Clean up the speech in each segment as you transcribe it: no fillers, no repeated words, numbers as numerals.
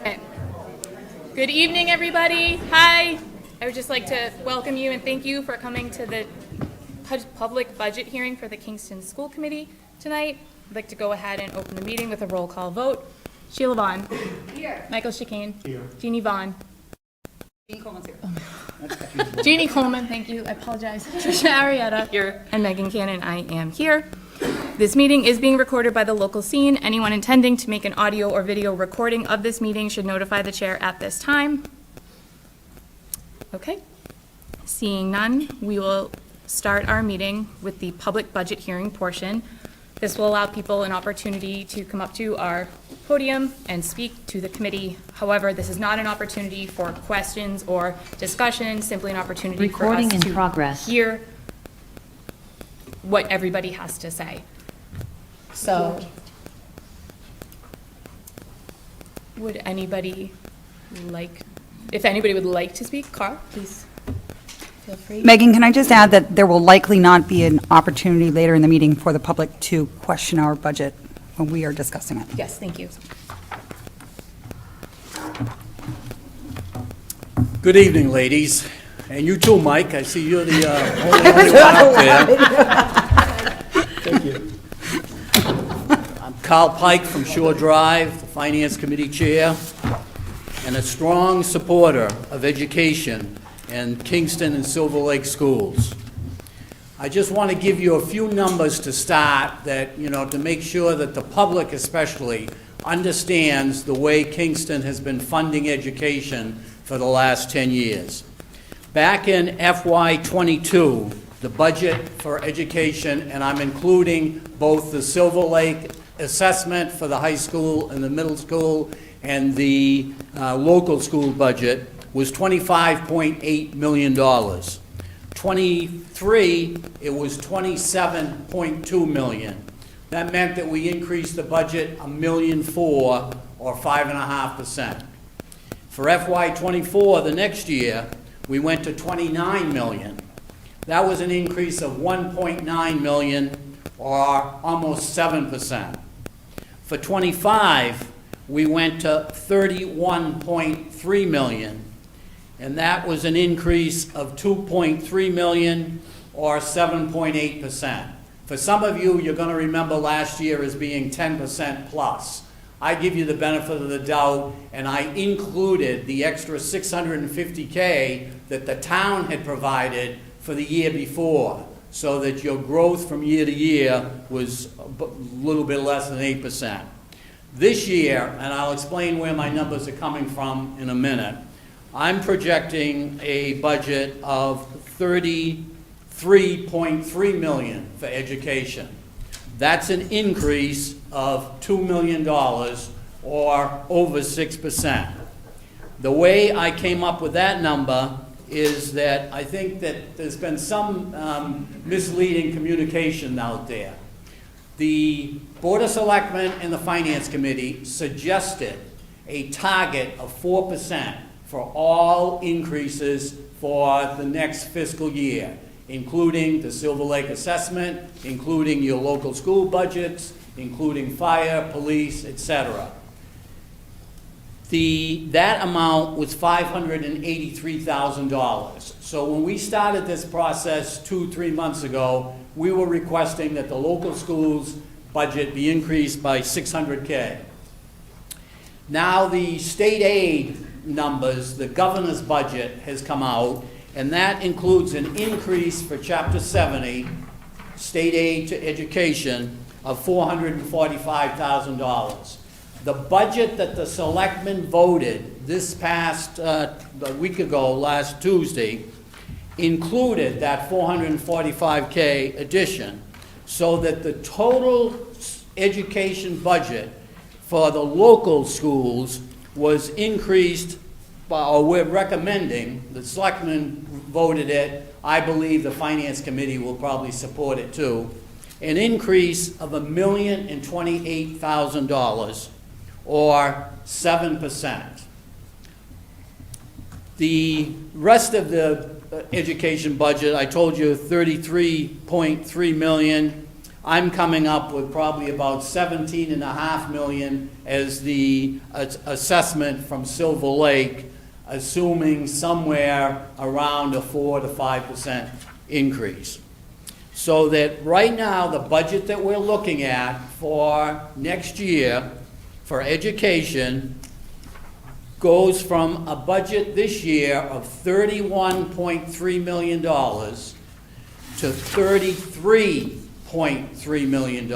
Okay. Good evening, everybody. Hi. I would just like to welcome you and thank you for coming to the public budget hearing for the Kingston School Committee tonight. I'd like to go ahead and open the meeting with a roll call vote. Sheila Vaughn. Here. Michael Chicane. Here. Jeannie Vaughn. Jeannie Coleman's here. Jeannie Coleman, thank you. I apologize. Trisha Arietta. Here. And Megan Cannon, I am here. This meeting is being recorded by the local scene. Anyone intending to make an audio or video recording of this meeting should notify the chair at this time. Okay. Seeing none, we will start our meeting with the public budget hearing portion. This will allow people an opportunity to come up to our podium and speak to the committee. However, this is not an opportunity for questions or discussion, simply an opportunity for us to hear what everybody has to say. So, would anybody like, if anybody would like to speak, Carl, please feel free. Megan, can I just add that there will likely not be an opportunity later in the meeting for the public to question our budget when we are discussing it? Yes, thank you. Good evening, ladies. And you too, Mike. I see you're the only one up there. Thank you. I'm Carl Pike from Shore Drive, the Finance Committee Chair, and a strong supporter of education in Kingston and Silver Lake schools. I just want to give you a few numbers to start that, to make sure that the public especially understands the way Kingston has been funding education for the last 10 years. Back in FY22, the budget for education, and I'm including both the Silver Lake assessment for the high school and the middle school and the local school budget, was $25.8 million. 23, it was $27.2 million. That meant that we increased the budget $1.4 million, or 5.5%. For FY24, the next year, we went to $29 million. That was an increase of $1.9 million, or almost 7%. For 25, we went to $31.3 million, and that was an increase of $2.3 million, or 7.8%. For some of you, you're going to remember last year as being 10% plus. I give you the benefit of the doubt, and I included the extra $650K that the town had provided for the year before, so that your growth from year to year was a little bit less than 8%. This year, and I'll explain where my numbers are coming from in a minute, I'm projecting a budget of $33.3 million for education. That's an increase of $2 million, or over 6%. The way I came up with that number is that I think that there's been some misleading communication out there. The Board of Selectmen and the Finance Committee suggested a target of 4% for all increases for the next fiscal year, including the Silver Lake assessment, including your local school budgets, including fire, police, etc. That amount was $583,000. So when we started this process 2-3 months ago, we were requesting that the local schools budget be increased by $600K. Now the state aid numbers, the governor's budget has come out, and that includes an increase for Chapter 70, state aid to education, of $445,000. The budget that the selectmen voted this past a week ago, last Tuesday, included that $445K addition, so that the total education budget for the local schools was increased, or we're recommending, the selectmen voted it, I believe the Finance Committee will probably support it too, an increase of $1,028,000, or 7%. The rest of the education budget, I told you $33.3 million. I'm coming up with probably about 17.5 million as the assessment from Silver Lake, assuming somewhere around a 4 to 5% increase. So that right now, the budget that we're looking at for next year for education goes from a budget this year of $31.3 million to $33.3 million.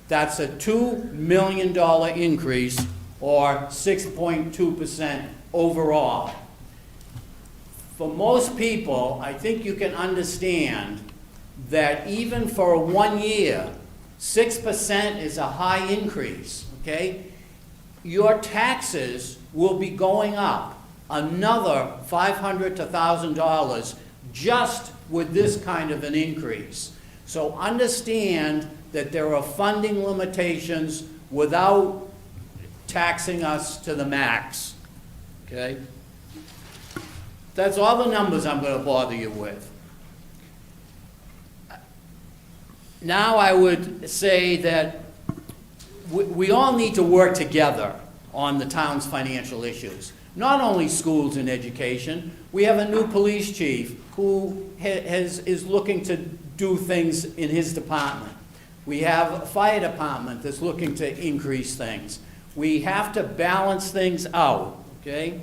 That's a $2 million increase, or 6.2% overall. For most people, I think you can understand that even for 1 year, 6% is a high increase, okay? Your taxes will be going up another $500 to $1,000 just with this kind of an increase. So understand that there are funding limitations without taxing us to the max, okay? That's all the numbers I'm going to bother you with. Now I would say that we all need to work together on the town's financial issues. Not only schools and education. We have a new police chief who is looking to do things in his department. We have a fire department that's looking to increase things. We have to balance things out, okay?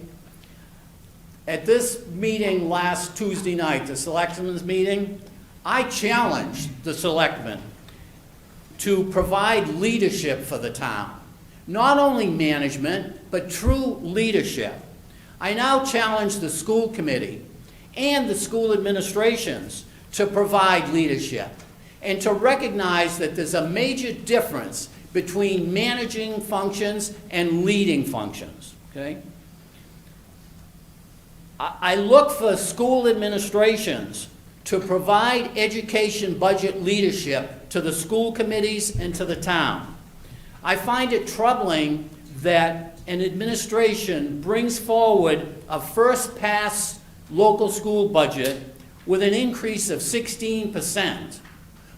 At this meeting last Tuesday night, the selectmen's meeting, I challenged the selectmen to provide leadership for the town. Not only management, but true leadership. I now challenge the school committee and the school administrations to provide leadership and to recognize that there's a major difference between managing functions and leading functions, okay? I look for school administrations to provide education budget leadership to the school committees and to the town. I find it troubling that an administration brings forward a first-pass local school budget with an increase of 16%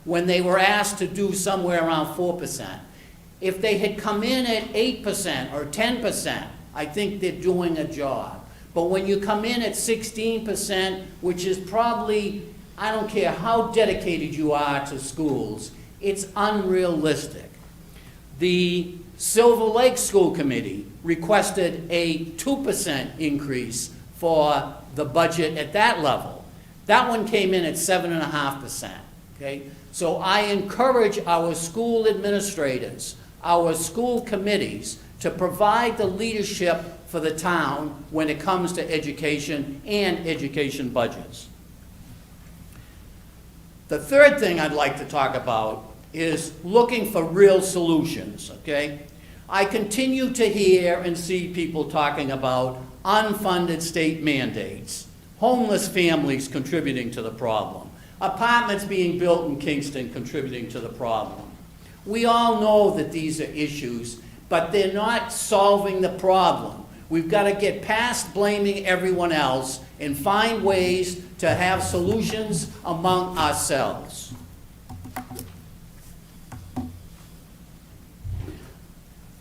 when they were asked to do somewhere around 4%. If they had come in at 8% or 10%, I think they're doing a job. But when you come in at 16%, which is probably, I don't care how dedicated you are to schools, it's unrealistic. The Silver Lake School Committee requested a 2% increase for the budget at that level. That one came in at 7.5%, okay? So I encourage our school administrators, our school committees, to provide the leadership for the town when it comes to education and education budgets. The third thing I'd like to talk about is looking for real solutions, okay? I continue to hear and see people talking about unfunded state mandates, homeless families contributing to the problem, apartments being built in Kingston contributing to the problem. We all know that these are issues, but they're not solving the problem. We've got to get past blaming everyone else and find ways to have solutions among ourselves.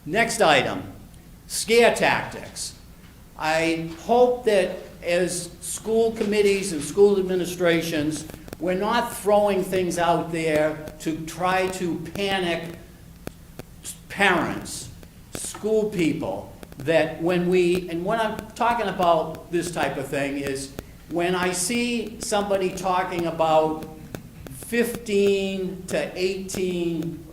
Next item, scare tactics. I hope that as school committees and school administrations, we're not throwing things out there to try to panic parents, school people, that when I'm talking about this type of thing is when I see somebody talking about 15 to 18,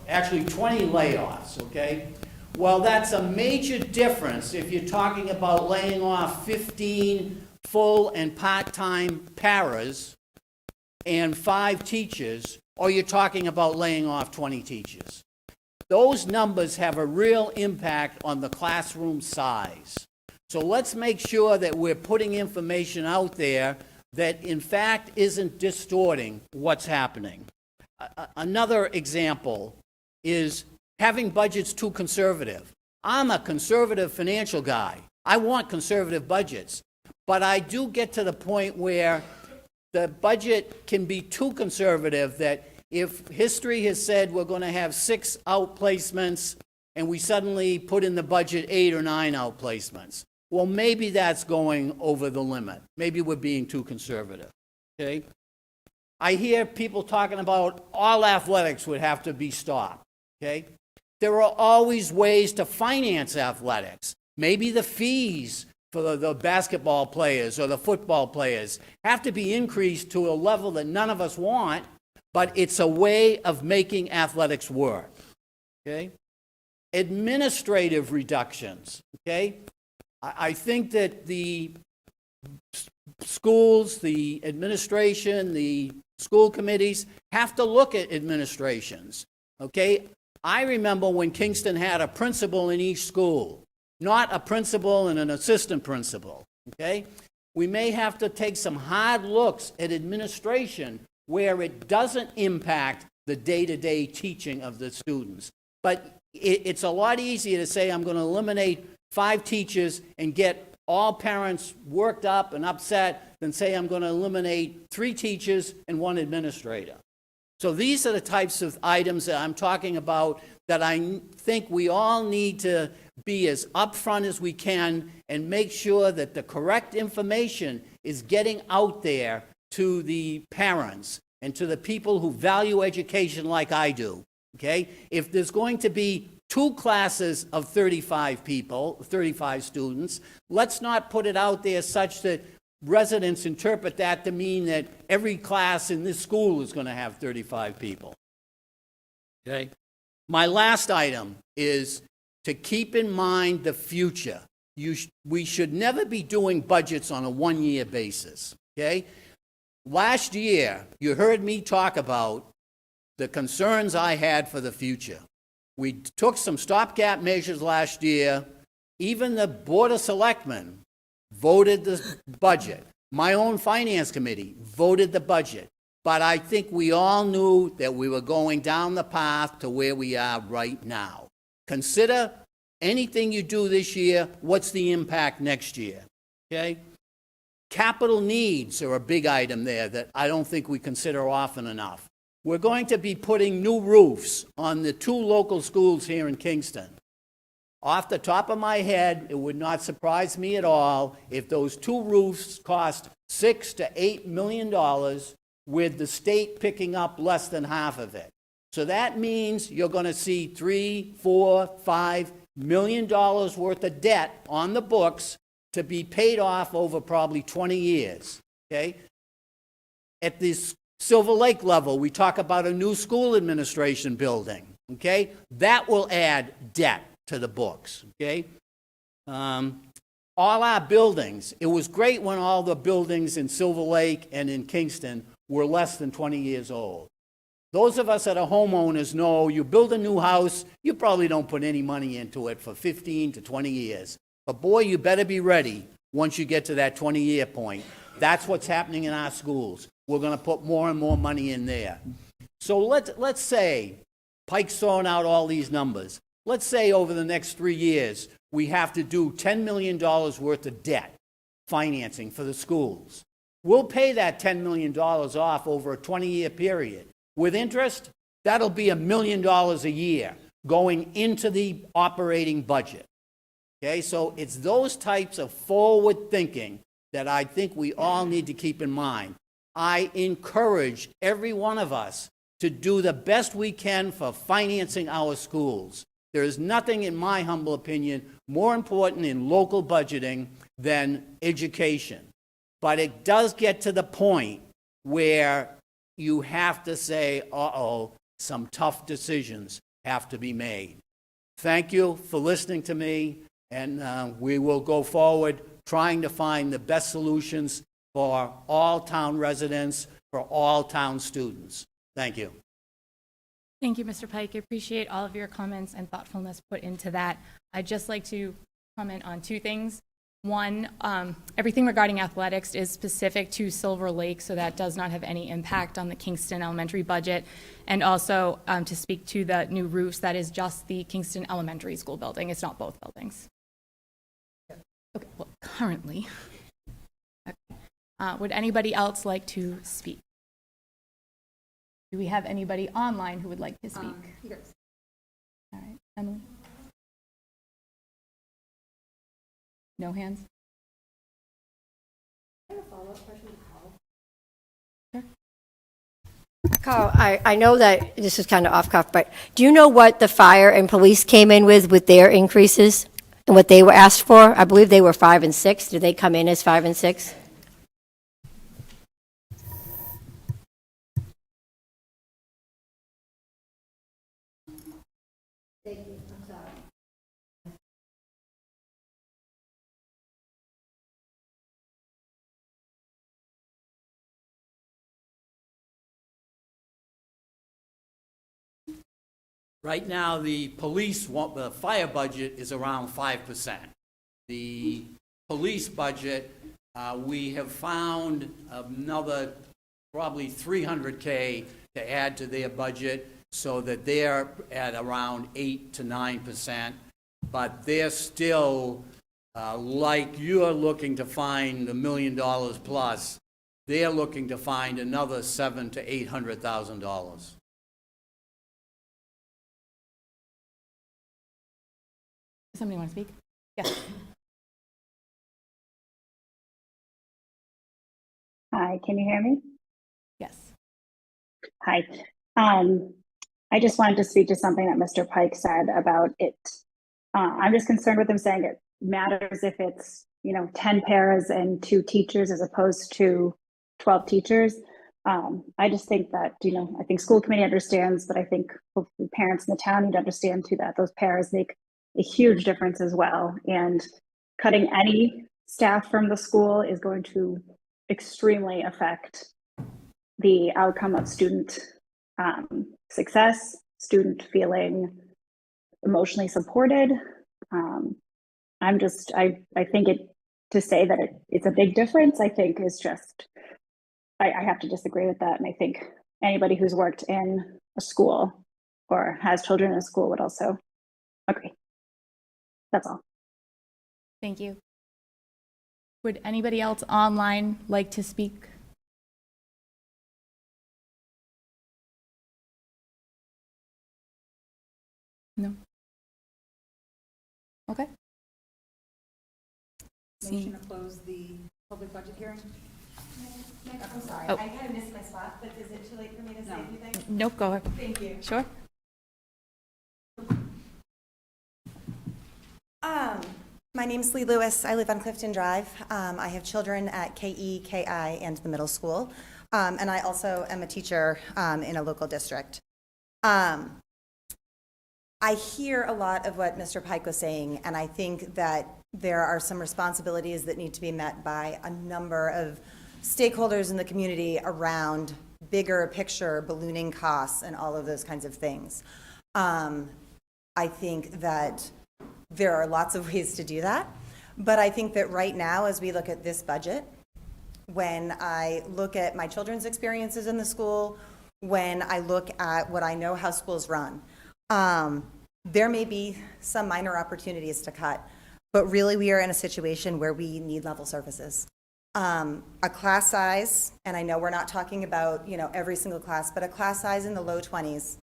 actually 20 layoffs, okay? Well, that's a major difference if you're talking about laying off 15 full and part-time paras and 5 teachers, or you're talking about laying off 20 teachers. Those numbers have a real impact on the classroom size. So let's make sure that we're putting information out there that in fact isn't distorting what's happening. Another example is having budgets too conservative. I'm a conservative financial guy. I want conservative budgets. But I do get to the point where the budget can be too conservative that if history has said we're going to have 6 outplacements and we suddenly put in the budget 8 or 9 outplacements, well, maybe that's going over the limit. Maybe we're being too conservative, okay? I hear people talking about all athletics would have to be stopped, okay? There are always ways to finance athletics. Maybe the fees for the basketball players or the football players have to be increased to a level that none of us want, but it's a way of making athletics work, okay? Administrative reductions, okay? I think that the schools, the administration, the school committees have to look at administrations, okay? I remember when Kingston had a principal in each school, not a principal and an assistant principal, okay? We may have to take some hard looks at administration where it doesn't impact the day-to-day teaching of the students. But it's a lot easier to say I'm going to eliminate 5 teachers and get all parents worked up and upset than say I'm going to eliminate 3 teachers and 1 administrator. So these are the types of items that I'm talking about that I think we all need to be as upfront as we can and make sure that the correct information is getting out there to the parents and to the people who value education like I do, okay? If there's going to be 2 classes of 35 people, 35 students, let's not put it out there such that residents interpret that to mean that every class in this school is going to have 35 people. Okay? My last item is to keep in mind the future. We should never be doing budgets on a one-year basis. Okay? Last year, you heard me talk about the concerns I had for the future. We took some stopgap measures last year. Even the Board of Selectmen voted the budget. My own finance committee voted the budget. But I think we all knew that we were going down the path to where we are right now. Consider anything you do this year, what's the impact next year, okay? Capital needs are a big item there that I don't think we consider often enough. We're going to be putting new roofs on the 2 local schools here in Kingston. Off the top of my head, it would not surprise me at all if those 2 roofs cost $6 to $8 million, with the state picking up less than half of it. So that means you're going to see $3, $4, $5 million worth of debt on the books to be paid off over probably 20 years, okay? At this Silver Lake level, we talk about a new school administration building, okay? That will add debt to the books, okay? All our buildings, it was great when all the buildings in Silver Lake and in Kingston were less than 20 years old. Those of us that are homeowners know you build a new house, you probably don't put any money into it for 15 to 20 years. But boy, you better be ready once you get to that 20-year point. That's what's happening in our schools. We're going to put more and more money in there. So let's say, Pike's throwing out all these numbers. Let's say over the next 3 years, we have to do $10 million worth of debt financing for the schools. We'll pay that $10 million off over a 20-year period. With interest, that'll be $1 million a year going into the operating budget. Okay, so it's those types of forward thinking that I think we all need to keep in mind. I encourage every one of us to do the best we can for financing our schools. There is nothing, in my humble opinion, more important in local budgeting than education. But it does get to the point where you have to say, uh-oh, some tough decisions have to be made. Thank you for listening to me, and we will go forward trying to find the best solutions for all town residents, for all town students. Thank you. Thank you, Mr. Pike. I appreciate all of your comments and thoughtfulness put into that. I'd just like to comment on 2 things. One, everything regarding athletics is specific to Silver Lake, so that does not have any impact on the Kingston Elementary budget. And also, to speak to the new roofs, that is just the Kingston Elementary School building. It's not both buildings. Okay, well, currently. Okay. Would anybody else like to speak? Do we have anybody online who would like to speak? All right, Emily? No hands? Carl, I know that this is kind of off cuff, but do you know what the fire and police came in with their increases and what they were asked for? I believe they were 5 and 6. Did they come in as 5 and 6? Right now, the the fire budget is around 5%. The police budget, we have found another probably $300K to add to their budget so that they're at around 8 to 9%. But they're still, like you're looking to find $1 million plus, they're looking to find another $700,000 to $800,000. Somebody want to speak? Yes. Hi, can you hear me? Yes. Hi. I just wanted to speak to something that Mr. Pike said about it. I'm just concerned with him saying it matters if it's, 10 paras and 2 teachers as opposed to 12 teachers. I just think that, I think school committee understands, but I think hopefully parents in the town need to understand too that those paras make a huge difference as well. And cutting any staff from the school is going to extremely affect the outcome of student success, student feeling emotionally supported. I think to say that it's a big difference, I think is just, I have to disagree with that. And I think anybody who's worked in a school or has children in a school would also agree. That's all. Thank you. Would anybody else online like to speak? No? Okay. Motion to close the public budget hearing? I'm sorry, Oh. I kind of missed my spot, but is it too late for me to say anything? Nope, go ahead. Thank you. Sure. My name's Lee Lewis. I live on Clifton Drive. I have children at KE, KI, and the middle school. And I also am a teacher in a local district. I hear a lot of what Mr. Pike was saying, and I think that there are some responsibilities that need to be met by a number of stakeholders in the community around bigger picture ballooning costs and all of those kinds of things. I think that there are lots of ways to do that, but I think that right now, as we look at this budget, when I look at my children's experiences in the school, when I look at what I know how schools run, there may be some minor opportunities to cut, but really we are in a situation where we need level services. A class size, and I know we're not talking about, every single class, but a class size in the low 20s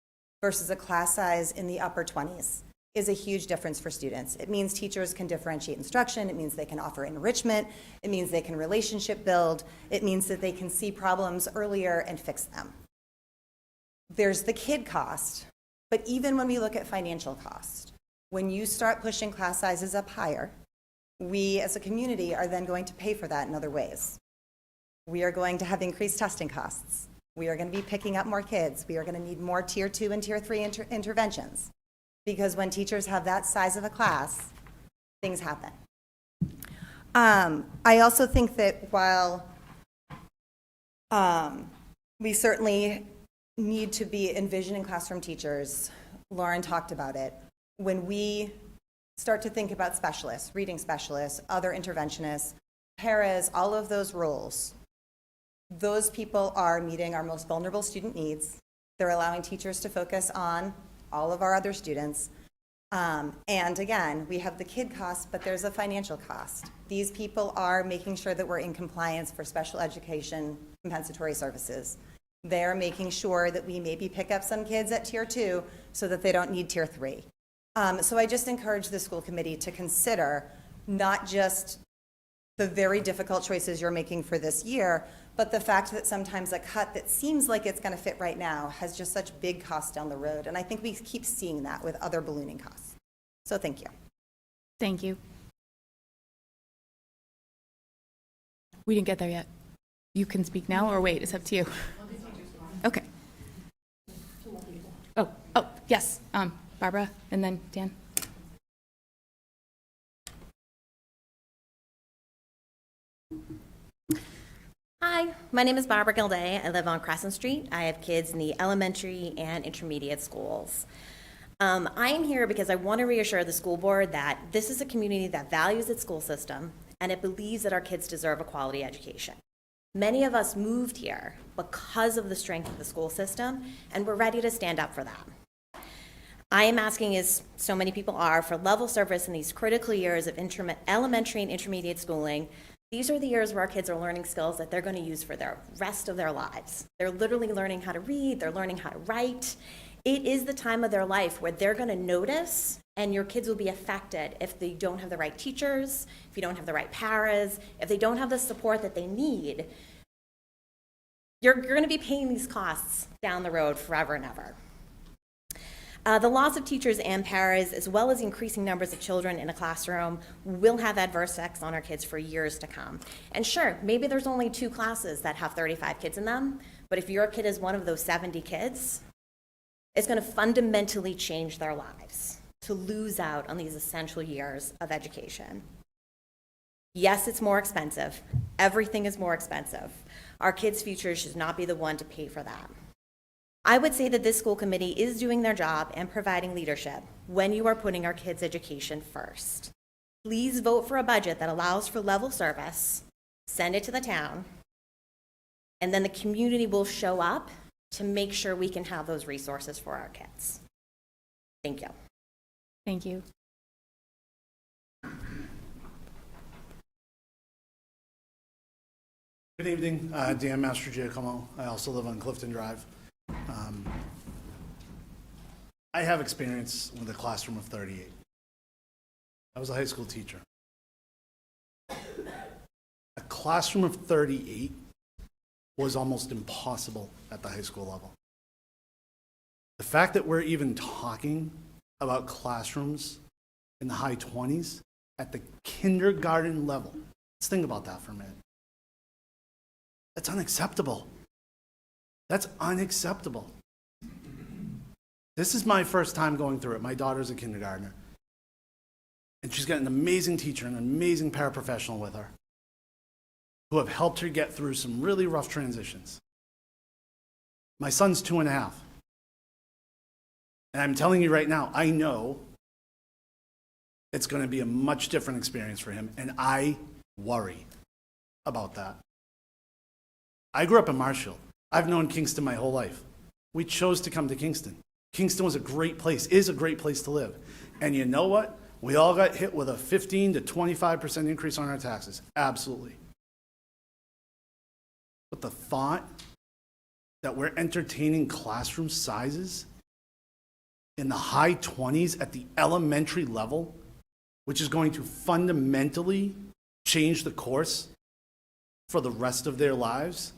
versus a class size in the upper 20s is a huge difference for students. It means teachers can differentiate instruction. It means they can offer enrichment. It means they can relationship build. It means that they can see problems earlier and fix them. There's the kid cost, but even when we look at financial cost, when you start pushing class sizes up higher, we as a community are then going to pay for that in other ways. We are going to have increased testing costs. We are going to be picking up more kids. We are going to need more tier 2 and tier 3 interventions. Because when teachers have that size of a class, things happen. I also think that while we certainly need to be envisioning classroom teachers, Lauren talked about it, when we start to think about specialists, reading specialists, other interventionists, paras, all of those roles, those people are meeting our most vulnerable student needs. They're allowing teachers to focus on all of our other students. And again, we have the kid cost, but there's a financial cost. These people are making sure that we're in compliance for special education compensatory services. They're making sure that we maybe pick up some kids at tier 2 so that they don't need tier 3. So I just encourage the school committee to consider not just the very difficult choices you're making for this year, but the fact that sometimes a cut that seems like it's going to fit right now has just such big costs down the road. And I think we keep seeing that with other ballooning costs. So thank you. Thank you. We didn't get there yet. You can speak now or wait, it's up to you. Okay. Oh, yes, Barbara, and then Dan. Hi, my name is Barbara Gilday. I live on Crescent Street. I have kids in the elementary and intermediate schools. I am here because I want to reassure the school board that this is a community that values its school system and it believes that our kids deserve a quality education. Many of us moved here because of the strength of the school system, and we're ready to stand up for that. I am asking, as so many people are, for level service in these critical years of elementary and intermediate schooling. These are the years where our kids are learning skills that they're going to use for the rest of their lives. They're literally learning how to read, they're learning how to write. It is the time of their life where they're going to notice, and your kids will be affected if they don't have the right teachers, if you don't have the right paras, if they don't have the support that they need. You're going to be paying these costs down the road forever and ever. The loss of teachers and paras, as well as increasing numbers of children in a classroom, will have adverse effects on our kids for years to come. And sure, maybe there's only 2 classes that have 35 kids in them, but if your kid is one of those 70 kids, it's going to fundamentally change their lives to lose out on these essential years of education. Yes, it's more expensive. Everything is more expensive. Our kids' future should not be the one to pay for that. I would say that this school committee is doing their job and providing leadership when you are putting our kids' education first. Please vote for a budget that allows for level service, send it to the town, and then the community will show up to make sure we can have those resources for our kids. Thank you. Thank you. Good evening, Dan Mastrogiacomo. I also live on Clifton Drive. I have experience with a classroom of 38. I was a high school teacher. A classroom of 38 was almost impossible at the high school level. The fact that we're even talking about classrooms in the high 20s at the kindergarten level, let's think about that for a minute. That's unacceptable. That's unacceptable. This is my first time going through it. My daughter's a kindergartner. And she's got an amazing teacher and an amazing paraprofessional with her who have helped her get through some really rough transitions. My son's 2.5. And I'm telling you right now, I know it's going to be a much different experience for him, and I worry about that. I grew up in Marshfield. I've known Kingston my whole life. We chose to come to Kingston. Kingston was a great place, is a great place to live. And you know what? We all got hit with a 15 to 25% increase on our taxes. Absolutely. But the thought that we're entertaining classroom sizes in the high 20s at the elementary level, which is going to fundamentally change the course for the rest of their lives,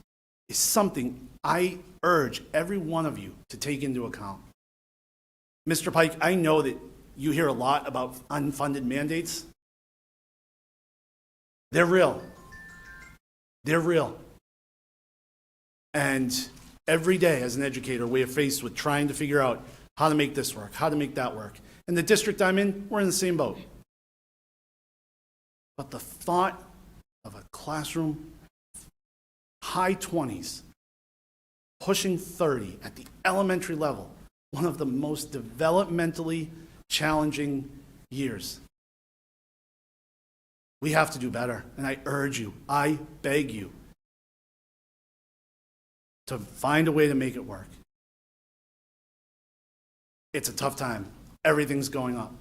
is something I urge every one of you to take into account. Mr. Pike, I know that you hear a lot about unfunded mandates. They're real. They're real. And every day as an educator, we are faced with trying to figure out how to make this work, how to make that work. In the district I'm in, we're in the same boat. But the thought of a classroom, high 20s, pushing 30 at the elementary level, one of the most developmentally challenging years. We have to do better, and I urge you, I beg you, to find a way to make it work. It's a tough time. Everything's going up.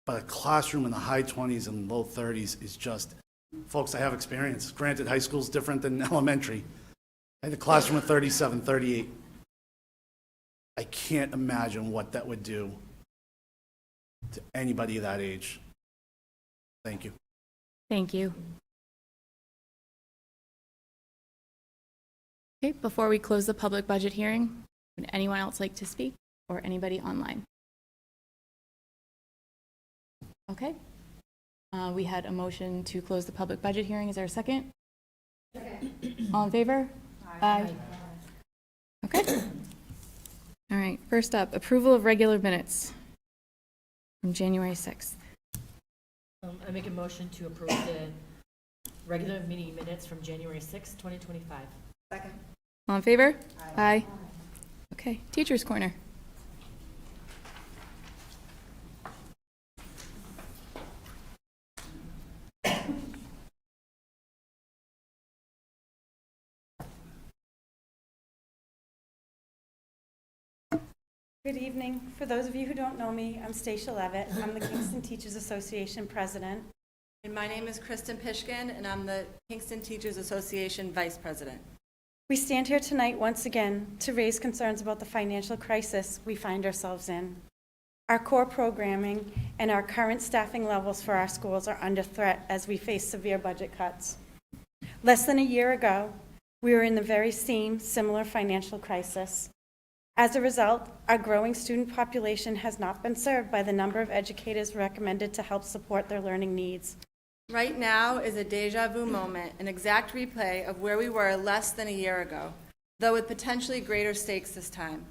But a classroom in the high 20s and low 30s is just, folks, I have experience. Granted, high school's different than elementary. I had a classroom of 37, 38. I can't imagine what that would do to anybody that age. Thank you. Thank you. Okay, before we close the public budget hearing, would anyone else like to speak, or anybody online? Okay. We had a motion to close the public budget hearing. Is there a second? Second. All in favor? Aye. Okay. All right, first up, approval of regular minutes from January 6th. I make a motion to approve the regular meeting minutes from January 6th, 2025. Second. All in favor? Aye. Okay, Teacher's Corner. Good evening. For those of you who don't know me, I'm Stacia Levitt. I'm the Kingston Teachers Association president. And my name is Kristen Pishkin, and I'm the Kingston Teachers Association vice president. We stand here tonight once again to raise concerns about the financial crisis we find ourselves in. Our core programming and our current staffing levels for our schools are under threat as we face severe budget cuts. Less than a year ago, we were in the very same similar financial crisis. As a result, our growing student population has not been served by the number of educators recommended to help support their learning needs. Right now is a deja vu moment, an exact replay of where we were less than a year ago, though with potentially greater stakes this time.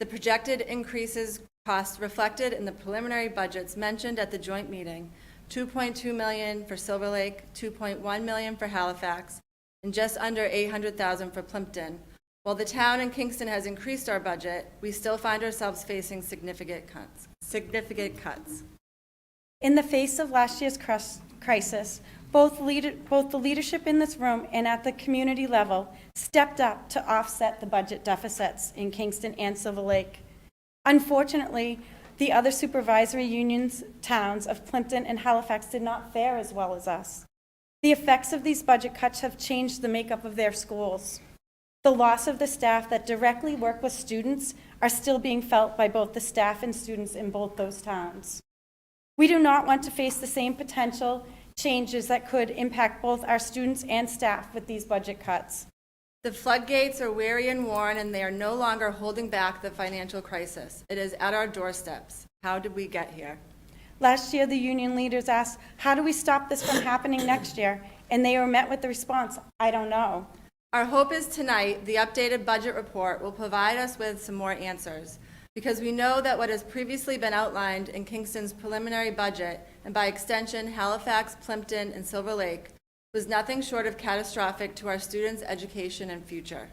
The projected increases costs reflected in the preliminary budgets mentioned at the joint meeting, $2.2 million for Silver Lake, $2.1 million for Halifax, and just under $800,000 for Plimpton. While the town and Kingston has increased our budget, we still find ourselves facing significant cuts. In the face of last year's crisis, both the leadership in this room and at the community level stepped up to offset the budget deficits in Kingston and Silver Lake. Unfortunately, the other supervisory unions, towns of Plimpton and Halifax did not fare as well as us. The effects of these budget cuts have changed the makeup of their schools. The loss of the staff that directly work with students are still being felt by both the staff and students in both those towns. We do not want to face the same potential changes that could impact both our students and staff with these budget cuts. The floodgates are weary and worn, and they are no longer holding back the financial crisis. It is at our doorsteps. How did we get here? Last year, the union leaders asked, how do we stop this from happening next year? And they were met with the response, I don't know. Our hope is tonight the updated budget report will provide us with some more answers, because we know that what has previously been outlined in Kingston's preliminary budget, and by extension Halifax, Plimpton, and Silver Lake, was nothing short of catastrophic to our students' education and future.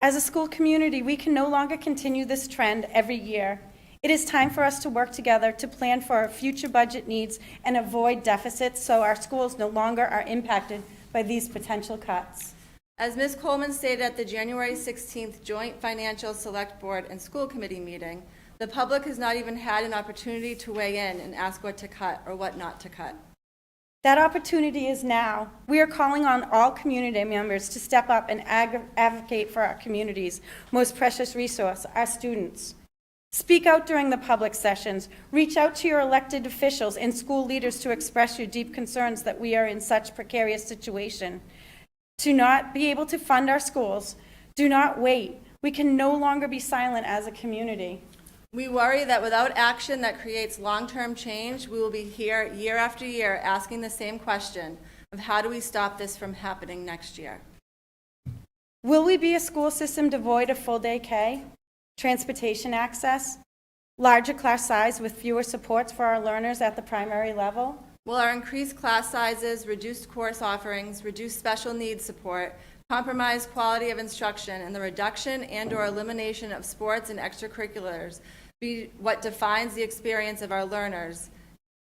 As a school community, we can no longer continue this trend every year. It is time for us to work together to plan for our future budget needs and avoid deficits so our schools no longer are impacted by these potential cuts. As Ms. Coleman stated at the January 16th Joint Financial Select Board and School Committee meeting, the public has not even had an opportunity to weigh in and ask what to cut or what not to cut. That opportunity is now. We are calling on all community members to step up and advocate for our community's most precious resource, our students. Speak out during the public sessions. Reach out to your elected officials and school leaders to express your deep concerns that we are in such precarious situation. To not be able to fund our schools, do not wait. We can no longer be silent as a community. We worry that without action that creates long-term change, we will be here year after year asking the same question of how do we stop this from happening next year? Will we be a school system devoid of full-day K, transportation access, larger class size with fewer supports for our learners at the primary level? Will our increased class sizes, reduced course offerings, reduced special needs support, compromised quality of instruction, and the reduction and/or elimination of sports and extracurriculars be what defines the experience of our learners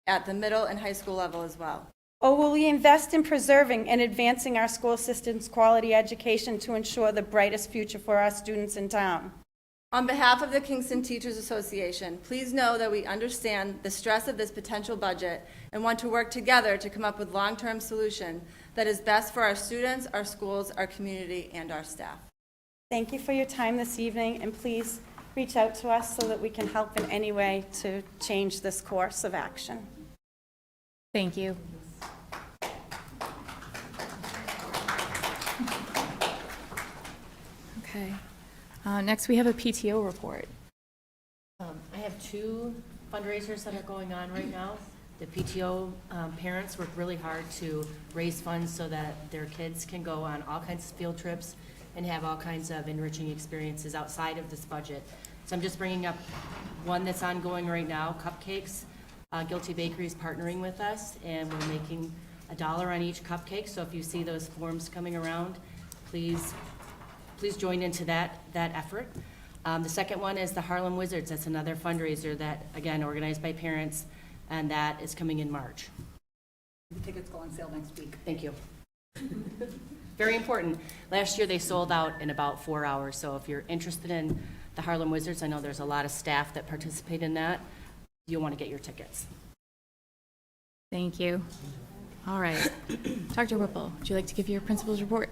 at the middle and high school level as well? Or will we invest in preserving and advancing our school system's quality education to ensure the brightest future for our students in town? On behalf of the Kingston Teachers Association, please know that we understand the stress of this potential budget and want to work together to come up with long-term solution that is best for our students, our schools, our community, and our staff. Thank you for your time this evening, and please reach out to us so that we can help in any way to change this course of action. Thank you. Okay. Next, we have a PTO report. I have two fundraisers that are going on right now. The PTO parents work really hard to raise funds so that their kids can go on all kinds of field trips and have all kinds of enriching experiences outside of this budget. So I'm just bringing up one that's ongoing right now, cupcakes. Guilty Bakery is partnering with us, and we're making $1 on each cupcake. So if you see those forms coming around, please join into that effort. The second one is the Harlem Wizards. That's another fundraiser that, again, organized by parents, and that is coming in March. The tickets go on sale next week. Thank you. Very important. Last year, they sold out in about 4 hours, so if you're interested in the Harlem Wizards, I know there's a lot of staff that participate in that. You'll want to get your tickets. Thank you. All right. Dr. Whipple, would you like to give your principal's report?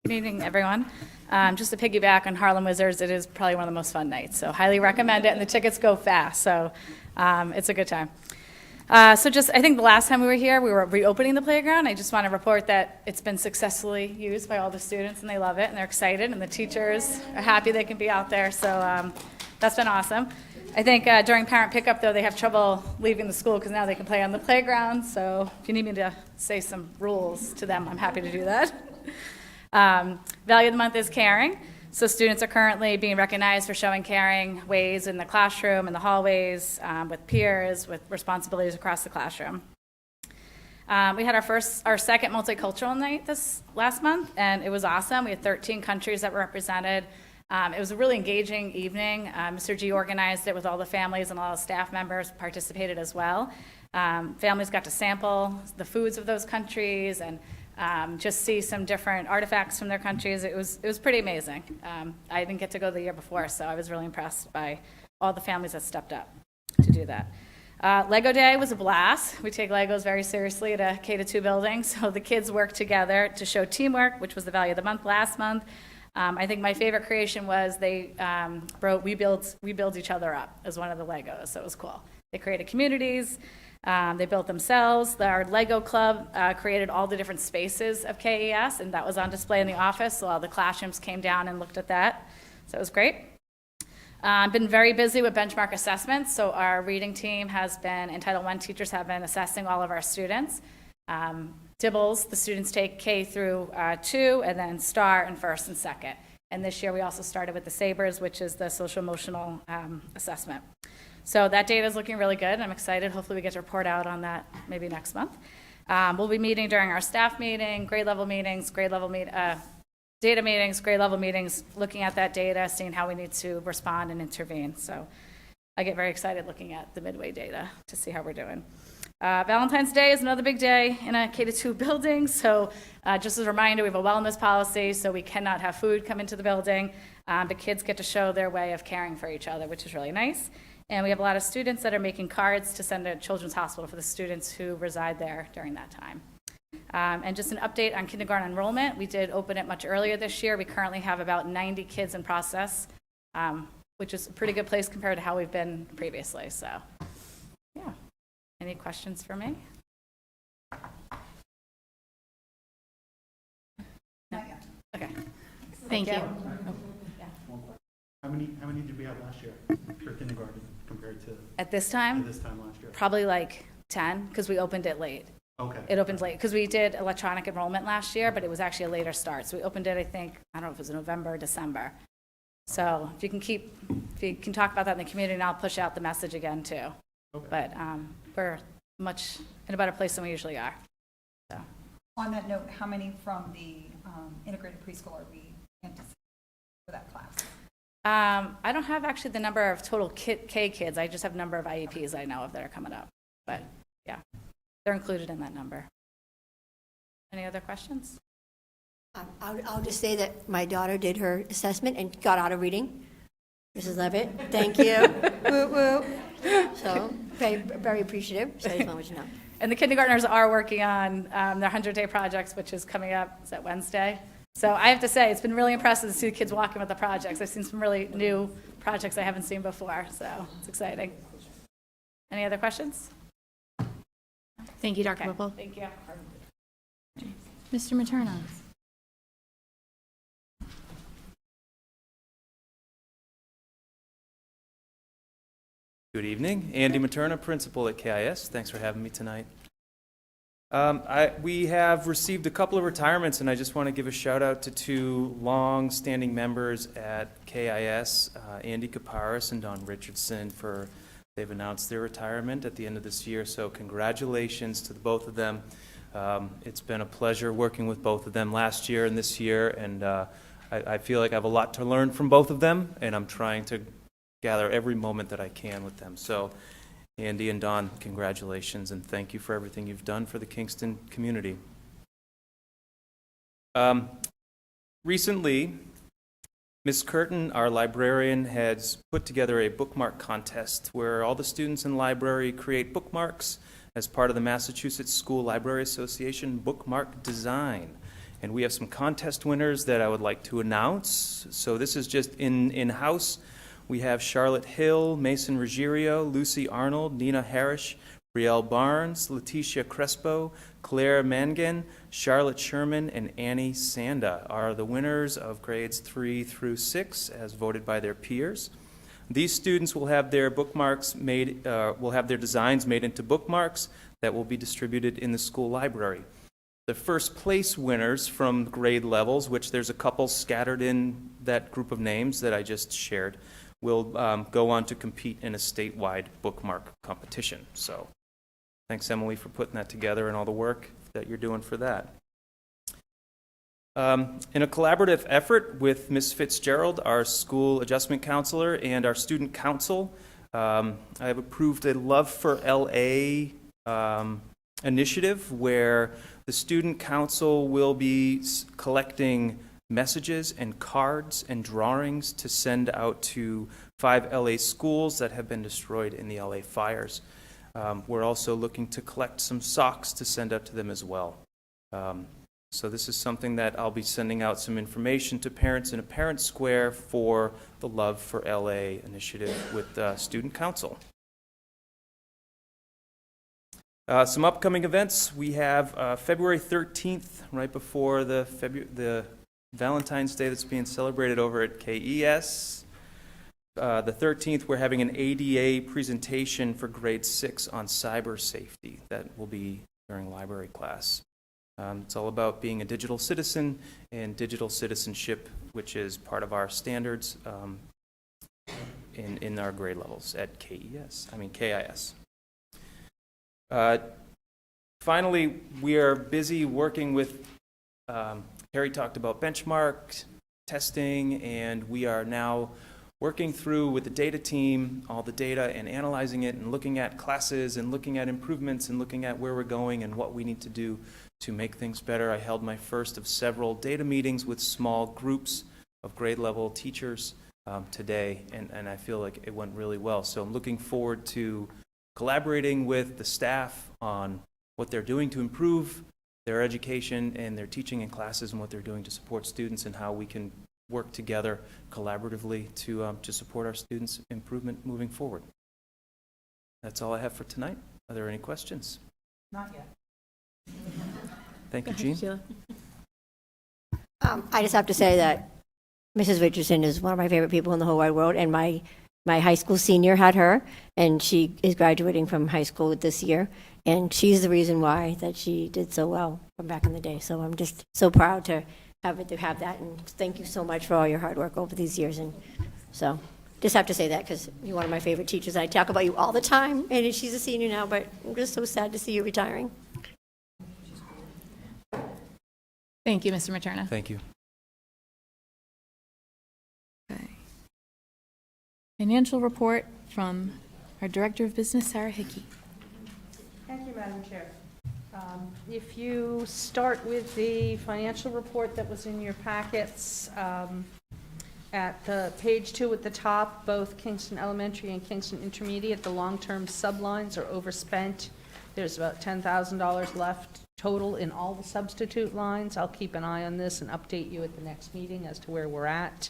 Good evening, everyone. Just to piggyback on Harlem Wizards, it is probably one of the most fun nights, so highly recommend it, and the tickets go fast, so it's a good time. I think the last time we were here, we were reopening the playground. I just want to report that it's been successfully used by all the students, and they love it, and they're excited, and the teachers are happy they can be out there, so that's been awesome. I think during parent pickup, though, they have trouble leaving the school because now they can play on the playground, so if you need me to say some rules to them, I'm happy to do that. Value of the month is caring. So students are currently being recognized for showing caring ways in the classroom, in the hallways, with peers, with responsibilities across the classroom. We had our second multicultural night this last month, and it was awesome. We had 13 countries that were represented. It was a really engaging evening. Mr. G organized it with all the families, and all the staff members participated as well. Families got to sample the foods of those countries and just see some different artifacts from their countries. It was pretty amazing. I didn't get to go the year before, so I was really impressed by all the families that stepped up to do that. Lego Day was a blast. We take Legos very seriously at a K-2 building, so the kids worked together to show teamwork, which was the value of the month last month. I think my favorite creation was they wrote, we build each other up as one of the Legos, so it was cool. They created communities. They built themselves. Our Lego club created all the different spaces of KES, and that was on display in the office, so all the classrooms came down and looked at that. So it was great. Been very busy with benchmark assessments, so our reading team has been, and Title I teachers have been assessing all of our students. Dibbles, the students take K through 2, and then STAR in first and second. And this year we also started with the SABRS, which is the social emotional assessment. So that data is looking really good. I'm excited. Hopefully we get to report out on that maybe next month. We'll be meeting during our staff meeting, grade level meetings, data meetings, grade level meetings, looking at that data, seeing how we need to respond and intervene. So I get very excited looking at the midway data to see how we're doing. Valentine's Day is another big day in a K-2 building. So just as a reminder, we have a wellness policy, so we cannot have food come into the building. But kids get to show their way of caring for each other, which is really nice. And we have a lot of students that are making cards to send to Children's Hospital for the students who reside there during that time. And just an update on kindergarten enrollment. We did open it much earlier this year. We currently have about 90 kids in process, which is a pretty good place compared to how we've been previously. So, yeah. Any questions for me? No? Okay. Thank you. How many did we have last year for kindergarten compared to At this time? last year? Probably like 10, because we opened it late. Okay. It opened late, because we did electronic enrollment last year, but it was actually a later start. So we opened it, I think, I don't know if it was November or December. So if you can talk about that in the community, and I'll push out the message again too. Okay. But we're much in a better place than we usually are. So. On that note, how many from the integrated preschool are we anticipating for that class? I don't have actually the number of total K kids. I just have number of IEPs I know of that are coming up. But yeah, they're included in that number. Any other questions? I'll just say that my daughter did her assessment and got out of reading. Mrs. Levitt, thank you. Woo, woo. So very, very appreciative. So I just wanted to know. And the kindergartners are working on their 100-day projects, which is coming up, is that Wednesday? So I have to say, it's been really impressive to see the kids walking with the projects. I've seen some really new projects I haven't seen before, so it's exciting. Any other questions? Thank you, Dr. Okay, Whipple. thank you. Mr. Materna. Good evening. Andy Materna, principal at KIS. Thanks for having me tonight. We have received a couple of retirements, and I just want to give a shout out to two long-standing members at KIS, Andy Kaparis and Don Richardson, they've announced their retirement at the end of this year, so congratulations to both of them. It's been a pleasure working with both of them last year and this year, and I feel like I have a lot to learn from both of them, and I'm trying to gather every moment that I can with them. So, Andy and Don, congratulations, and thank you for everything you've done for the Kingston community. Recently, Ms. Curtin, our librarian, has put together a bookmark contest where all the students in the library create bookmarks as part of the Massachusetts School Library Association bookmark design. And we have some contest winners that I would like to announce. So this is just in-house. We have Charlotte Hill, Mason Ruggiero, Lucy Arnold, Nina Harris, Brielle Barnes, Leticia Crespo, Claire Mangan, Charlotte Sherman, and Annie Sanda are the winners of grades 3 through 6 as voted by their peers. These students will have their bookmarks made, will have their designs made into bookmarks that will be distributed in the school library. The first place winners from grade levels, which there's a couple scattered in that group of names that I just shared, will go on to compete in a statewide bookmark competition. So thanks, Emily, for putting that together and all the work that you're doing for that. In a collaborative effort with Ms. Fitzgerald, our school adjustment counselor, and our student council, I have approved a Love for LA initiative where the student council will be collecting messages and cards and drawings to send out to 5 LA schools that have been destroyed in the LA fires. We're also looking to collect some socks to send out to them as well. So this is something that I'll be sending out some information to parents in a parent square for the Love for LA initiative with the student council. Some upcoming events. We have February 13th, right before the Valentine's Day that's being celebrated over at KES. The 13th, we're having an ADA presentation for grade 6 on cyber safety. That will be during library class. It's all about being a digital citizen and digital citizenship, which is part of our standards in our grade levels at KIS. Finally, we are busy working with Harry talked about benchmark testing, and we are now working through with the data team all the data and analyzing it and looking at classes and looking at improvements and looking at where we're going and what we need to do to make things better. I held my first of several data meetings with small groups of grade level teachers today, and I feel like it went really well. So I'm looking forward to collaborating with the staff on what they're doing to improve their education and their teaching in classes and what they're doing to support students and how we can work together collaboratively to support our students' improvement moving forward. That's all I have for tonight. Are there any questions? Not yet. Thank you, Jean. Sheila. I just have to say that Mrs. Richardson is one of my favorite people in the whole wide world, and my high school senior had her, and she is graduating from high school this year, and she's the reason why that she did so well from back in the day. So I'm just so proud to have that, and thank you so much for all your hard work over these years. And so just have to say that because you're one of my favorite teachers. I talk about you all the time, and she's a senior now, but I'm just so sad to see you retiring. Thank you, Mr. Materna. Thank you. Okay. Financial report from our Director of Business, Sarah Hickey. Thank you, Madam Chair. If you start with the financial report that was in your packets, at the page 2 at the top, both Kingston Elementary and Kingston Intermediate, the long-term sublines are overspent There's about $10,000 left total in all the substitute lines. I'll keep an eye on this and update you at the next meeting as to where we're at.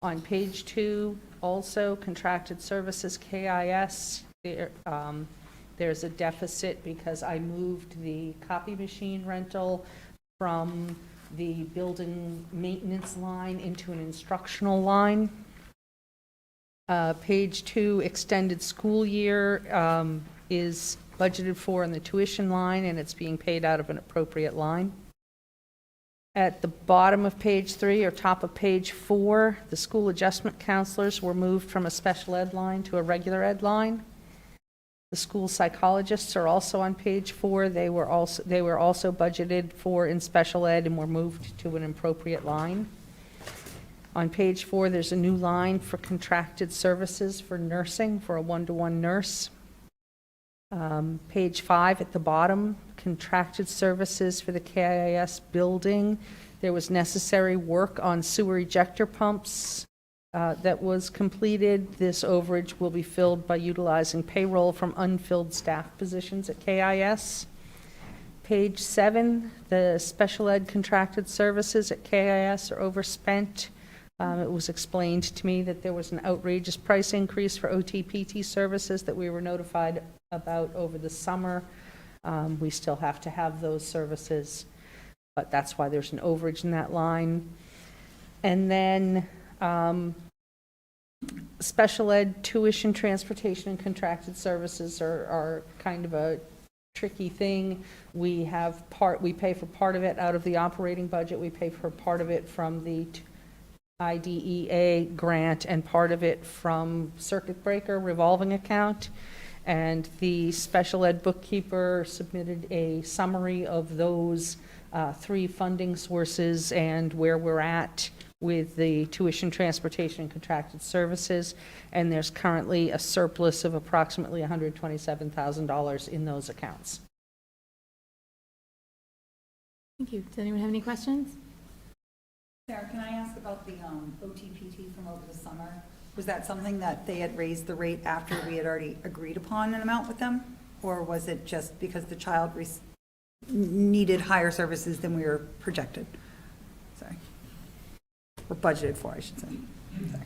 On page 2, also contracted services, KIS, there's a deficit because I moved the copy machine rental from the building maintenance line into an instructional line. Page 2, extended school year is budgeted for in the tuition line, and it's being paid out of an appropriate line. At the bottom of page 3 or top of page 4, the school adjustment counselors were moved from a special ed line to a regular ed line. The school psychologists are also on page 4. They were also budgeted for in special ed and were moved to an appropriate line. On page 4, there's a new line for contracted services for nursing, for a one-to-one nurse. Page 5 at the bottom, contracted services for the KIS building. There was necessary work on sewer ejector pumps that was completed. This overage will be filled by utilizing payroll from unfilled staff positions at KIS. Page 7, the special ed contracted services at KIS are overspent. It was explained to me that there was an outrageous price increase for OT-PT services that we were notified about over the summer. We still have to have those services, but that's why there's an overage in that line. And then special ed tuition, transportation, and contracted services are kind of a tricky thing. We pay for part of it out of the operating budget. We pay for part of it from the IDEA grant and part of it from circuit breaker revolving account. And the special ed bookkeeper submitted a summary of those 3 funding sources and where we're at with the tuition, transportation, and contracted services. And there's currently a surplus of approximately $127,000 in those accounts. Thank you. Does anyone have any questions? Sarah, can I ask about the OTPT from over the summer? Was that something that they had raised the rate after we had already agreed upon an amount with them? Or was it just because the child needed higher services than we were projected? Sorry. Or budgeted for, I should say. Sorry.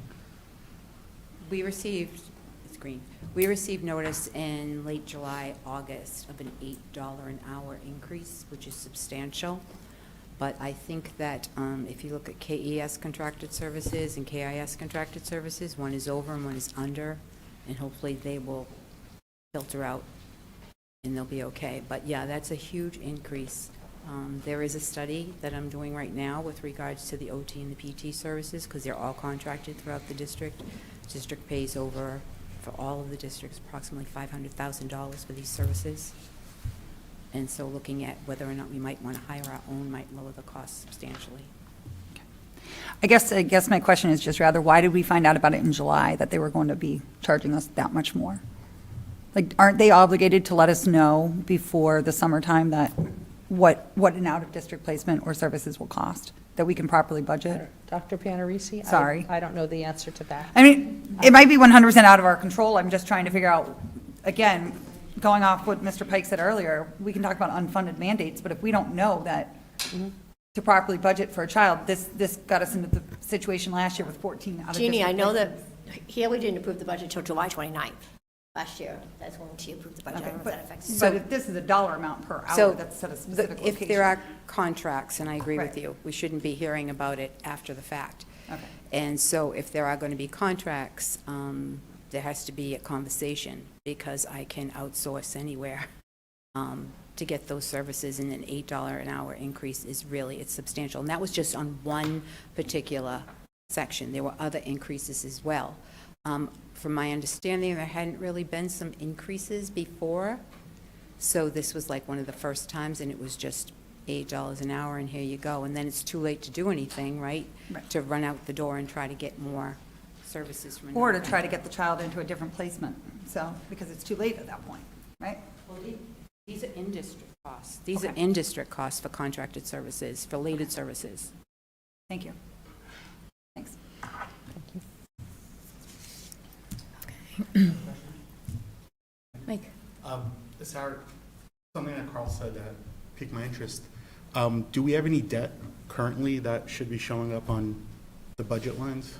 We received, it's green, we received notice in late July, August of an $8 an hour increase, which is substantial. But I think that if you look at KES contracted services and KIS contracted services, one is over and one is under, and hopefully they will filter out and they'll be okay. But yeah, that's a huge increase. There is a study that I'm doing right now with regards to the OT and the PT services, because they're all contracted throughout the district. The district pays over, for all of the districts, approximately $500,000 for these services. And so looking at whether or not we might want to hire our own might lower the cost substantially. I guess my question is just rather, why did we find out about it in July, that they were going to be charging us that much more? Like, aren't they obligated to let us know before the summertime that what an out-of-district placement or services will cost, that we can properly budget? Dr. Panarisi? Sorry. I don't know the answer to that. I mean, it might be 100% out of our control. I'm just trying to figure out, again, going off what Mr. Pike said earlier, we can talk about unfunded mandates, but if we don't know that to properly budget for a child, this got us into the situation last year with 14 out of district. Jeannie, I know that here we didn't approve the budget until July 29th last year. That's when she approved the budget. I don't know if that affects. But if this is a dollar amount per hour, that's set a specific location. If there are contracts, and I agree Right. with you, we shouldn't be hearing about it after the fact. Okay. And so if there are going to be contracts, there has to be a conversation, because I can outsource anywhere to get those services, and an $8 an hour increase is really, it's substantial. And that was just on one particular section. There were other increases as well. From my understanding, there hadn't really been some increases before, so this was like one of the first times, and it was just $8 an hour, and here you go. And then it's too late to do anything, right? To run out the door and try to get more services from Or to another try to get the child into a different placement, so, because it's too late at that point, right? Well, these are in-district costs. These are in-district costs for contracted services, for related services. Thank you. Thanks. Mike? Sarah, Something that Carl said that piqued my interest. Do we have any debt currently that should be showing up on the budget lines?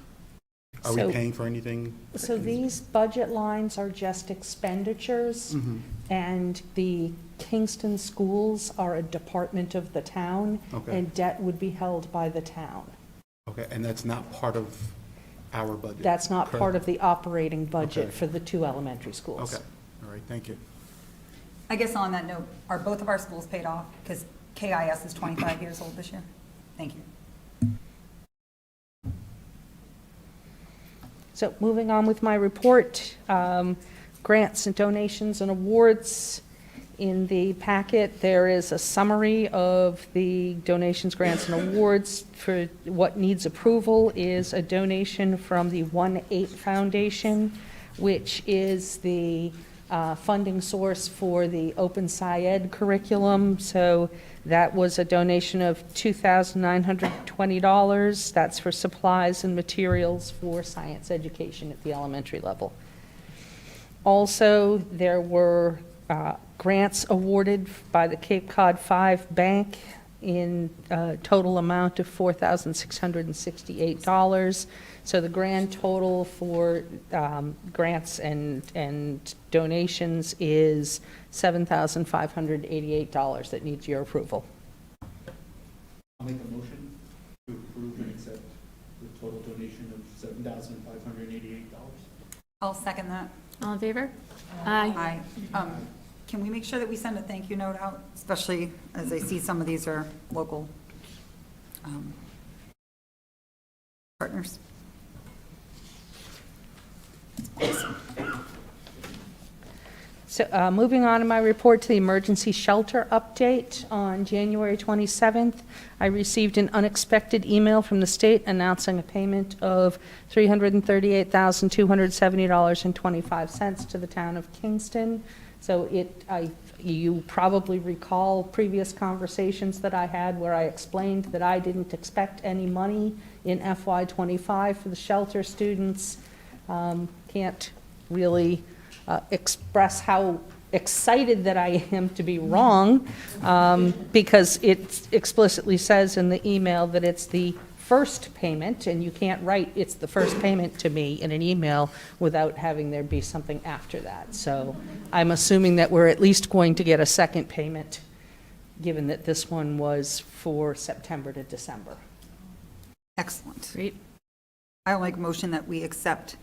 Are we paying for anything? So these budget lines are just expenditures, and the Kingston schools are a department of the town, Okay. and debt would be held by the town. Okay, and that's not part of our budget? That's not part of Correct. the operating budget Okay. for the two elementary schools. Okay, all right, thank you. I guess on that note, are both of our schools paid off? Because KIS is 25 years old this year. Thank you. So moving on with my report, grants and donations and awards. In the packet, there is a summary of the donations, grants, and awards. For what needs approval is a donation from the 1-8 Foundation, which is the funding source for the Open SciEd curriculum. So that was a donation of $2,920. That's for supplies and materials for science education at the elementary level. Also, there were grants awarded by the Cape Cod 5 Bank in a total amount of $4,668. So the grand total for grants and donations is $7,588 that needs your approval. I'll make a motion to approve and accept the total donation of $7,588. I'll second that. All in favor? Aye. Aye. Can we make sure that we send a thank you note out, especially as I see some of these are local partners? So moving on to my report to the emergency shelter update. On January 27th, I received an unexpected email from the state announcing a payment of $338,270.25 to the town of Kingston. So you probably recall previous conversations that I had where I explained that I didn't expect any money in FY25 for the shelter students. Can't really express how excited that I am to be wrong, because it explicitly says in the email that it's the first payment, and you can't write "it's the first payment" to me in an email without having there be something after that. So I'm assuming that we're at least going to get a second payment, given that this one was for September to December. Excellent. Great. I'll make a motion that we accept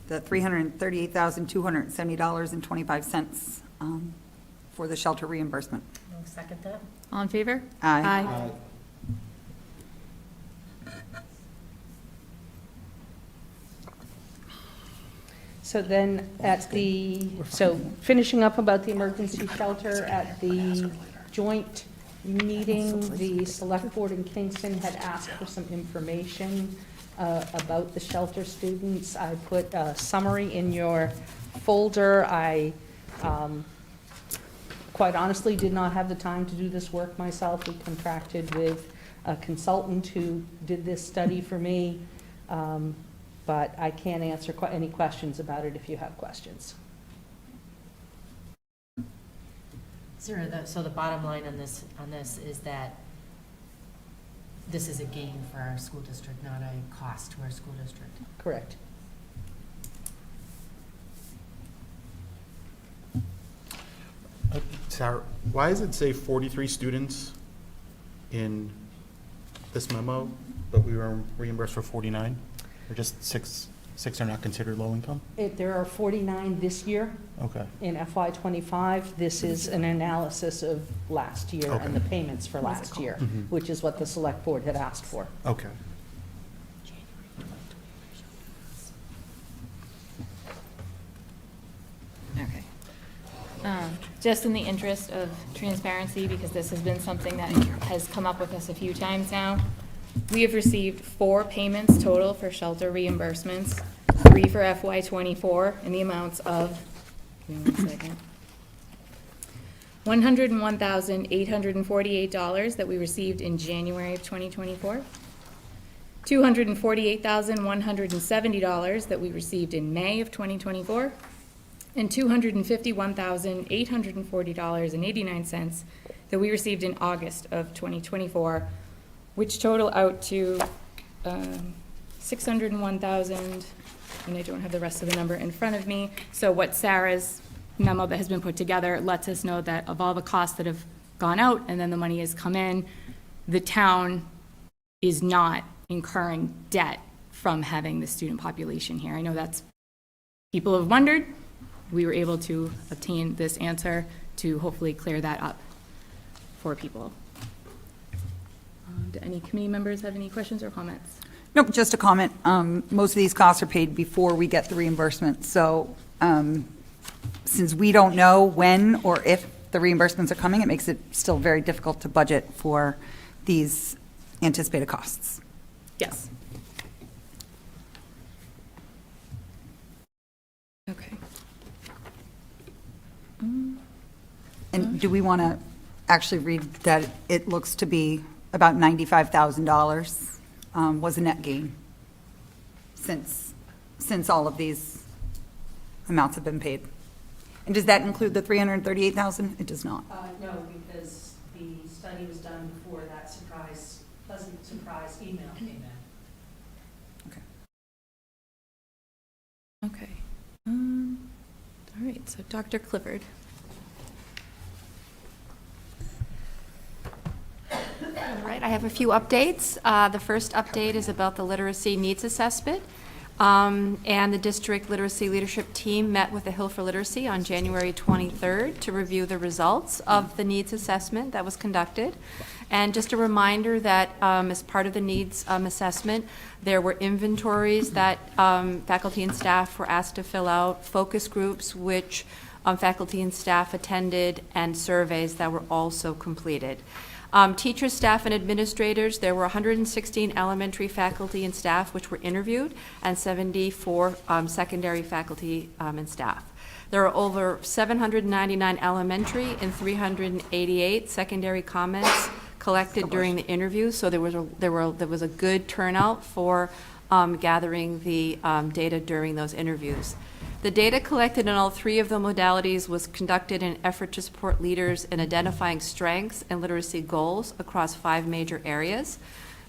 the $338,270.25 for the shelter reimbursement. I'll second that. All in favor? Aye. So then so finishing up about the emergency shelter, at the joint meeting, the select board in Kingston had asked for some information about the shelter students. I put a summary in your folder. I quite honestly did not have the time to do this work myself. We contracted with a consultant who did this study for me. But I can answer any questions about it if you have questions. So the bottom line on this is that this is a gain for our school district, not a cost to our school district. Correct. Sarah, why does it say 43 students in this memo, but we were reimbursed for 49? Or just six are not considered low income? There are 49 this year. Okay. In FY25, this is an analysis of last year and the payments for last year, which is what the select board had asked for. Okay. Okay. Just in the interest of transparency, because this has been something that has come up with us a few times now, we have received 4 payments total for shelter reimbursements, 3 for FY24 in the amounts of, give me 1 second, $101,848 that we received in January of 2024, $248,170 that we received in May of 2024, and $251,840.89 that we received in August of 2024, which total out to 601,000, and I don't have the rest of the number in front of me. So what Sarah's memo that has been put together lets us know that of all the costs that have gone out and then the money has come in, the town is not incurring debt from having the student population here. I know that's, people have wondered. We were able to obtain this answer to hopefully clear that up for people. Do any committee members have any questions or comments? Nope, just a comment. Most of these costs are paid before we get the reimbursement. So since we don't know when or if the reimbursements are coming, it makes it still very difficult to budget for these anticipated costs. Yes. Okay. And do we want to actually read that it looks to be about $95,000 was a net gain since all of these amounts have been paid? And does that include the $338,000? It does not. No, because the study was done before that pleasant surprise email came in. Okay. Okay. All right, so Dr. Clifford. All right, I have a few updates. The first update is about the literacy needs assessment. And the district literacy leadership team met with the Hill for Literacy on January 23rd to review the results of the needs assessment that was conducted. And just a reminder that as part of the needs assessment, there were inventories that faculty and staff were asked to fill out, focus groups which faculty and staff attended, and surveys that were also completed. Teachers, staff, and administrators, there were 116 elementary faculty and staff which were interviewed, and 74 secondary faculty and staff. There are over 799 elementary and 388 secondary comments collected during the interview, so there was a good turnout for gathering the data during those interviews. The data collected in all three of the modalities was conducted in an effort to support leaders in identifying strengths and literacy goals across 5 major areas: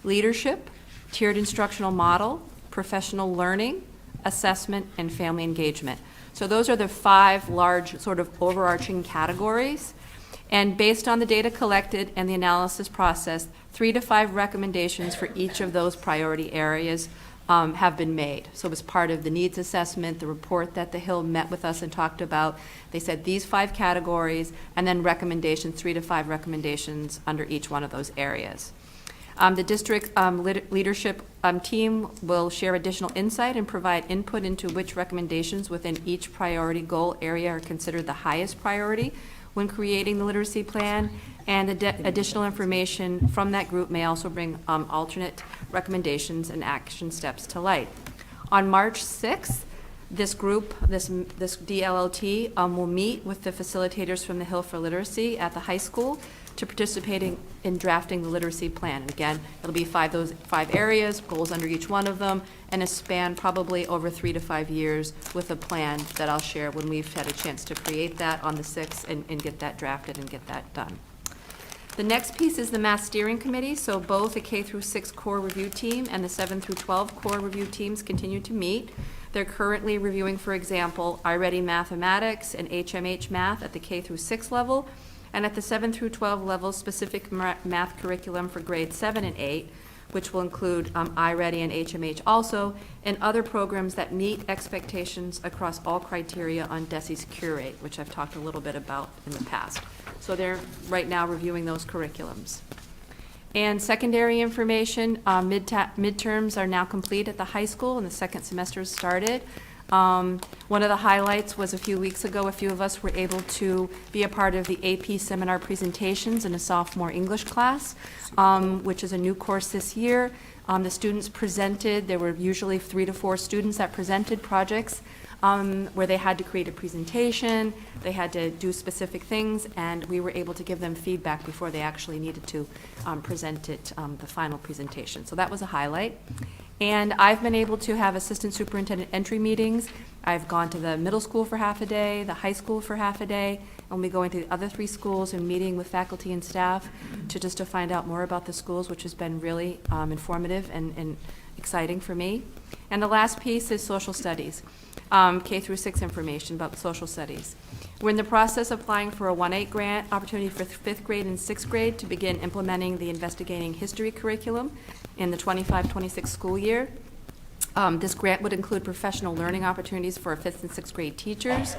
leadership, tiered instructional model, professional learning, assessment, and family engagement. So those are the 5 large sort of overarching categories. And based on the data collected and the analysis process, 3 to 5 recommendations for each of those priority areas have been made. So as part of the needs assessment, the report that the Hill met with us and talked about, they said these 5 categories, and then recommendations, 3 to 5 recommendations under each one of those areas. The district leadership team will share additional insight and provide input into which recommendations within each priority goal area are considered the highest priority when creating the literacy plan, and additional information from that group may also bring alternate recommendations and action steps to light. On March 6th, this group, this DLLT, will meet with the facilitators from the Hill for Literacy at the high school to participating in drafting the literacy plan. Again, it'll be 5 areas, goals under each one of them, and a span probably over 3 to 5 years with a plan that I'll share when we've had a chance to create that on the 6th and get that drafted and get that done. The next piece is the Math Steering Committee. So both the K through 6 core review team and the 7 through 12 core review teams continue to meet. They're currently reviewing, for example, iReady Mathematics and HMH Math at the K through 6 level, and at the 7 through 12 level, specific math curriculum for grades 7 and 8, which will include iReady and HMH also, and other programs that meet expectations across all criteria on DESE's Curate, which I've talked a little bit about in the past. So they're right now reviewing those curriculums. And secondary information, midterms are now complete at the high school, and the second semester has started. One of the highlights was a few weeks ago, a few of us were able to be a part of the AP seminar presentations in a sophomore English class, which is a new course this year. The students presented, there were usually 3 to 4 students that presented projects where they had to create a presentation, they had to do specific things, and we were able to give them feedback before they actually needed to present it, the final presentation. So that was a highlight. And I've been able to have assistant superintendent entry meetings I've gone to the middle school for half a day, the high school for half a day, and we'll be going to the other 3 schools and meeting with faculty and staff to find out more about the schools, which has been really informative and exciting for me. And the last piece is social studies, K through 6 information about social studies. We're in the process of applying for a 1-8 grant opportunity for 5th grade and 6th grade to begin implementing the investigating history curriculum in the 25-26 school year. This grant would include professional learning opportunities for 5th and 6th grade teachers.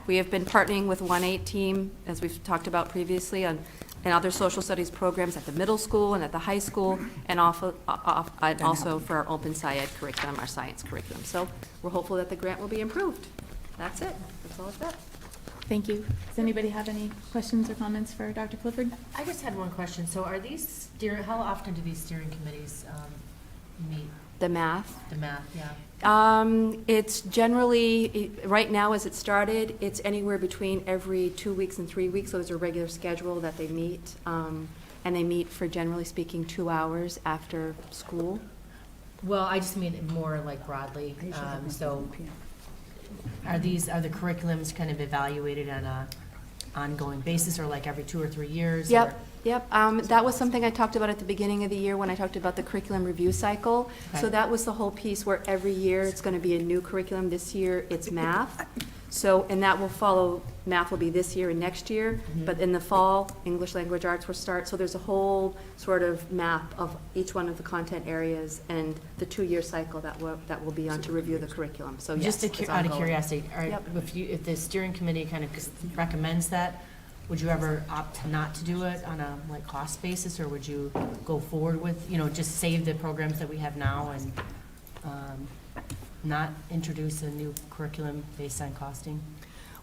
We have been partnering with 1-8 team, as we've talked about previously, and other social studies programs at the middle school and at the high school, and also for our Open SciEd curriculum, our science curriculum. So we're hopeful that the grant will be improved. That's it. That's all I've got. Thank you. Does anybody have any questions or comments for Dr. Clifford? I just had one question. So are these how often do these steering committees meet? The math. The math, yeah. It's generally, right now as it started, it's anywhere between every 2 weeks and 3 weeks. So there's a regular schedule that they meet. And they meet for, generally speaking, 2 hours after school. Well, I just mean it more like broadly. So are the curriculums kind of evaluated on a ongoing basis or like every 2 or 3 years? Yep. Or? Yep, that was something I talked about at the beginning of the year when I talked about the curriculum review cycle. Okay. So that was the whole piece where every year it's going to be a new curriculum. This year it's math. So, and that will follow, math will be this year and next year, but in the fall, English language arts will start. So there's a whole sort of map of each one of the content areas and the 2-year cycle that will be on to review the curriculum. So yes, Just it's out of ongoing. curiosity, Yep. if the steering committee kind of recommends that, would you ever opt not to do it on a like cost basis, or would you go forward with, just save the programs that we have now and not introduce a new curriculum based on costing?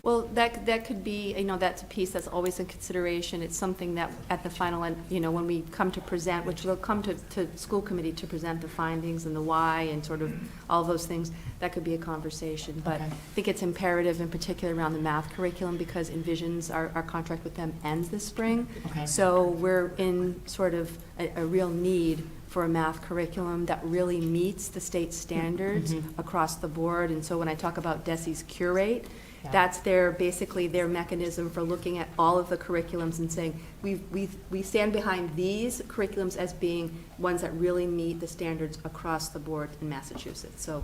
Well, that could be, that's a piece that's always in consideration. It's something that at the final end, when we come to present, which will come to school committee to present the findings and the why and sort of all those things, that could be a conversation. But I think it's imperative in particular around the math curriculum because Envisions, our contract with them ends this spring. Okay. So we're in sort of a real need for a math curriculum that really meets the state standards across the board. And so when I talk about DESE's Curate, that's basically their mechanism for looking at all of the curriculums and saying, we stand behind these curriculums as being ones that really meet the standards across the board in Massachusetts. So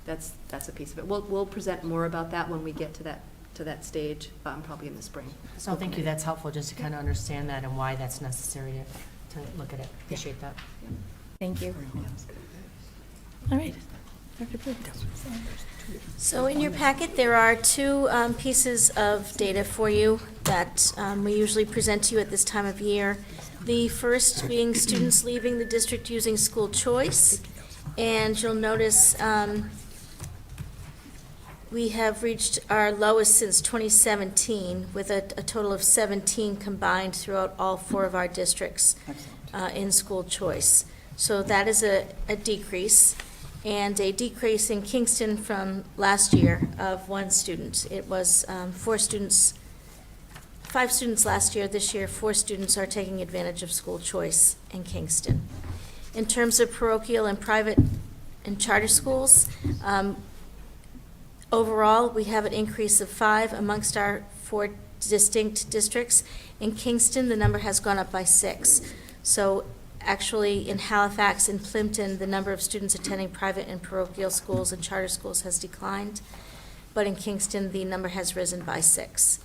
that's a piece of it. We'll present more about that when we get to that stage, probably in the spring. So thank you. That's helpful just to kind of understand that and why that's necessary to look at it. Appreciate that. Thank you. All right. Dr. Blue. So in your packet, there are 2 pieces of data for you that we usually present to you at this time of year. The first being students leaving the district using school choice. And you'll notice we have reached our lowest since 2017 with a total of 17 combined throughout all 4 of our districts in school choice. So that is a decrease. And a decrease in Kingston from last year of 1 student. It was 5 students last year. This year, 4 students are taking advantage of school choice in Kingston. In terms of parochial and private and charter schools, overall, we have an increase of 5 amongst our 4 distinct districts. In Kingston, the number has gone up by 6. So actually, in Halifax and Plimpton, the number of students attending private and parochial schools and charter schools has declined, but in Kingston, the number has risen by 6.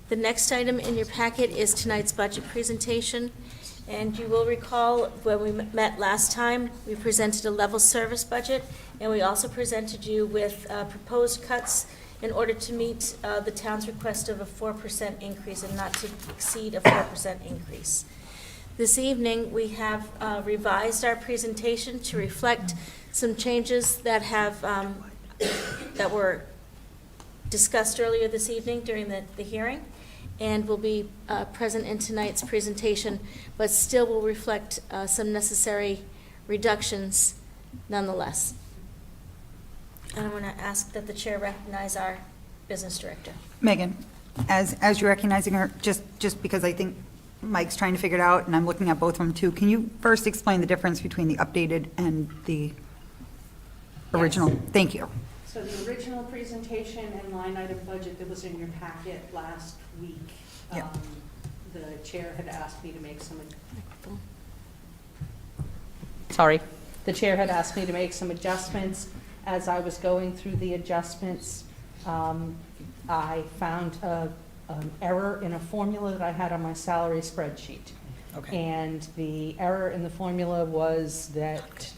The next item in your packet is tonight's budget presentation, and you will recall when we met last time, we presented a level service budget, and we also presented you with proposed cuts in order to meet the town's request of a 4% increase and not to exceed a 4% increase. This evening, we have revised our presentation to reflect some changes that were discussed earlier this evening during the hearing, and will be present in tonight's presentation, but still will reflect some necessary reductions nonetheless. And I'm going to ask that the chair recognize our business director. Megan, as you're recognizing her, just because I think Mike's trying to figure it out, and I'm looking at both of them too. Can you first explain the difference between the updated and the original? Yes. Thank you. So the original presentation and line item budget that was in your packet last week, Yeah. the chair had asked me to make some, sorry, the chair had asked me to make some adjustments. As I was going through the adjustments, I found an error in a formula that I had on my salary spreadsheet. Okay. And the error in the formula was that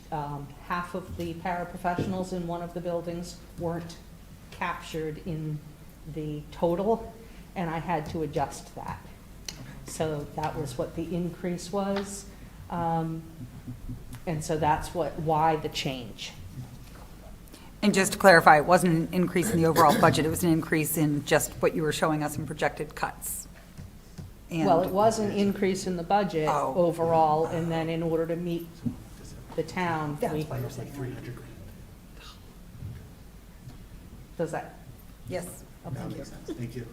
half of the paraprofessionals in one of the buildings weren't captured in the total, and I had to adjust that. So that was what the increase was. And so that's why the change. And just to clarify, it wasn't an increase in the overall budget, it was an increase in just what you were showing us in projected cuts. And- Well, it was an increase in the budget Oh. overall, and then in order to meet the town, That's we, why you're saying that. does that, Yes, thank you. Thank you.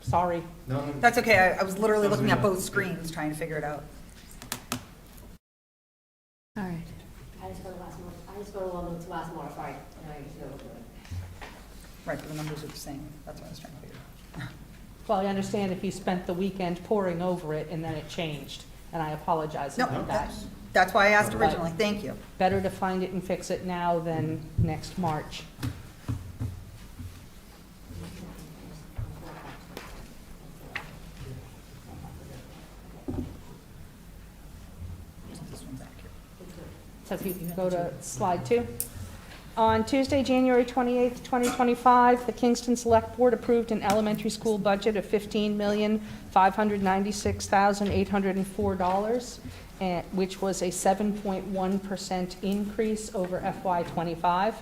sorry. That's okay, I was literally looking at both screens trying to figure it out. All right. I just go to last modified, and I just go to it. Right, but the numbers are the same, that's what I was trying to figure out. Well, I understand if you spent the weekend poring over it and then it changed, and I apologize No, about that. that's why I asked originally, thank you. Better to find it and fix it now than next March. This one's accurate. So if you can go to slide 2. On Tuesday, January 28th, 2025, the Kingston Select Board approved an elementary school budget of $15,596,804, which was a 7.1% increase over FY25.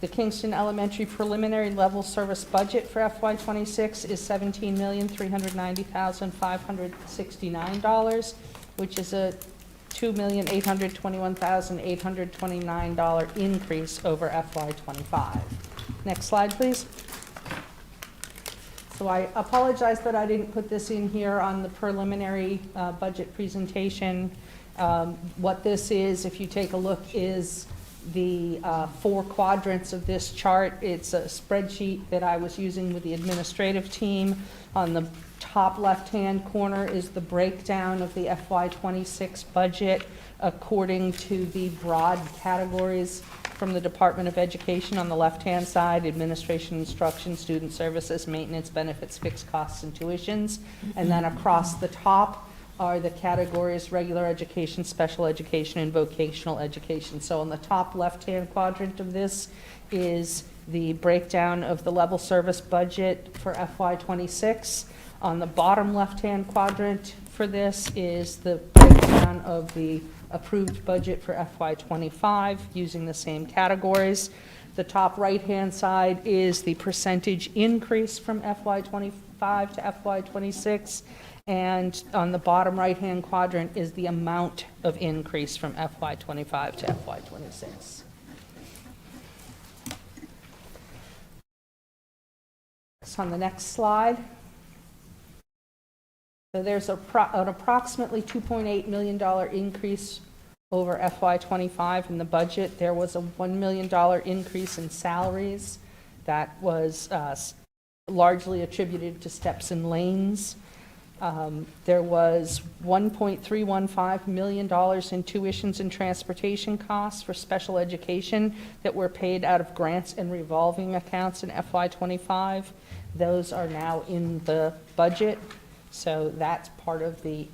The Kingston Elementary preliminary level service budget for FY26 is $17,390,569, which is a $2,821,829 increase over FY25. Next slide, please. So I apologize that I didn't put this in here on the preliminary budget presentation. What this is, if you take a look, is the 4 quadrants of this chart. It's a spreadsheet that I was using with the administrative team. On the top left-hand corner is the breakdown of the FY26 budget according to the broad categories from the Department of Education. On the left-hand side, administration, instruction, student services, maintenance, benefits, fixed costs, and tuitions. And then across the top are the categories regular education, special education, and vocational education. So on the top left-hand quadrant of this is the breakdown of the level service budget for FY26. On the bottom left-hand quadrant for this is the breakdown of the approved budget for FY25 using the same categories. The top right-hand side is the percentage increase from FY25 to FY26. And on the bottom right-hand quadrant is the amount of increase from FY25 to FY26. So on the next slide, so there's an approximately $2.8 million increase over FY25 in the budget. There was a $1 million increase in salaries that was largely attributed to steps and lanes. There was $1.315 million in tuitions and transportation costs for special education that were paid out of grants and revolving accounts in FY25. Those are now in the budget, so that's part of the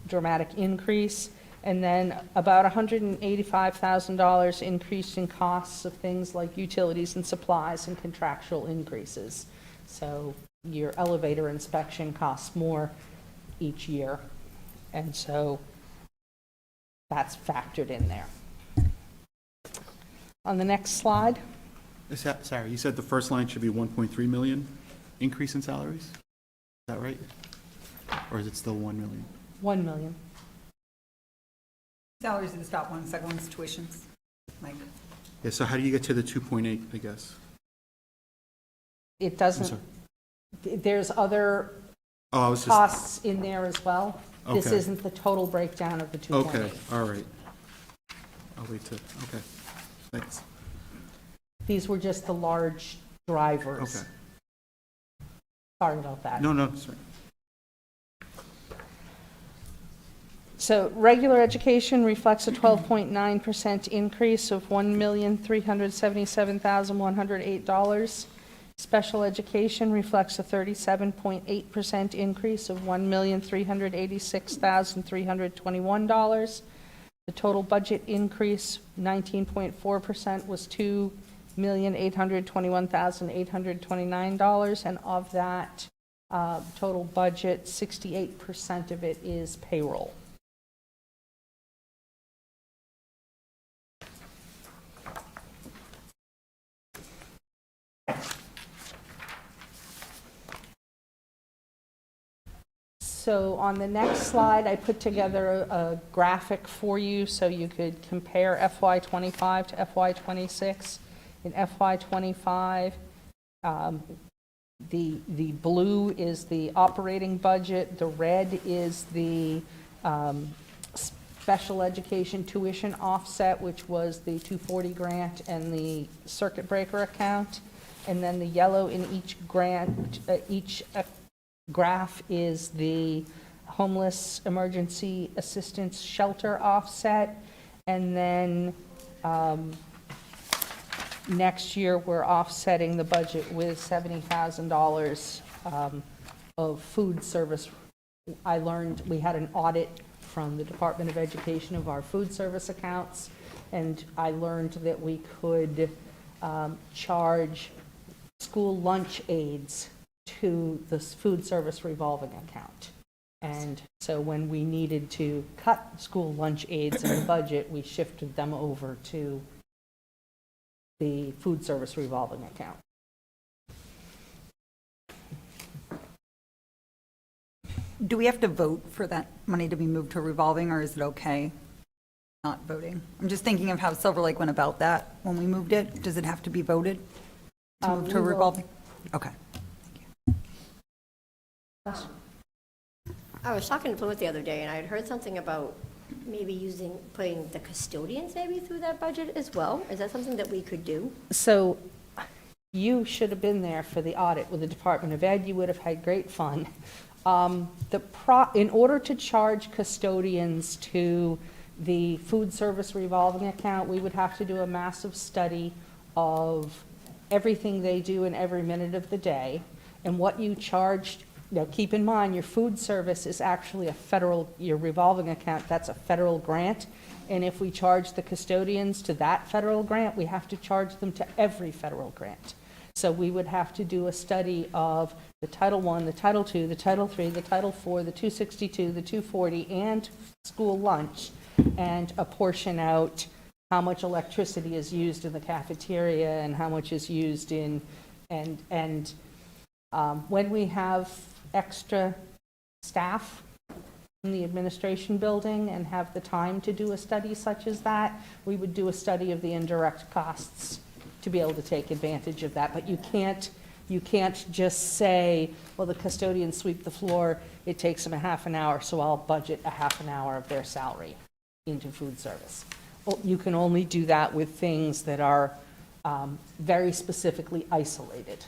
dramatic increase. And then about $185,000 increase in costs of things like utilities and supplies and contractual increases. So your elevator inspection costs more each year, and so that's factored in there. On the next slide. Sarah, you said the first line should be 1.3 million increase in salaries? Is that right? Or is it still 1 million? 1 million. Salaries are the top one, second one's tuitions. Mike? Yeah, so how do you get to the 2.8, I guess? It doesn't, there's other costs in there as well. This Okay. isn't the total breakdown of the 2.8. Okay, all right. I'll wait to, okay, thanks. These were just the large drivers. Okay. Sorry about that. No, sorry. So regular education reflects a 12.9% increase of $1,377,108. Special education reflects a 37.8% increase of $1,386,321. The total budget increase, 19.4%, was $2,821,829, and of that total budget, 68% of it is payroll. So on the next slide, I put together a graphic for you so you could compare FY25 to FY26. In FY25, the blue is the operating budget, the red is the special education tuition offset, which was the 240 grant and the circuit breaker account, and then the yellow in each grant, graph is the homeless emergency assistance shelter offset, and then next year we're offsetting the budget with $70,000 of food service. I learned we had an audit from the Department of Education of our food service accounts, and I learned that we could charge school lunch aids to the food service revolving account. And so when we needed to cut school lunch aids in the budget, we shifted them over to the food service revolving account. Do we have to vote for that money to be moved to revolving, or is it okay not voting? I'm just thinking of how Silver Lake went about that when we moved it. Does it have to be voted to move to revolving? Okay. I was talking to Plymouth the other day, and I had heard something about maybe putting the custodians maybe through that budget as well. Is that something that we could do? So you should have been there for the audit with the Department of Ed. You would have had great fun. In order to charge custodians to the food service revolving account, we would have to do a massive study of everything they do in every minute of the day, and what you charged. Now, keep in mind, your food service is actually your revolving account, that's a federal grant. And if we charge the custodians to that federal grant, we have to charge them to every federal grant. So we would have to do a study of the Title I, the Title II, the Title III, the Title IV, the 262, the 240, and school lunch, and apportion out how much electricity is used in the cafeteria and how much is used in, when we have extra staff in the administration building and have the time to do a study such as that, we would do a study of the indirect costs to be able to take advantage of that. But you can't just say, well, the custodians sweep the floor, it takes them a half an hour, so I'll budget a half an hour of their salary into food service. Well, you can only do that with things that are very specifically isolated.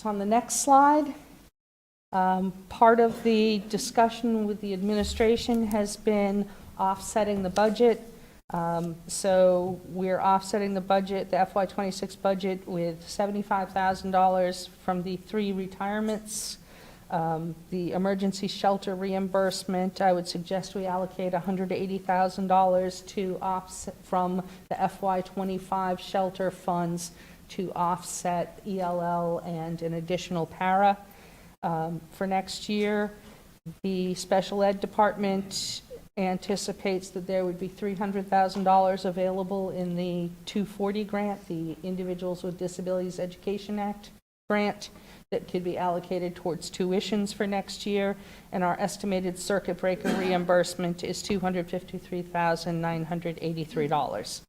On the next slide, part of the discussion with the administration has been offsetting the budget. So we're offsetting the budget, the FY26 budget, with $75,000 from the 3 retirements. The emergency shelter reimbursement, I would suggest we allocate $180,000 to offset from the FY25 shelter funds to offset ELL and an additional para. For next year, the special ed department anticipates that there would be $300,000 available in the 240 grant, the Individuals with Disabilities Education Act grant, that could be allocated towards tuitions for next year, and our estimated circuit breaker reimbursement is $253,983.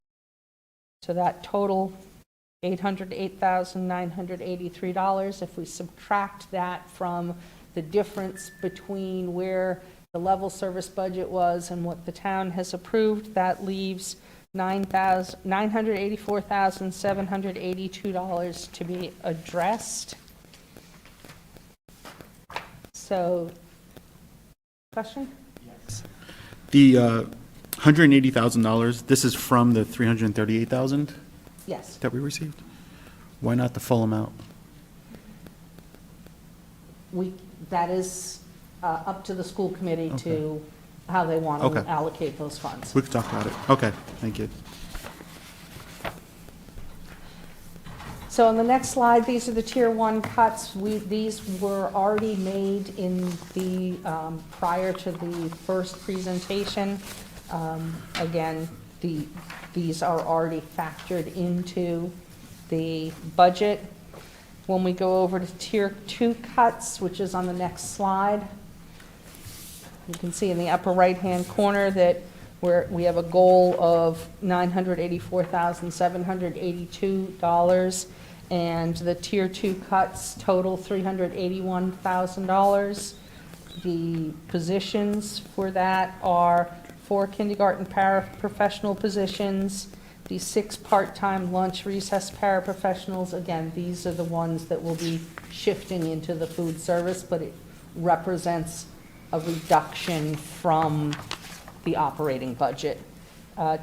So that total $808,983. If we subtract that from the difference between where the level service budget was and what the town has approved, that leaves $984,782 to be addressed. So, question? The $180,000, this is from the $338,000 Yes. that we received? Why not the full amount? That is up to the school committee Okay. to, how they want to Okay. allocate those funds. We could talk about it. Okay, thank you. So on the next slide, these are the tier one cuts. These were already made in the, prior to the first presentation. Again, these are already factored into the budget. When we go over to tier two cuts, which is on the next slide, you can see in the upper right-hand corner that we have a goal of $984,782, and the tier two cuts total $381,000. The positions for that are 4 kindergarten paraprofessional positions, the 6 part-time lunch recess paraprofessionals. Again, these are the ones that will be shifting into the food service, but it represents a reduction from the operating budget.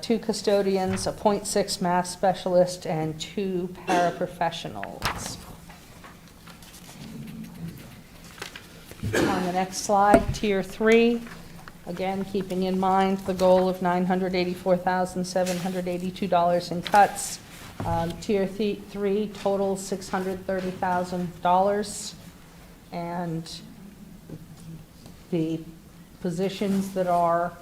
2 custodians, a .6 math specialist, and 2 paraprofessionals. On the next slide, tier 3, again, keeping in mind the goal of $984,782 in cuts. Tier 3, total $630,000. And the positions that are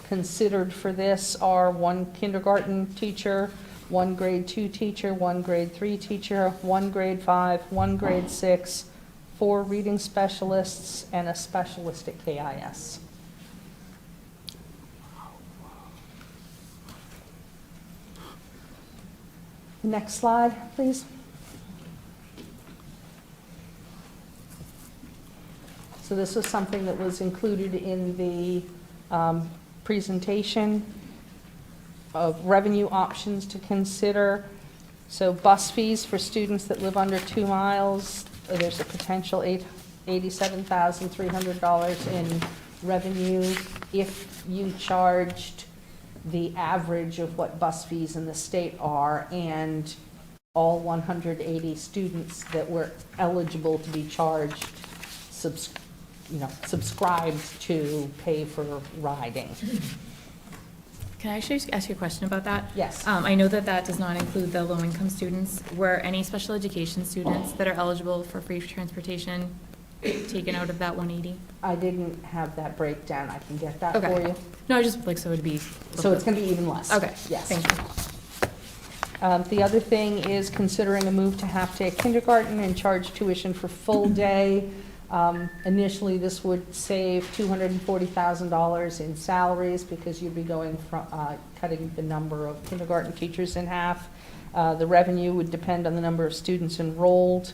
considered for this are 1 kindergarten teacher, 1 grade 2 teacher, 1 grade 3 teacher, 1 grade 5, 1 grade 6, 4 reading specialists, and a specialist at KIS. Next slide, please. So this was something that was included in the presentation of revenue options to consider. So bus fees for students that live under 2 miles, there's a potential $87,300 in revenue if you charged the average of what bus fees in the state are, and all 180 students that were eligible to be charged subscribed to pay for riding. Can I actually ask you a question about that? Yes. I know that that does not include the low-income students. Were any special education students that are eligible for free transportation taken out of that 180? I didn't have that breakdown. I can get that Okay. for you. No, I just, like, so it'd be. So it's going to be even less. Okay, Yes. thank you. The other thing is considering a move to half-day kindergarten and charge tuition for full day. Initially, this would save $240,000 in salaries because you'd be going from cutting the number of kindergarten teachers in half. The revenue would depend on the number of students enrolled,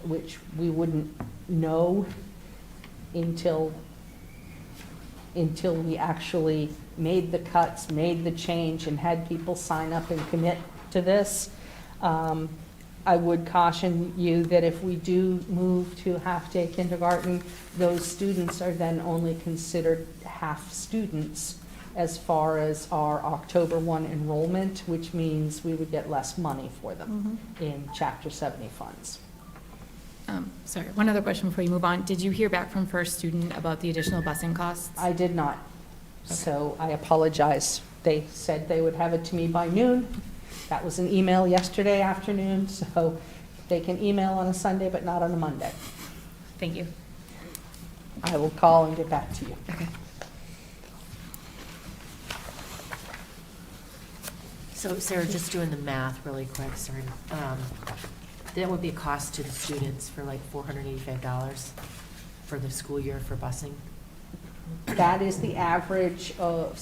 which we wouldn't know until we actually made the cuts, made the change, and had people sign up and commit to this. I would caution you that if we do move to half-day kindergarten, those students are then only considered half students as far as our October 1 enrollment, which means we would get less money for them in Chapter 70 funds. Sorry, one other question before you move on. Did you hear back from First Student about the additional busing costs? I did not, so I apologize. They said they would have it to me by noon. That was an email yesterday afternoon, so they can email on a Sunday, but not on a Monday. Thank you. I will call and get back to you. Okay. So Sarah, just doing the math really quick, sorry. That would be a cost to the students for like $485 for the school year for busing? That is the average of,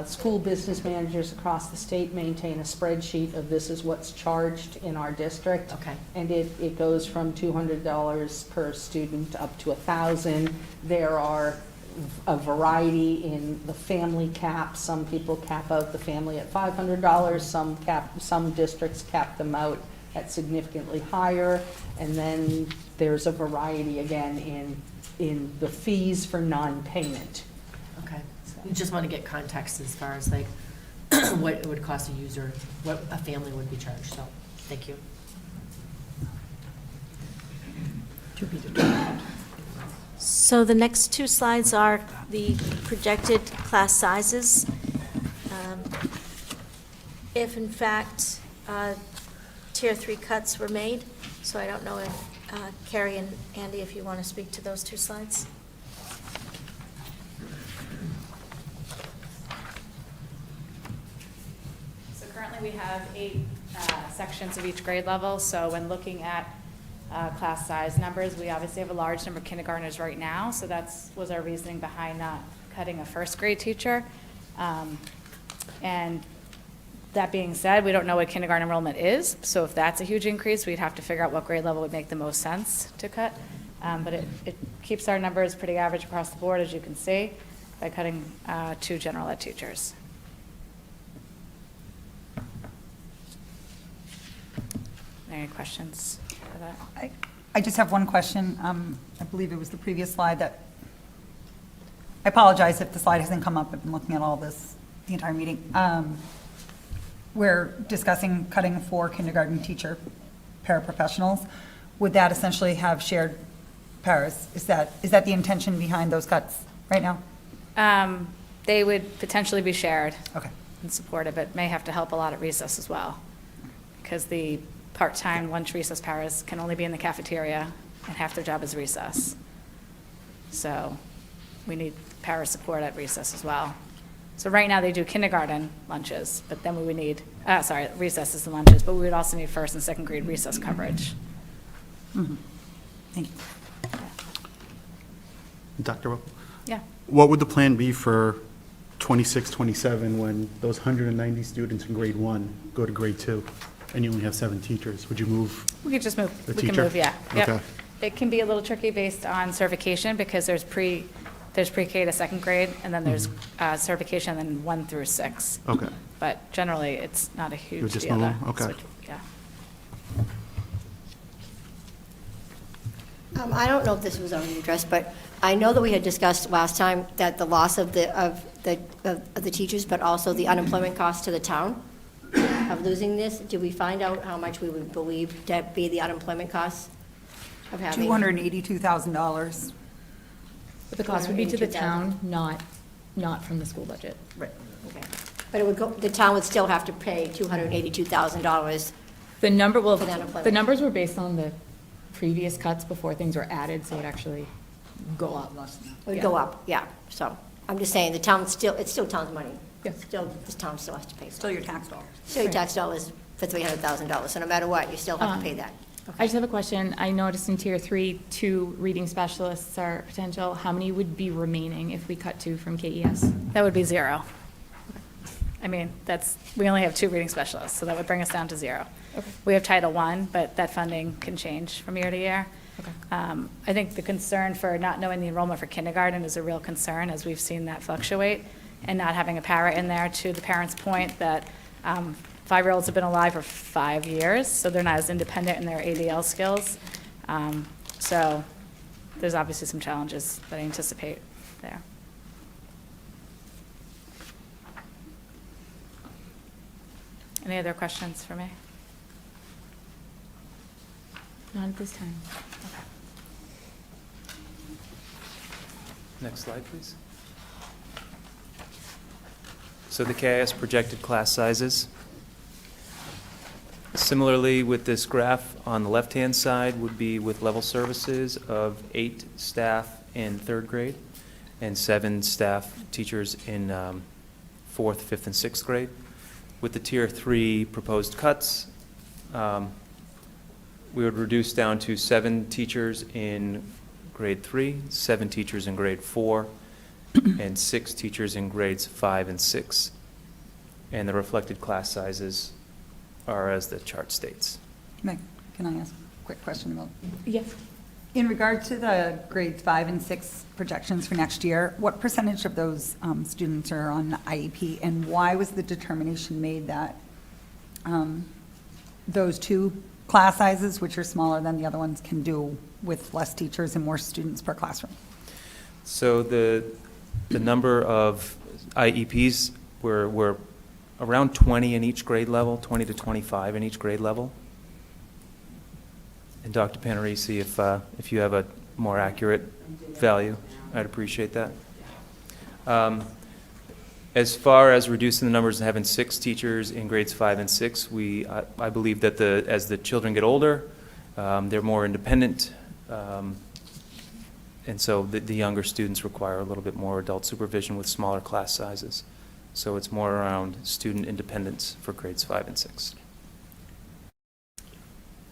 school business managers across the state maintain a spreadsheet of this is what's charged in our district. Okay. And it goes from $200 per student up to $1,000. There are a variety in the family cap. Some people cap out the family at $500. Some districts cap them out at significantly higher. And then there's a variety again in the fees for non-payment. Okay. You just want to get context as far as like what it would cost a user, what a family would be charged. So, thank you. So the next two slides are the projected class sizes. If in fact Tier 3 cuts were made, so I don't know if Carrie and Andy, if you want to speak to those two slides. So currently we have 8 sections of each grade level, so when looking at class size numbers, we obviously have a large number of kindergartners right now, so was our reasoning behind not cutting a first grade teacher. And that being said, we don't know what kindergarten enrollment is, so if that's a huge increase, we'd have to figure out what grade level would make the most sense to cut. But it keeps our numbers pretty average across the board, as you can see, by cutting 2 general ed teachers. Any questions for that? I just have one question. I believe it was the previous slide that, I apologize if the slide hasn't come up. I've been looking at all this the entire meeting. We're discussing cutting 4 kindergarten teacher paraprofessionals. Would that essentially have shared paras? Is that the intention behind those cuts right now? They would potentially be shared. Okay. In support of it. May have to help a lot at recess as well, because the part-time lunch recess paras can only be in the cafeteria, and half their job is recess. So we need para support at recess as well. So right now they do kindergarten lunches, but then we would need, recesses and lunches, but we would also need first and second grade recess coverage. Mm-hmm. Thank you. Dr. Whipple? Yeah. What would the plan be for 26, 27 when those 190 students in grade 1 go to grade 2 and you only have 7 teachers? Would you move? We could just move. The We can teacher? move, yeah. Yep. Okay. It can be a little tricky based on certification, because there's pre-K to second grade, and then there's certification, and then 1 through 6. Okay. But generally, it's not a huge would just deal. move to them? Okay. switch. Yeah. I don't know if this was already addressed, but I know that we had discussed last time that the loss of the teachers, but also the unemployment cost to the town of losing this. Did we find out how much we would believe to be the unemployment costs of having? $282,000. But the cost would be to the town, not from the school budget. Right. Okay. But it would go, the town would still have to pay $282,000. The number, well, For the unemployment. the numbers were based on the previous cuts before things were added, so it would actually go up. It would go up, yeah. So I'm just saying, it's still town's money. Yeah. Still, the town still has to pay. Still your tax dollars. Still your tax dollars for $300,000. So no matter what, you still have to pay that. I just have a question. I noticed in Tier 3, 2 reading specialists are potential. How many would be remaining if we cut 2 from KES? That would be 0. I mean, we only have 2 reading specialists, so that would bring us down to 0. Okay. We have Title I, but that funding can change from year to year. Okay. I think the concern for not knowing the enrollment for kindergarten is a real concern, as we've seen that fluctuate, and not having a para in there, to the parents' point that 5-year-olds have been alive for 5 years, so they're not as independent in their ADL skills. So there's obviously some challenges that I anticipate there. Any other questions for me? Not at this time. Next slide, please. So the KIS projected class sizes. Similarly, with this graph on the left-hand side would be with level services of 8 staff in 3rd grade and 7 staff teachers in 4th, 5th, and 6th grade. With the Tier 3 proposed cuts, we would reduce down to 7 teachers in grade 3, 7 teachers in grade 4, and 6 teachers in grades 5 and 6. And the reflected class sizes are as the chart states. Meg, can I ask a quick question about? Yes. In regard to the grades 5 and 6 projections for next year, what percentage of those students are on the IEP, and why was the determination made that those 2 class sizes, which are smaller than the other ones, can do with less teachers and more students per classroom? So the number of IEPs were around 20 in each grade level, 20 to 25 in each grade level. And Dr. Panarisi, if you have a more accurate value, I'd appreciate that. As far as reducing the numbers and having 6 teachers in grades 5 and 6, I believe that as the children get older, they're more independent, and so the younger students require a little bit more adult supervision with smaller class sizes. So it's more around student independence for grades 5 and 6.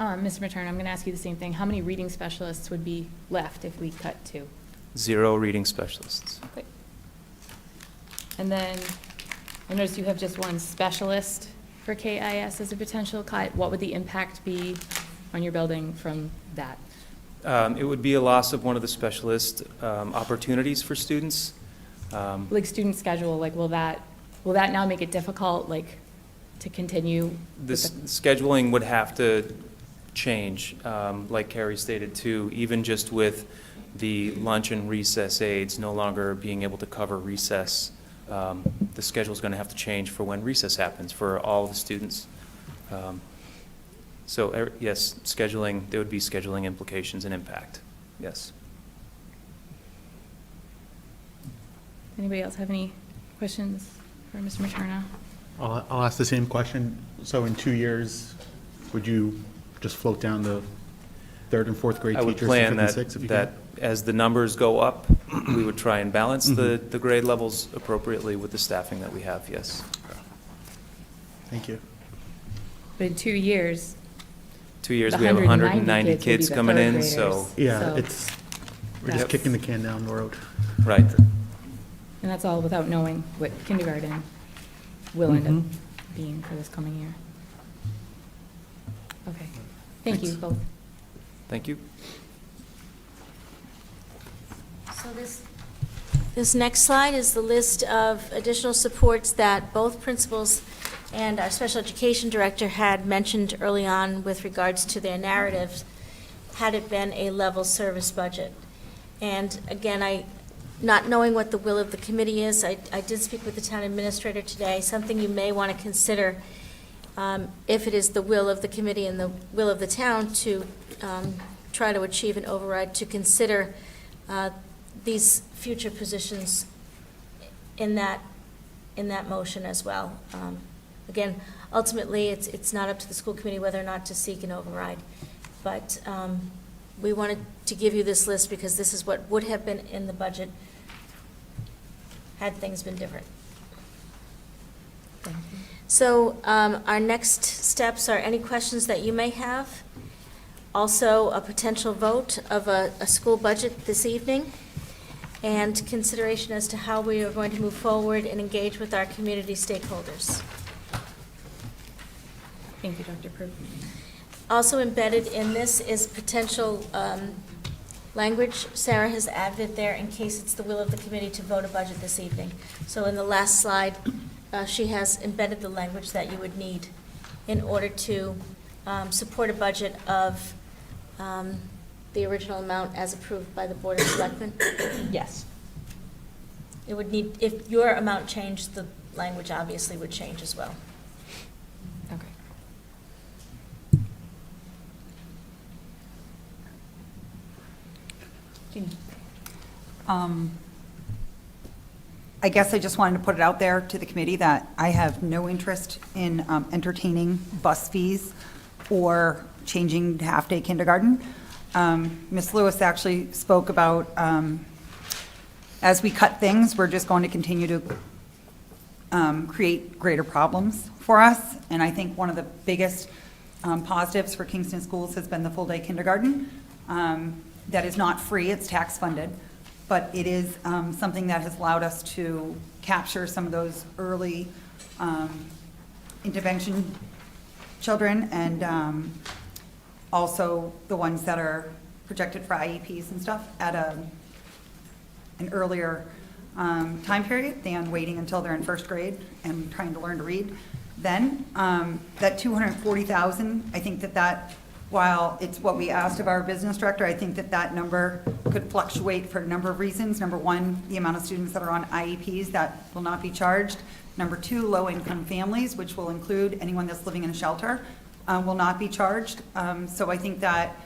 Mr. Materna, I'm going to ask you the same thing. How many reading specialists would be left if we cut 2? 0 reading specialists. Okay. And then I noticed you have just 1 specialist for KIS as a potential cut. What would the impact be on your building from that? It would be a loss of one of the specialist opportunities for students. Like student schedule, like will that now make it difficult, like, to continue? This scheduling would have to change, like Carrie stated too, even just with the lunch and recess aides no longer being able to cover recess. The schedule is going to have to change for when recess happens for all the students. So yes, scheduling, there would be scheduling implications and impact, yes. Anybody else have any questions for Mr. Materna? I'll ask the same question. So in 2 years, would you just float down the 3rd and 4th grade I would teachers plan to 5th and 6th if you that as the numbers go up, we would try and balance the grade levels appropriately with the staffing that we have, yes. Thank you. But in 2 years, 2 years, the we have 190 190 kids kids would be the coming third in, graders. so. Yeah, So we're just kicking the can down the road. Right. and that's all without knowing what kindergarten will end up being for this coming year. Okay. Thank you both. Thank you. So this next slide is the list of additional supports that both principals and our special education director had mentioned early on with regards to their narratives, had it been a level service budget. And again, not knowing what the will of the committee is, I did speak with the town administrator today, something you may want to consider if it is the will of the committee and the will of the town to try to achieve an override, to consider these future positions in that motion as well. Again, ultimately, it's not up to the school committee whether or not to seek an override, but we wanted to give you this list because this is what would have been in the budget had things been different. So our next steps are any questions that you may have. Also, a potential vote of a school budget this evening, and consideration as to how we are going to move forward and engage with our community stakeholders. Thank you, Dr. Prue. Also embedded in this is potential language. Sarah has added it there in case it's the will of the committee to vote a budget this evening. So in the last slide, she has embedded the language that you would need in order to support a budget of the original amount as approved by the Board of Selectmen. Yes. It would need, if your amount changed, the language obviously would change as well. Okay. I guess I just wanted to put it out there to the committee that I have no interest in entertaining bus fees or changing to half-day kindergarten. Ms. Lewis actually spoke about, as we cut things, we're just going to continue to create greater problems for us. And I think one of the biggest positives for Kingston schools has been the full-day kindergarten. That is not free, it's tax-funded. but it is something that has allowed us to capture some of those early intervention children and also the ones that are projected for IEPs and stuff at an earlier time period than waiting until they're in first grade and trying to learn to read. Then that 240,000, I think that while it's what we asked of our business director, I think that number could fluctuate for a number of reasons. Number one, the amount of students that are on IEPs that will not be charged. Number two, low-income families, which will include anyone that's living in a shelter, will not be charged. So I think that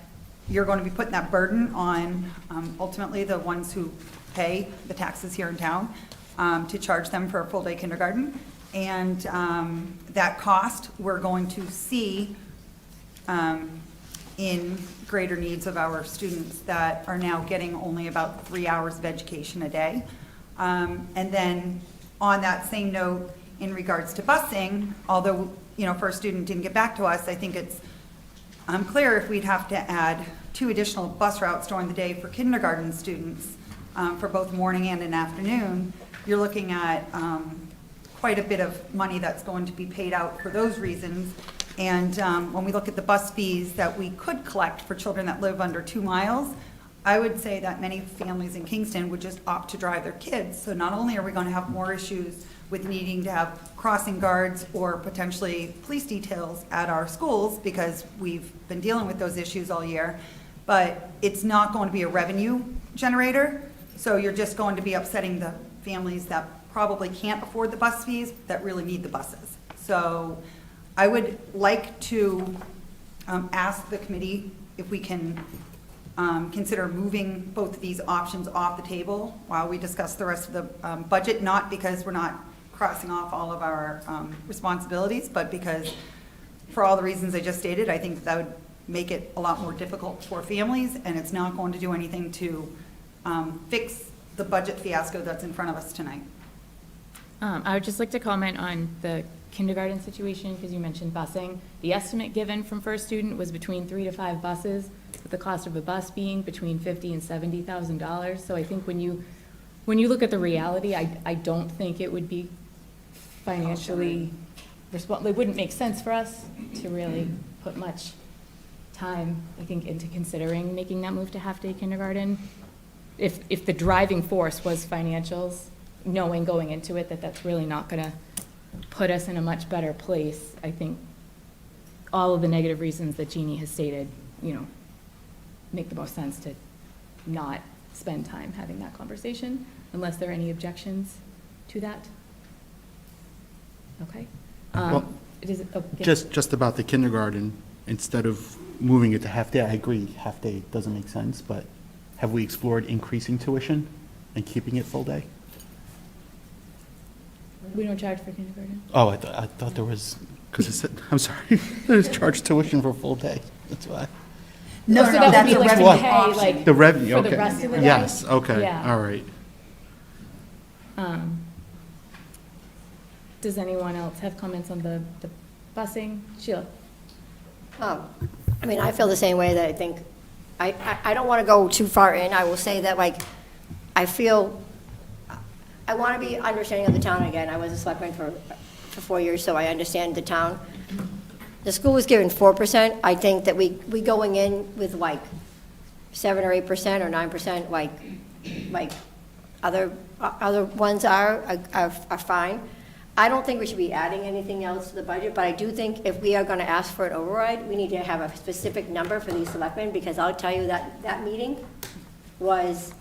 you're going to be putting that burden on ultimately the ones who pay the taxes here in town to charge them for a full-day kindergarten. And that cost we're going to see in greater needs of our students that are now getting only about 3 hours of education a day. And then on that same note, in regards to busing, although, First Student didn't get back to us, I think it's unclear if we'd have to add 2 additional bus routes during the day for kindergarten students for both morning and an afternoon. You're looking at quite a bit of money that's going to be paid out for those reasons. And when we look at the bus fees that we could collect for children that live under 2 miles, I would say that many families in Kingston would just opt to drive their kids. So not only are we going to have more issues with needing to have crossing guards or potentially police details at our schools, because we've been dealing with those issues all year, but it's not going to be a revenue generator. So you're just going to be upsetting the families that probably can't afford the bus fees that really need the buses. So I would like to ask the committee if we can consider moving both of these options off the table while we discuss the rest of the budget, not because we're not crossing off all of our responsibilities, but because for all the reasons I just stated, I think that would make it a lot more difficult for families, and it's not going to do anything to fix the budget fiasco that's in front of us tonight. I would just like to comment on the kindergarten situation, because you mentioned busing. The estimate given from First Student was between 3 to 5 buses, with the cost of a bus being between $50,000 and $70,000. So I think when you look at the reality, I don't think it would be financially it wouldn't make sense for us to really put much time, I think, into considering making that move to half-day kindergarten. If the driving force was financials, knowing going into it that that's really not going to put us in a much better place, I think all of the negative reasons that Jeannie has stated, make the most sense to not spend time having that conversation, unless there are any objections to that. Okay. Well, just about the kindergarten, instead of moving it to half-day, I agree, half-day doesn't make sense, but have we explored increasing tuition and keeping it full day? We don't charge for kindergarten. Oh, I thought there was, because it said, I'm sorry, there's charged tuition for full day, that's why. No, So no, that that's would a be like revenue pay, option. like, The revenue, for okay. the rest of the day? Yes, okay, Yeah. all right. Does anyone else have comments on the busing? Sheila? I feel the same way, that I think, I don't want to go too far in. I will say that, I feel, I want to be understanding of the town again. I was a selectman for 4 years, so I understand the town. The school was given 4%. I think that we going in with 7 or 8% or 9%, like other ones are fine. I don't think we should be adding anything else to the budget, but I do think if we are going to ask for an override, we need to have a specific number for these selectmen, because I'll tell you that meeting was,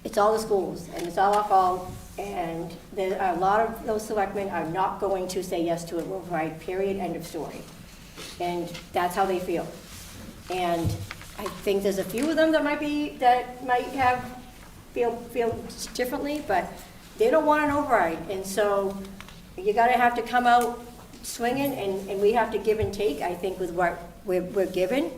it's all the schools, and it's all our fault, and there are a lot of those selectmen are not going to say yes to an override, period, end of story. And that's how they feel. And I think there's a few of them that might feel differently, but they don't want an override, and so you gotta have to come out swinging, and we have to give and take, I think, with what we're given.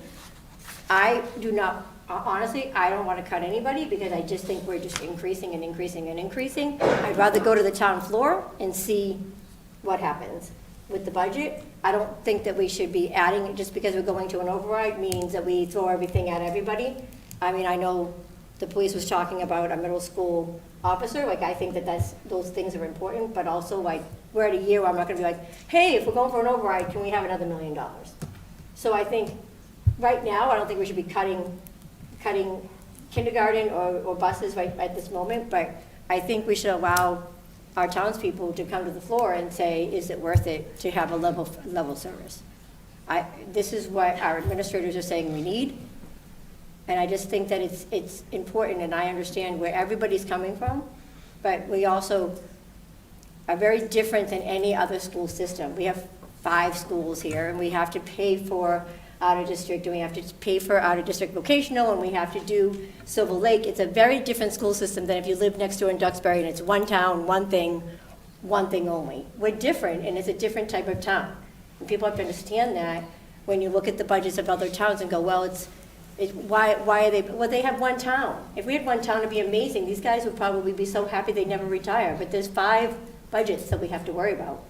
I do not, honestly, I don't want to cut anybody, because I just think we're just increasing and increasing and increasing. I'd rather go to the town floor and see what happens with the budget. I don't think that we should be adding, just because we're going to an override means that we throw everything at everybody. I mean, I know the police was talking about a middle school officer, like, I think that those things are important, but also, like, we're at a year where I'm not gonna be like, hey, if we're going for an override, can we have another $1 million? So I think, right now, I don't think we should be cutting kindergarten or buses right at this moment, but I think we should allow our townspeople to come to the floor and say, is it worth it to have a level service? This is what our administrators are saying we need, and I just think that it's important, and I understand where everybody's coming from, but we also are very different than any other school system. We have 5 schools here, and we have to pay for out-of-district, and we have to pay for out-of-district vocational, and we have to do Silver Lake. It's a very different school system than if you live next door in Duxbury, and it's one town, one thing only. We're different, and it's a different type of town. And people have to understand that when you look at the budgets of other towns and go, well, why are they, well, they have one town. If we had one town, it'd be amazing. These guys would probably be so happy they'd never retire, but there's 5 budgets that we have to worry about.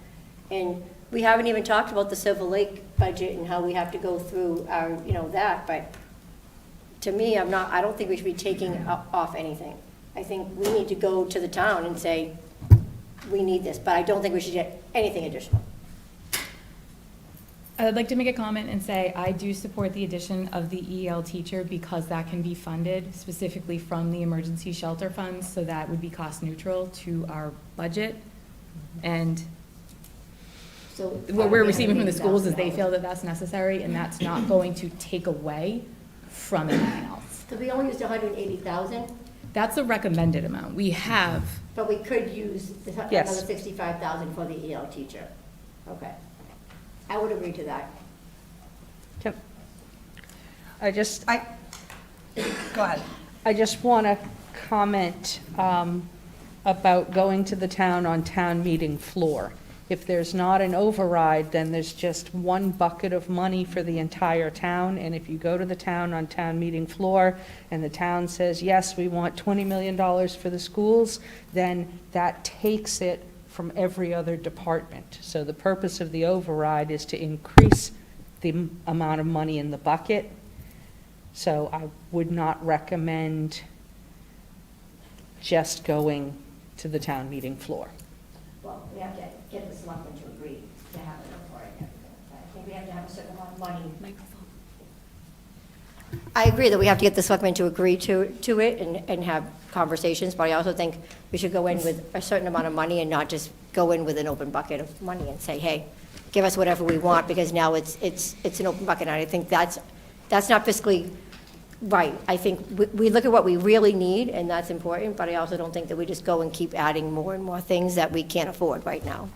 And we haven't even talked about the Silver Lake budget and how we have to go through our, that, but to me, I don't think we should be taking off anything. I think we need to go to the town and say, we need this, but I don't think we should get anything additional. I'd like to make a comment and say I do support the addition of the EL teacher because that can be funded specifically from the emergency shelter funds, so that would be cost neutral to our budget. And So what we're receiving from the schools is they feel that that's necessary, and that's not going to take away from anything else. So we only used 180,000, That's a recommended amount. We have, but we could use Yes. another 65,000 for the EL teacher. Okay. I would agree to that. Can- Go ahead. I just want to comment about going to the town on town meeting floor. If there's not an override, then there's just one bucket of money for the entire town, and if you go to the town on town meeting floor, and the town says, yes, we want $20 million for the schools, then that takes it from every other department. So the purpose of the override is to increase the amount of money in the bucket. So I would not recommend just going to the town meeting floor. Well, we have to get the selectmen to agree to have it for it and everything. I think we have to have a certain amount of money. I agree that we have to get the selectmen to agree to it and have conversations, but I also think we should go in with a certain amount of money and not just go in with an open bucket of money and say, hey, give us whatever we want, because now it's an open bucket. And I think that's not fiscally right. I think we look at what we really need, and that's important, but I also don't think that we just go and keep adding more and more things that we can't afford right now.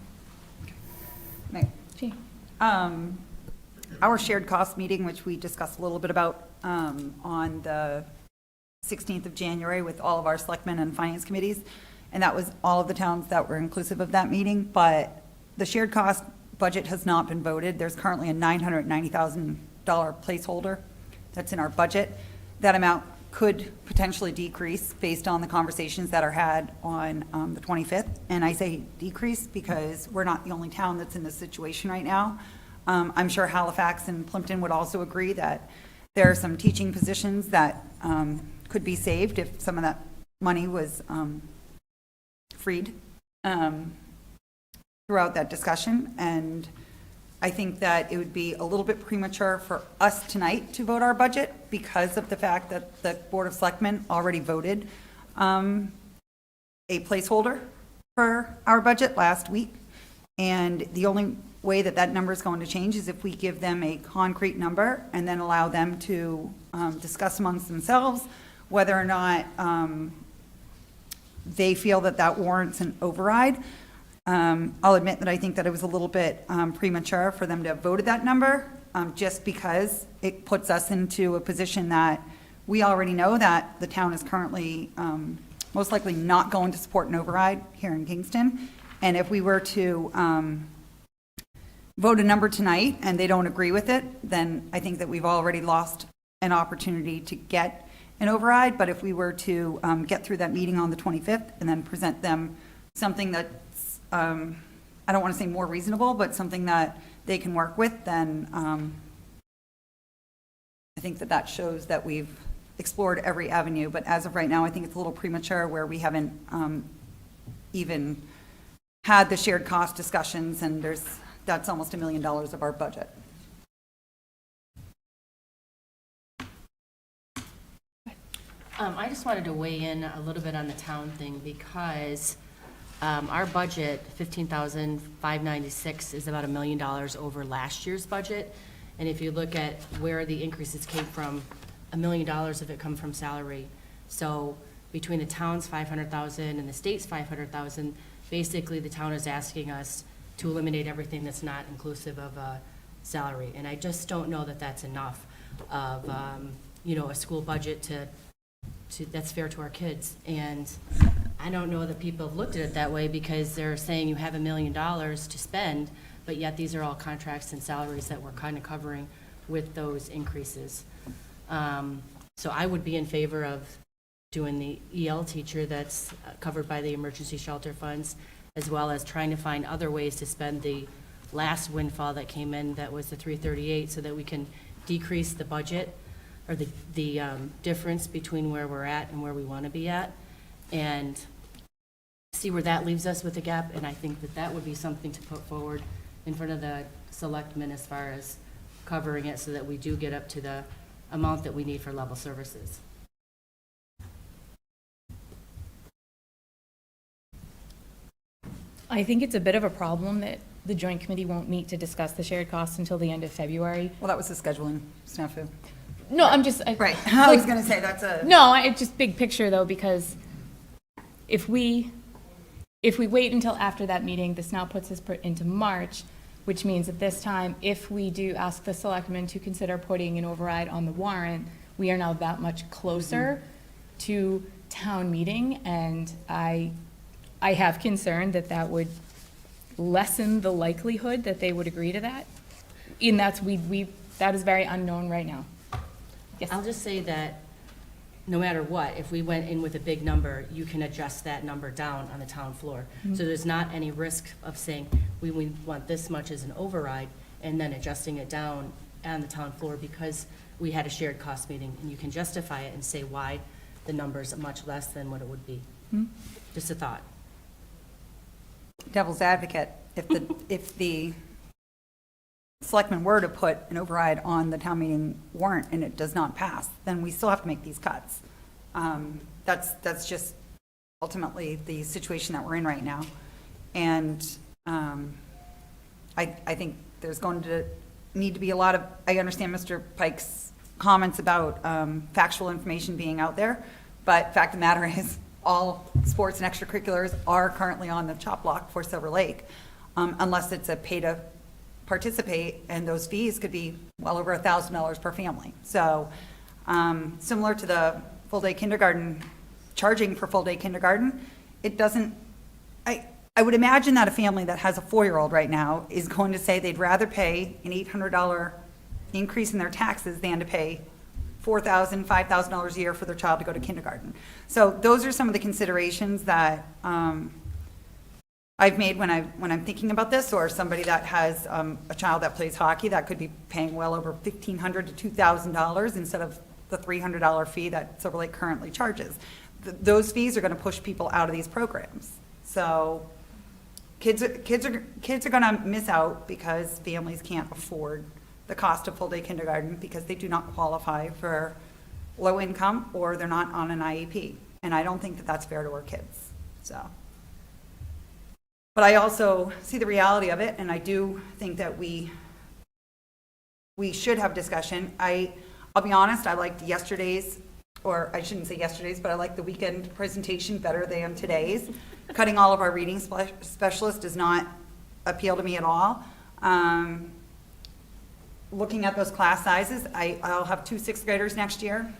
Our shared cost meeting, which we discussed a little bit about on the 16th of January with all of our selectmen and finance committees, and that was all of the towns that were inclusive of that meeting, but the shared cost budget has not been voted. There's currently a $990,000 placeholder that's in our budget. That amount could potentially decrease based on the conversations that are had on the 25th. And I say decrease because we're not the only town that's in this situation right now. I'm sure Halifax and Plimpton would also agree that there are some teaching positions that could be saved if some of that money was freed throughout that discussion. And I think that it would be a little bit premature for us tonight to vote our budget because of the fact that the Board of Selectmen already voted a placeholder for our budget last week. And the only way that that number is going to change is if we give them a concrete number and then allow them to discuss amongst themselves whether or not they feel that that warrants an override. I'll admit that I think that it was a little bit premature for them to have voted that number, just because it puts us into a position that we already know that the town is currently most likely not going to support an override here in Kingston. And if we were to vote a number tonight and they don't agree with it, then I think that we've already lost an opportunity to get an override. But if we were to get through that meeting on the 25th and then present them something that's, I don't want to say more reasonable, but something that they can work with, then I think that that shows that we've explored every avenue, but as of right now, I think it's a little premature where we haven't even had the shared cost discussions, and that's almost $1 million of our budget. I just wanted to weigh in a little bit on the town thing because our budget, $15,596, is about $1 million over last year's budget. And if you look at where the increases came from, $1 million of it come from salary. So between the town's $500,000 and the state's $500,000, basically the town is asking us to eliminate everything that's not inclusive of a salary. And I just don't know that that's enough of, a school budget that's fair to our kids. And I don't know that people have looked at it that way because they're saying you have $1 million to spend, but yet these are all contracts and salaries that we're kind of covering with those increases. So I would be in favor of doing the EL teacher that's covered by the emergency shelter funds, as well as trying to find other ways to spend the last windfall that came in, that was the 338, so that we can decrease the budget or the difference between where we're at and where we want to be at, and see where that leaves us with a gap. And I think that that would be something to put forward in front of the selectmen as far as covering it so that we do get up to the amount that we need for level services. I think it's a bit of a problem that the joint committee won't meet to discuss the shared costs until the end of February. Well, that was the scheduling snafu. No, I'm just. Right, I was going to say that's a. No, it's just big picture though, because if we wait until after that meeting, this now puts us into March, which means at this time, if we do ask the selectmen to consider putting an override on the warrant, we are now that much closer to town meeting, and I have concern that that would lessen the likelihood that they would agree to that. And that is very unknown right now. Yes. I'll just say that no matter what, if we went in with a big number, you can adjust that number down on the town floor. Mhm. So there's not any risk of saying, we want this much as an override, and then adjusting it down on the town floor because we had a shared cost meeting, and you can justify it and say why the number's much less than what it would be. Mhm. Just a thought. Devil's advocate, if the selectmen were to put an override on the town meeting warrant and it does not pass, then we still have to make these cuts. That's just ultimately the situation that we're in right now. And I think there's going to need to be a lot of, I understand Mr. Pike's comments about factual information being out there, but fact of the matter is all sports and extracurriculars are currently on the chop block for Silver Lake, unless it's a pay to participate, and those fees could be well over $1,000 per family. So similar to the full-day kindergarten, charging for full-day kindergarten, it doesn't, I would imagine that a family that has a 4-year-old right now is going to say they'd rather pay an $800 increase in their taxes than to pay $4,000, $5,000 a year for their child to go to kindergarten. So those are some of the considerations that I've made when I'm thinking about this, or somebody that has a child that plays hockey that could be paying well over $1,500 to $2,000 instead of the $300 fee that Silver Lake currently charges. Those fees are going to push people out of these programs. So kids are going to miss out because families can't afford the cost of full-day kindergarten because they do not qualify for low income or they're not on an IEP. And I don't think that that's fair to our kids. So. But I also see the reality of it, and I do think that we should have discussion. I'll be honest, I liked yesterday's, or I shouldn't say yesterday's, but I liked the weekend presentation better than today's. Cutting all of our reading specialists does not appeal to me at all. Looking at those class sizes, I'll have 2 6th graders next year.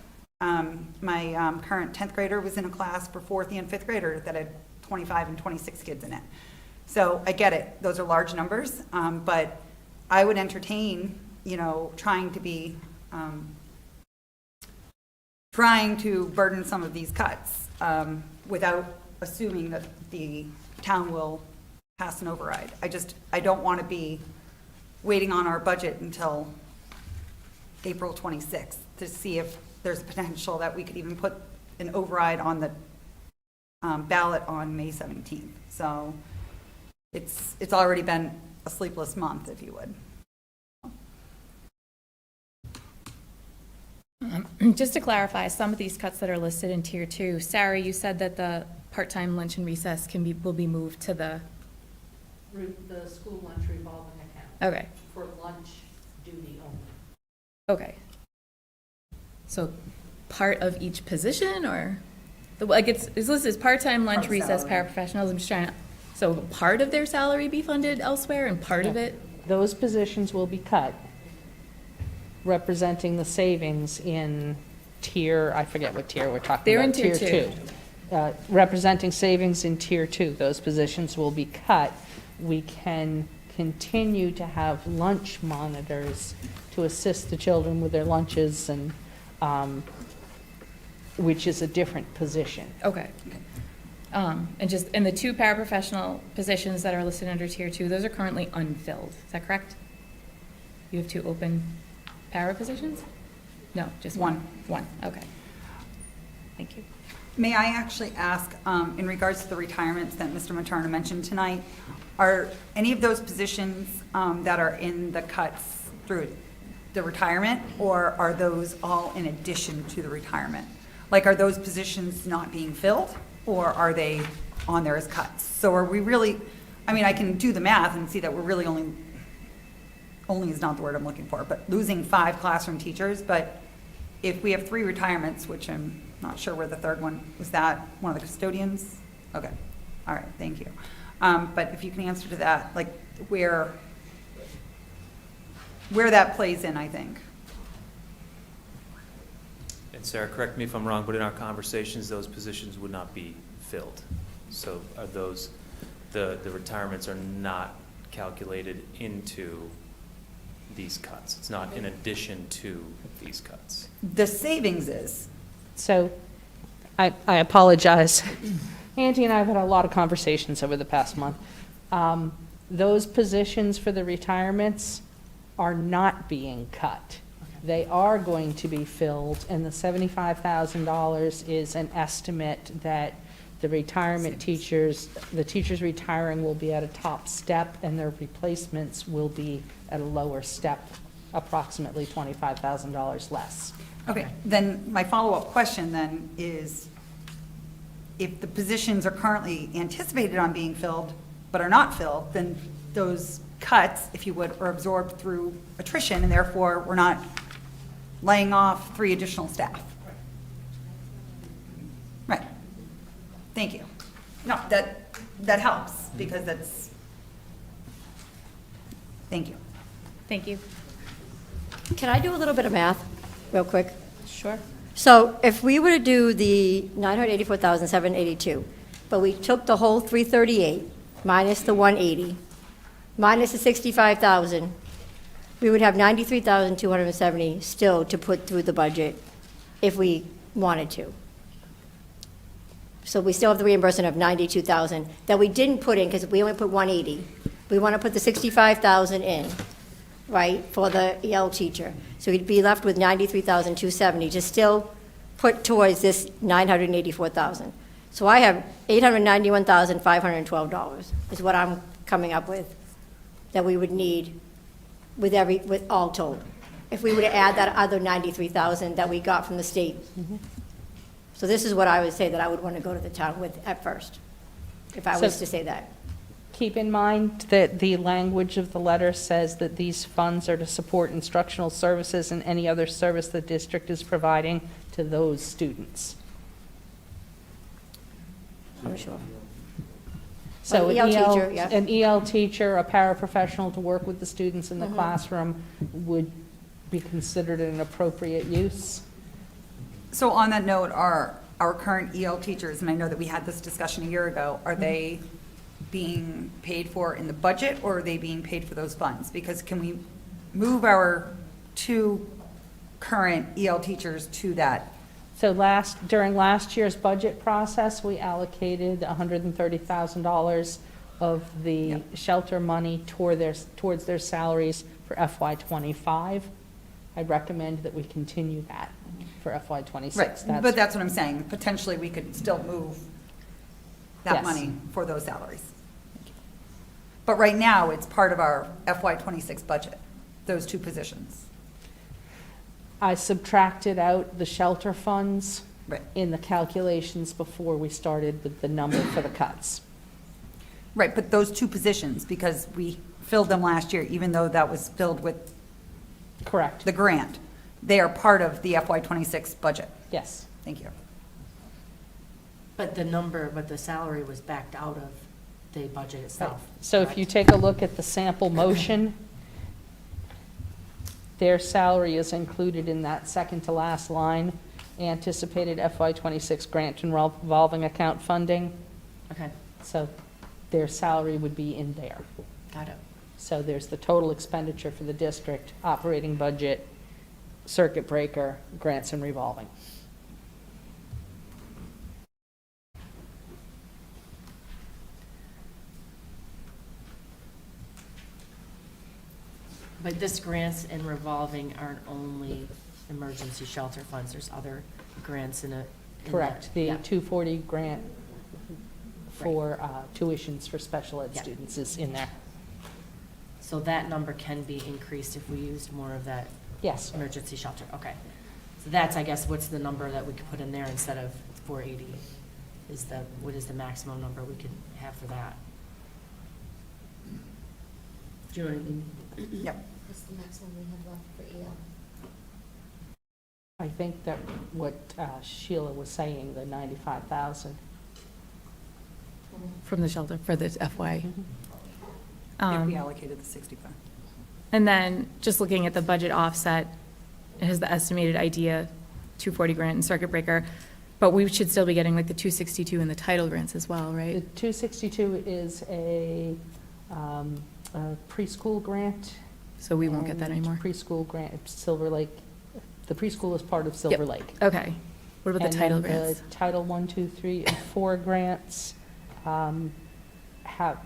My current 10th grader was in a class for 4th and 5th grader that had 25 and 26 kids in it. So I get it, those are large numbers, but I would entertain, trying to burden some of these cuts without assuming that the town will pass an override. I don't want to be waiting on our budget until April 26th to see if there's potential that we could even put an override on the ballot on May 17th. So it's already been a sleepless month, if you would. Just to clarify, some of these cuts that are listed in Tier 2, Sarah, you said that the part-time lunch and recess will be moved to the, The school lunch revolving account. okay, For lunch duty only. okay. So part of each position, or, like, it's listed as part-time lunch, Part recess, salary. paraprofessionals, I'm just trying to, so part of their salary be funded elsewhere and part of it? Those positions will be cut, representing the savings in tier, I forget what tier we're talking They're about. in Tier 2. Representing savings in Tier 2, those positions will be cut. We can continue to have lunch monitors to assist the children with their lunches, and, which is a different position. Okay. And the two paraprofessional positions that are listed under Tier 2, those are currently unfilled, is that correct? You have two open para positions? No, just one? One, okay. Thank you. May I actually ask, in regards to the retirements that Mr. Materna mentioned tonight, are any of those positions that are in the cuts through the retirement, or are those all in addition to the retirement? Like, are those positions not being filled, or are they on there as cuts? So are we really, I mean, I can do the math and see that we're really only is not the word I'm looking for, but losing 5 classroom teachers, but if we have 3 retirements, which I'm not sure where the third one, was that one of the custodians? Okay, all right, thank you. But if you can answer to that, like where that plays in, I think. And Sarah, correct me if I'm wrong, but in our conversations, those positions would not be filled. So are those, the retirements are not calculated into these cuts? It's not in addition to these cuts? The savings is. So I apologize. Andy and I have had a lot of conversations over the past month. Those positions for the retirements are not being cut. They are going to be filled, and the $75,000 is an estimate that the retirement teachers, the teachers retiring will be at a top step, and their replacements will be at a lower step, approximately $25,000 less. Okay, then my follow-up question then is, if the positions are currently anticipated on being filled but are not filled, then those cuts, if you would, are absorbed through attrition, and therefore we're not laying off 3 additional staff. Right. Thank you. No, that helps, because that's, thank you. Thank you. Can I do a little bit of math real quick? Sure. So if we were to do the 984,782, but we took the whole 338 minus the 180, minus the 65,000, we would have 93,270 still to put through the budget if we wanted to. So we still have the reimbursement of 92,000 that we didn't put in because we only put 180. We want to put the 65,000 in, right, for the EL teacher. So we'd be left with 93,270 to still put towards this 984,000. So I have $891,512 is what I'm coming up with that we would need with all told, if we were to add that other 93,000 that we got from the state. So this is what I would say that I would want to go to the town with at first, if I was to say that. Keep in mind that the language of the letter says that these funds are to support instructional services and any other service the district is providing to those students. I'm sure. So An EL teacher, yeah. an EL teacher, a paraprofessional to work with the students in the classroom would be considered an appropriate use. So on that note, are our current EL teachers, and I know that we had this discussion a year ago, are they being paid for in the budget, or are they being paid for those funds? Because can we move our 2 current EL teachers to that? So during last year's budget process, we allocated $130,000 of the shelter money towards their salaries for FY '25. I recommend that we continue that. for FY '26. Right, but that's what I'm saying. Potentially, we could still move that Yes. money for those salaries. But right now, it's part of our FY '26 budget, those two positions. I subtracted out the shelter funds Right. in the calculations before we started with the number for the cuts. Right, but those two positions, because we filled them last year, even though that was filled with Correct. the grant, they are part of the FY '26 budget. Yes. Thank you. But the salary was backed out of the budget itself. So if you take a look at the sample motion, their salary is included in that second to last line, anticipated FY '26 grant and revolving account funding. Okay, So their salary would be in there. got it. So there's the total expenditure for the district, operating budget, circuit breaker, grants and revolving. But this grants and revolving aren't only emergency shelter funds, there's other grants in it. Correct. The Yeah. 240 grant for tuitions for special ed Yeah. students is in there. So that number can be increased if we used more of that Yes. emergency shelter, okay. So that's, I guess, what's the number that we could put in there instead of 480? What is the maximum number we could have for that? Do you know what I mean? Yep. What's the maximum we have left for EL? I think that what Sheila was saying, the 95,000. From the shelter for this FY. If we allocated the 65. And then, just looking at the budget offset, it has the estimated idea, 240 grant and circuit breaker, but we should still be getting like the 262 and the title grants as well, The right? 262 is a preschool grant. So we won't get that and anymore? Preschool grant, Silver Lake. The preschool is part of Silver Yep. Lake. Okay. What about the And title then grants? the Title 1, 2, 3, and 4 grants have,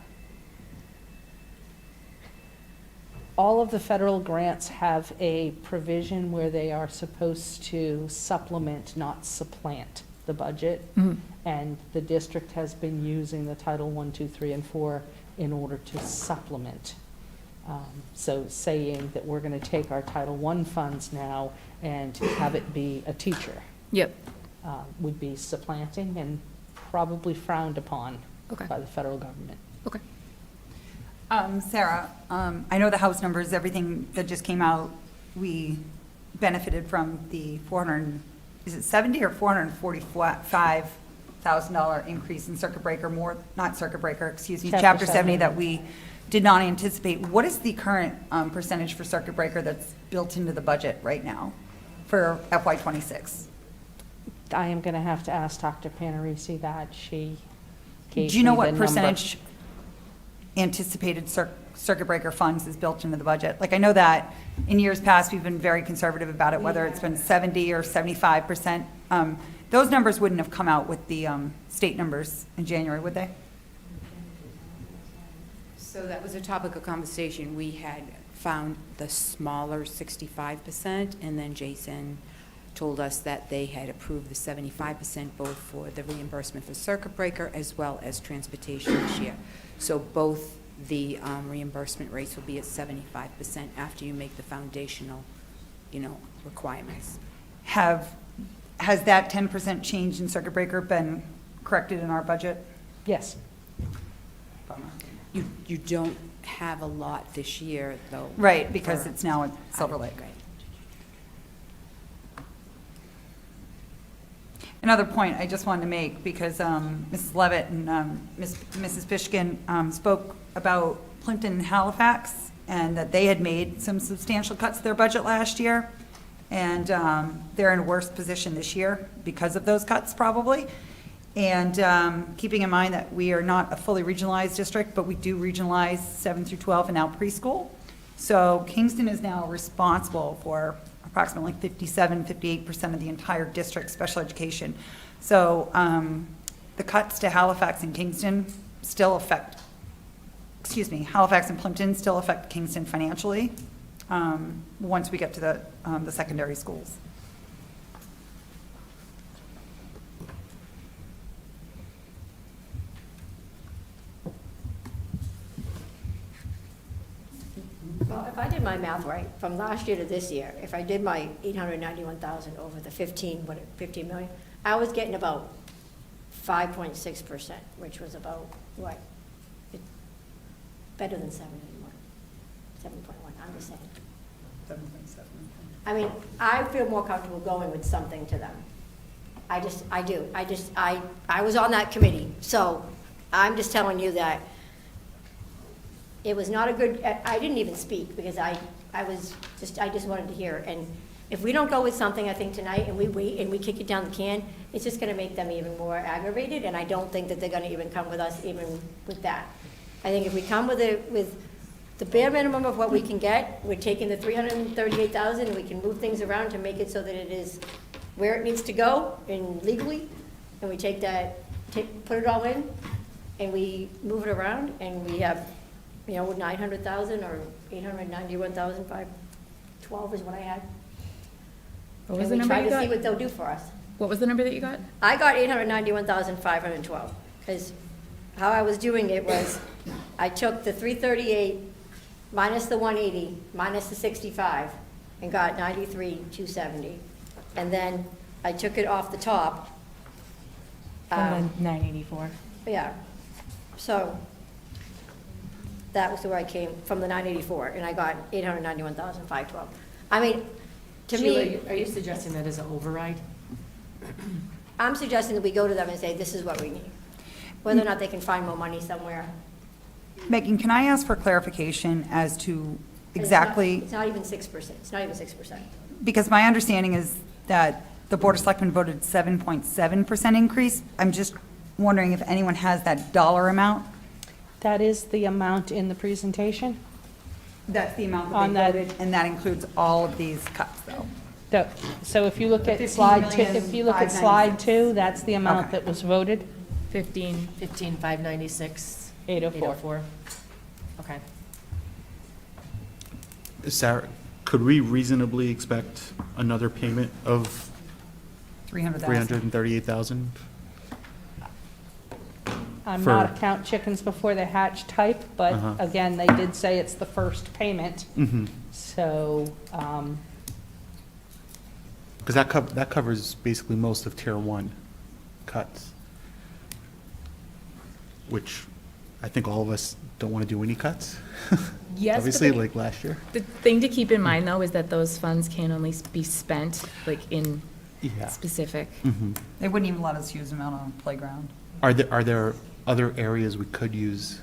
all of the federal grants have a provision where they are supposed to supplement, not supplant the budget. Mhm. And the district has been using the Title 1, 2, 3, and 4 in order to supplement. So saying that we're going to take our Title I funds now and have it be a teacher Yep. would be supplanting and probably frowned upon Okay. by the federal government. Okay. Sarah, I know the house numbers, everything that just came out, we benefited from the 400, is it 70 or $445,000 increase in circuit breaker, not circuit breaker, excuse me, Chapter 70 that we did not anticipate. What is the current percentage for circuit breaker that's built into the budget right now for FY '26? I am going to have to ask Dr. Panarisi that. She gave Do you know me what the number. percentage anticipated circuit breaker funds is built into the budget? Like, I know that in years past, we've been very conservative about it, whether it's been 70 or 75%. Those numbers wouldn't have come out with the state numbers in January, would they? So that was a topic of conversation. We had found the smaller 65%, and then Jason told us that they had approved the 75% both for the reimbursement for circuit breaker as well as transportation this year. So both the reimbursement rates will be at 75% after you make the foundational, requirements. Has that 10% change in circuit breaker been corrected in our budget? Yes. You don't have a lot this year, though. Right, because for- it's now at Silver Lake. Right. Another point I just wanted to make, because Mrs. Levitt and Mrs. Fishkin spoke about Plimpton and Halifax, and that they had made some substantial cuts to their budget last year, and they're in a worse position this year because of those cuts, probably. And keeping in mind that we are not a fully regionalized district, but we do regionalize 7 through 12 and now preschool. So Kingston is now responsible for approximately 57, 58% of the entire district's special education. So the cuts to Halifax and Kingston still affect, Halifax and Plimpton still affect Kingston financially once we get to the secondary schools. Well, if I did my math right, from last year to this year, if I did my 891,000 over the 15 million, I was getting about 5.6%, which was about, what? Better than 7 anymore. 7.1, I'm just saying. 7.7. I mean, I feel more comfortable going with something to them. I do. I was on that committee, so I'm just telling you that it was not a good, I didn't even speak because I just wanted to hear. And if we don't go with something, I think tonight, and we wait and we kick it down the can, it's just gonna make them even more aggravated, and I don't think that they're gonna even come with us even with that. I think if we come with the bare minimum of what we can get, we're taking the 338,000, and we can move things around to make it so that it is where it needs to go and legally, and we take that, put it all in, and we move it around, and we have, 900,000 or 891,512 is what I had. What was And the we number try you to see got? what they'll do for us. What was the number that you got? I got 891,512, because how I was doing it was, I took the 338 minus the 180, minus the 65, and got 93,270. And then I took it off the top. From the 984. Yeah, so that was where I came, from the 984, and I got 891,512. I mean, to Sheila, me, are you suggesting that as an override? I'm suggesting that we go to them and say, this is what we need. Whether or not they can find more money somewhere. Megan, can I ask for clarification as to exactly? It's not even 6%, it's not even 6%. Because my understanding is that the Board of Selectmen voted 7.7% increase. I'm just wondering if anyone has that dollar amount? That is the amount in the presentation. That's the amount On that they that- voted, and that includes all of these cuts, though. So if you look at 15 slide two, million, if you look at 596. slide 2, that's the amount Okay. that was voted. 15,596. 804. Okay. Sarah, could we reasonably expect another payment of 300,000. 338,000? I'm For- not a count chickens before they hatch type, but Uh-huh. again, they did say it's the first payment. Mm-hmm. So, Because that covers basically most of Tier 1 cuts, which I think all of us don't want to do any cuts. Yes, but Obviously, the- like last year. The thing to keep in mind, though, is that those funds can only be spent, like, in Yeah. specific. Mhm. They wouldn't even let us use them out on the playground. Are there other areas we could use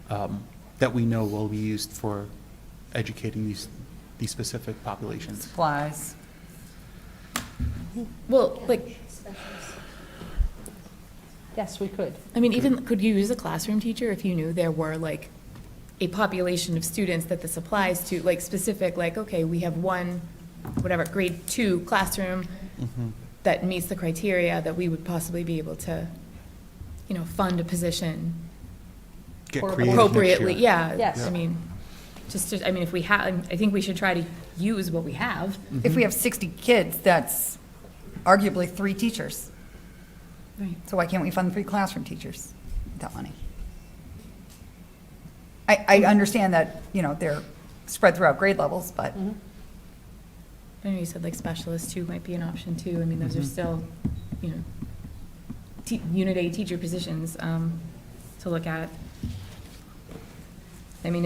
that we know will be used for educating these specific populations? Supplies. Well, like, yes, we could. I mean, even, could you use a classroom teacher if you knew there were, like, a population of students that this applies to, like, specific, like, okay, we have one, whatever, grade 2 classroom Mhm. that meets the criteria, that we would possibly be able to, fund a position Get Or creative next appropriately, year. yeah. Yes. I mean, if we have, I think we should try to use what we have. If we have 60 kids, that's arguably 3 teachers. Right. So why can't we fund 3 classroom teachers with that money? I understand that, they're spread throughout grade levels, but I know you said like specialists too might be an option too. I mean, those are still, Unit A teacher positions to look at. I mean,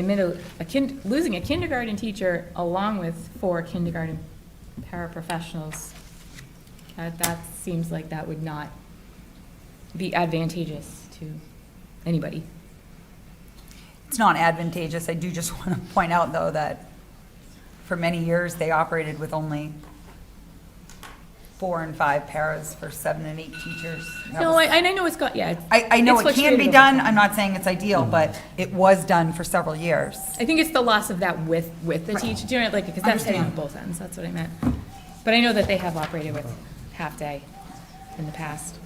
losing a kindergarten teacher along with 4 kindergarten paraprofessionals, that seems like that would not be advantageous to anybody. it's not advantageous. I do just want to point out, though, that for many years, they operated with only 4 and 5 paras for 7 and 8 teachers. That No, was- I know it's got, yeah. I know it's it can be fluctuated over done. time. I'm not saying it's ideal, but it was done for several years. I think it's the loss of that with the Right. teacher, do you know, like, because that's heading on Understand. both ends, that's what I meant. But I know that they have operated with half-day in the past.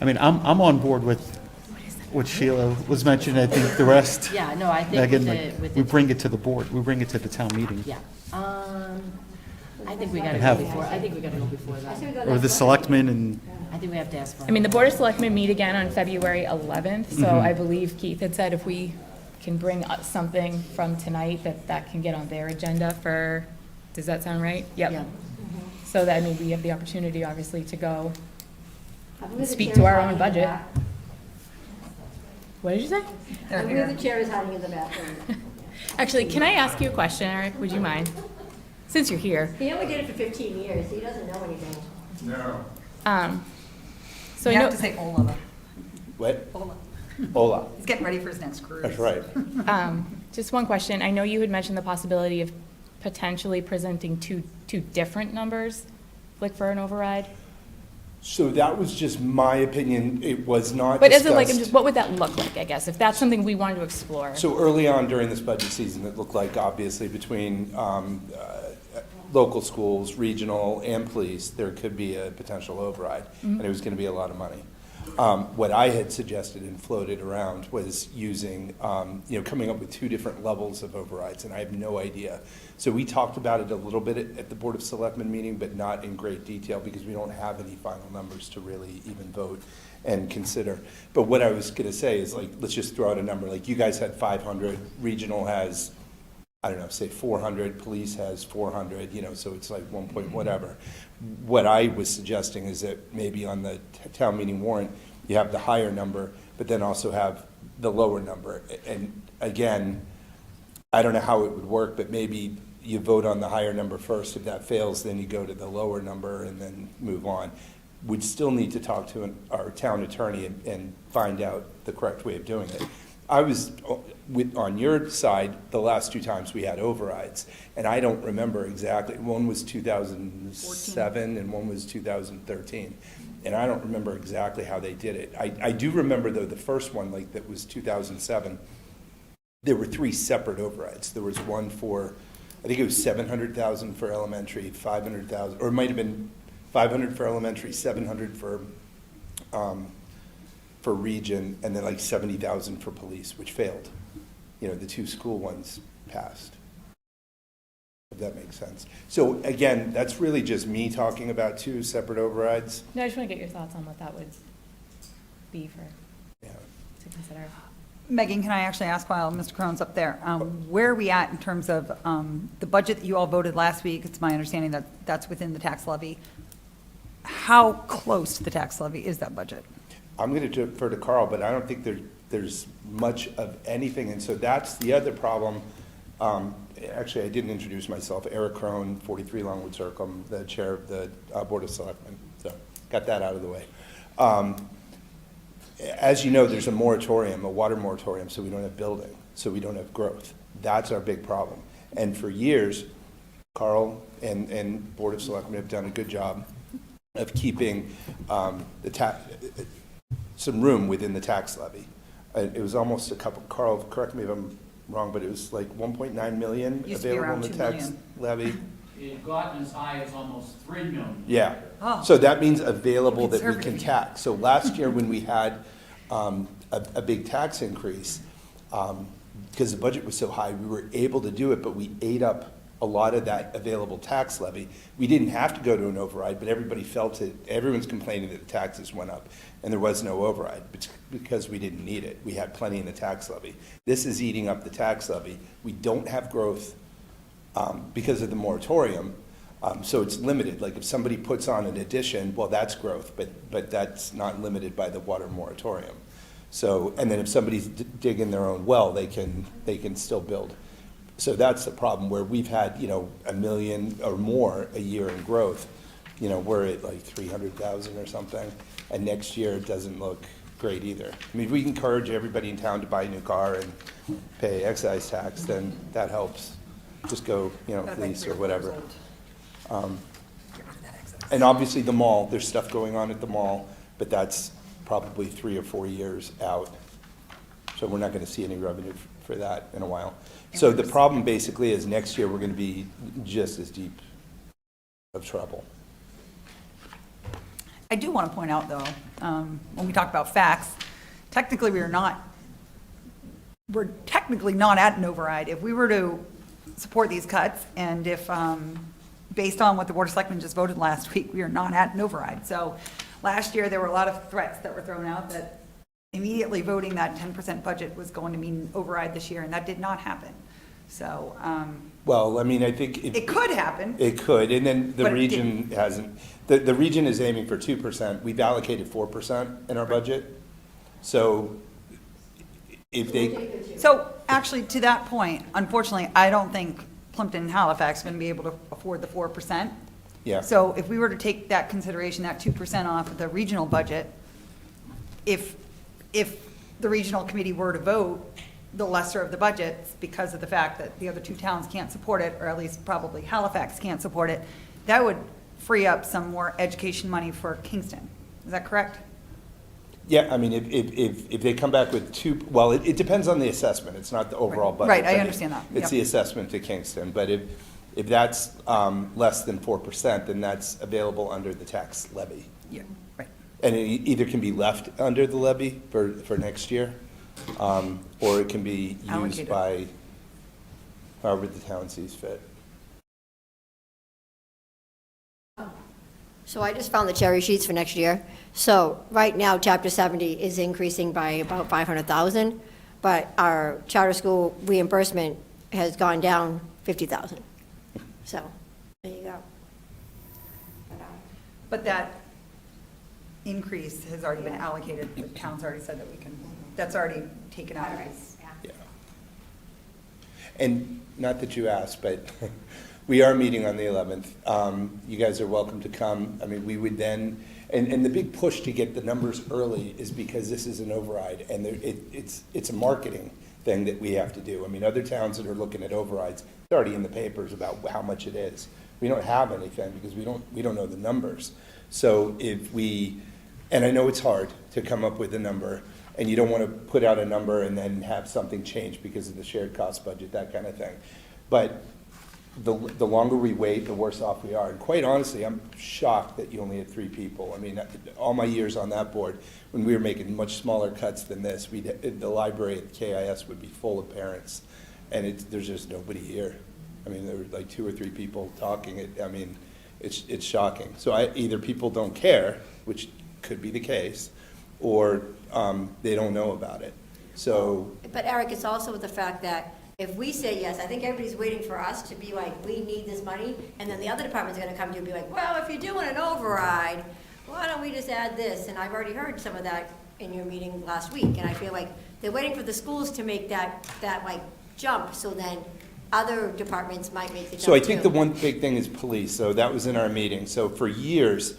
I mean, I'm on board with what Sheila was mentioning. I think the rest. Yeah, no, I think Again, with like, the- with we the- bring it to the board, we bring it to the town meeting. Yeah. I think we gotta Have- go before, I think we gotta go before that. Or the selectmen and I think think we have to ask for. I mean, the Board of Selectmen meet again on February 11th, so I believe Keith had said if we can bring up something from tonight, that can get on their agenda for, does that sound right? Yep. Yeah. So that, I mean, we have the opportunity, obviously, to go speak to our own budget. What did you say? I believe the chair is hiding in the bathroom. Actually, can I ask you a question, Eric? Would you mind? Since you're here. He only did it for 15 years, he doesn't know anything. So You I know, have to say Ola, though. What? Ola. Hola. He's getting ready for his next cruise. That's right. just one question. I know you had mentioned the possibility of potentially presenting two different numbers, like for an override. So that was just my opinion. It was not But discussed. is it like, just what would that look like, I guess, if that's something we wanted to explore? So early on during this budget season, it looked like obviously between local schools, regional, and police, there could be a potential override, and it was going to be a lot of money. What I had suggested and floated around was using, coming up with two different levels of overrides, and I have no idea. So we talked about it a little bit at the Board of Selectmen meeting, but not in great detail because we don't have any final numbers to really even vote and consider. But what I was going to say is, like, let's just throw out a number. Like, you guys had 500, regional has, I don't know, say 400, police has 400, so it's like 1 point whatever. What I was suggesting is that maybe on the town meeting warrant, you have the higher number, but then also have the lower number. And again, I don't know how it would work, but maybe you vote on the higher number first. If that fails, then you go to the lower number and then move on. We'd still need to talk to our town attorney and find out the correct way of doing it. I was on your side the last two times we had overrides, and I don't remember exactly. One was 2007 and one was 2013, and I don't remember exactly how they did it. I do remember, though, the first one, like that was 2007, there were three separate overrides. There was one for, I think it was 700,000 for elementary, 500,000, or it might have been 500 for elementary, 700 for region, and then like 70,000 for police, which failed. The two school ones passed. If that makes sense. So again, that's really just me talking about two separate overrides. No, I just want to get your thoughts on what that would be to consider. Megan, can I actually ask while Mr. Crone's up there, where are we at in terms of the budget that you all voted last week? It's my understanding that that's within the tax levy. How close to the tax levy is that budget? I'm going to defer to Carl, but I don't think there's much of anything. And so that's the other problem. Actually, I didn't introduce myself. Eric Crone, 43 Longwood Circle. I'm the chair of the Board of Selectmen. So got that out of the way. As you know, there's a moratorium, a water moratorium, so we don't have building, so we don't have growth. That's our big problem. And for years, Carl and Board of Selectmen have done a good job of keeping some room within the tax levy. It was almost a couple, Carl, correct me if I'm wrong, but it was like 1.9 million Used to be available in around the 2 tax million. levy. It had gotten as high as almost 3 million. Yeah. Oh. So that means available that we can Conservative. tax. So last year when we had a big tax increase, because the budget was so high, we were able to do it, but we ate up a lot of that available tax levy. We didn't have to go to an override, but everybody felt it. Everyone's complaining that the taxes went up, and there was no override because we didn't need it. We had plenty in the tax levy. This is eating up the tax levy. We don't have growth because of the moratorium, so it's limited. Like if somebody puts on an addition, well, that's growth, but that's not limited by the water moratorium. So, and then if somebody's digging their own well, they can still build. So that's the problem where we've had, $1 million or more a year in growth. We're at like 300,000 or something, and next year it doesn't look great either. I mean, if we encourage everybody in town to buy a new car and pay excise tax, then that helps. Just go, lease or whatever. And obviously the mall, there's stuff going on at the mall, but that's probably 3 or 4 years out. So we're not going to see any revenue for that in a while. So the problem basically is next year we're going to be just as deep of trouble. I do want to point out, though, when we talk about facts, technically we're technically not at an override. If we were to support these cuts, and if, based on what the Board of Selectmen just voted last week, we are not at an override. So last year, there were a lot of threats that were thrown out that immediately voting that 10% budget was going to mean override this year, and that did not happen. So, Well, I mean, I think. it could happen. It could, and then the But it region hasn't, the region is aiming for 2%. We've allocated 4% in our budget. So if they, So actually, to that point, unfortunately, I don't think Plimpton and Halifax are going to be able to afford the 4%. yeah. So if we were to take that consideration, that 2% off of the regional budget, if the regional committee were to vote the lesser of the budgets because of the fact that the other two towns can't support it, or at least probably Halifax can't support it, that would free up some more education money for Kingston. Is that correct? Yeah, I mean, if they come back with well, it depends on the assessment. It's not the overall budget. Right, I but understand that. It's Yep. the assessment to Kingston. But if that's less than 4%, then that's available under the tax levy. Yeah, right. And it either can be left under the levy for next year, or it can be used Allocated. by however the town sees fit. So I just found the cherry sheets for next year. So right now, Chapter 70 is increasing by about 500,000, but our charter school reimbursement has gone down 50,000. So, there you go. But that increase has already been allocated. The town's already said that we can, that's already taken out of this. Yeah. And not that you asked, but we are meeting on the 11th. You guys are welcome to come. I mean, we would then, and the big push to get the numbers early is because this is an override, and it's a marketing thing that we have to do. I mean, other towns that are looking at overrides, it's already in the papers about how much it is. We don't have anything because we don't know the numbers. So if we, and I know it's hard to come up with a number, and you don't want to put out a number and then have something change because of the shared cost budget, that kind of thing. But the longer we wait, the worse off we are. And quite honestly, I'm shocked that you only had 3 people. I mean, all my years on that board, when we were making much smaller cuts than this, the library at KIS would be full of parents, and there's just nobody here. I mean, there were like 2 or 3 people talking. I mean, it's shocking. So either people don't care, which could be the case, or they don't know about it. So. But Eric, it's also the fact that if we say yes, I think everybody's waiting for us to be like, we need this money, and then the other department's gonna come to you and be like, well, if you're doing an override, why don't we just add this? And I've already heard some of that in your meeting last week, and I feel like they're waiting for the schools to make that like jump, so then other departments might make the jump too. So I think the one big thing is police, so that was in our meeting. So for years,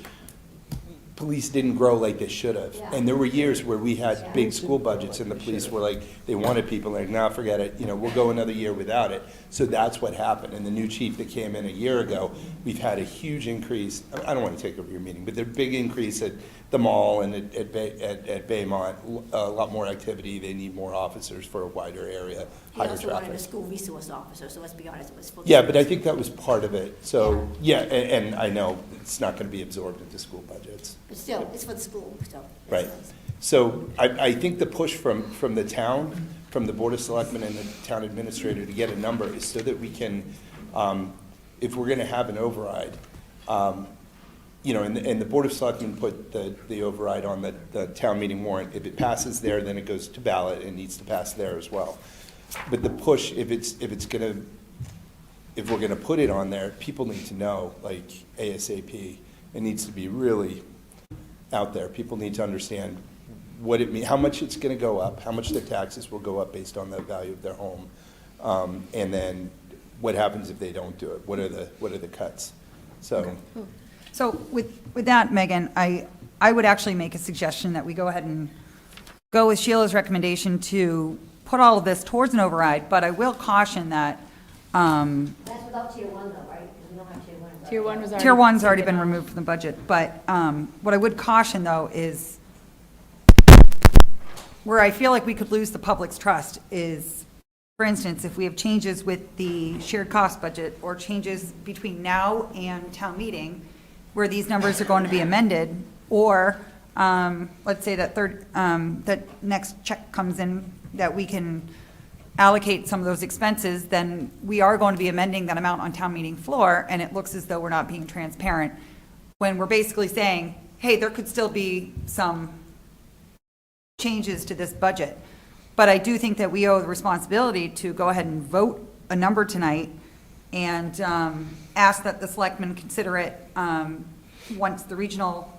police didn't grow like they should have. Yeah. And there were years where we had big school budgets and the police were like, they wanted people like, nah, forget it, we'll go another year without it. So that's what happened. And the new chief that came in a year ago, we've had a huge increase. I don't want to take over your meeting, but there's a big increase at the mall and at Baymont, a lot more activity. They need more officers for a wider area, He higher also wanted a traffic. school resource officer, so let's be honest, it was full. Yeah, but I think that was part of it. So, yeah, and I know it's not going to be absorbed into school budgets. But still, it's for the school, so. Right. So I think the push from the town, from the Board of Selectmen and the town administrator to get a number is so that we can, if we're going to have an override, and the Board of Selectmen put the override on the town meeting warrant. If it passes there, then it goes to ballot and needs to pass there as well. But the push, if we're gonna put it on there, people need to know, like ASAP. It needs to be really out there. People need to understand what it means, how much it's gonna go up, how much their taxes will go up based on the value of their home, and then what happens if they don't do it. What are the cuts? So. So with that, Megan, I would actually make a suggestion that we go ahead and go with Sheila's recommendation to put all of this towards an override, but I will caution that. That's without tier 1 though, right? Because we don't have tier 1. Tier 1 was already. Tier 1's already been removed from the budget, but what I would caution though is where I feel like we could lose the public's trust is, for instance, if we have changes with the shared cost budget or changes between now and town meeting, where these numbers are going to be amended, or let's say that that next check comes in, that we can allocate some of those expenses, then we are going to be amending that amount on town meeting floor, and it looks as though we're not being transparent when we're basically saying, hey, there could still be some changes to this budget. But I do think that we owe the responsibility to go ahead and vote a number tonight and ask that the selectmen consider it once the regional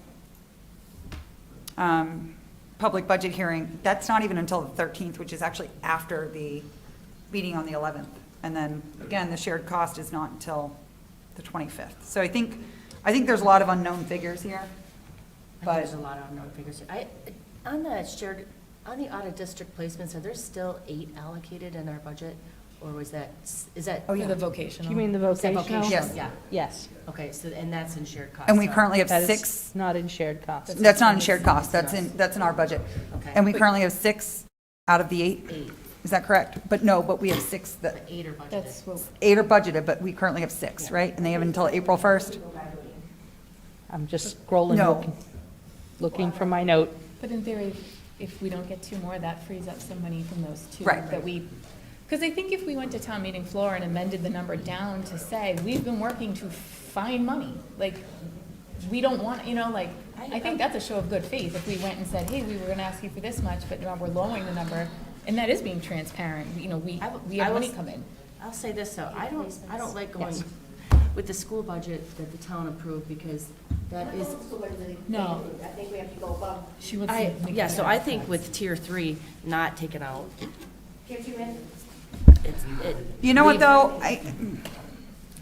public budget hearing. That's not even until the 13th, which is actually after the meeting on the 11th. And then, again, the shared cost is not until the 25th. So I think there's a lot of unknown figures here. I think there's a lot of unknown figures. On the out-of-district placements, are there still 8 allocated in our budget? Or is that? Oh, yeah. For the vocational. You mean the Is that vocational? Yes. Yeah. Yes. Okay, so, and that's in shared cost. And we so- currently have That is 6. not in shared costs. That's not in shared cost. That's in our budget. Okay. And we currently have 6 out of the 8. 8. Is that correct? But we have 6 that, The 8 are budgeted. That's what, 8 are budgeted, but we currently have 6, right? And they have until April 1st? I'm just scrolling, No. looking for my note. but in theory, if we don't get 2 more, that frees up some money from those 2. Right. That we, because I think if we went to town meeting floor and amended the number down to say, we've been working to find money, like, we don't want, like, I think that's a show of good faith. If we went and said, hey, we were gonna ask you for this much, but now we're lowering the number, and that is being transparent, we have money come in. I'll say this though, I don't like going with the school budget that the town approved because that is. No. I think we have to go above. She wants to make Yeah, it so better. I think with tier 3 not taken out, Gives you in. You know what, though?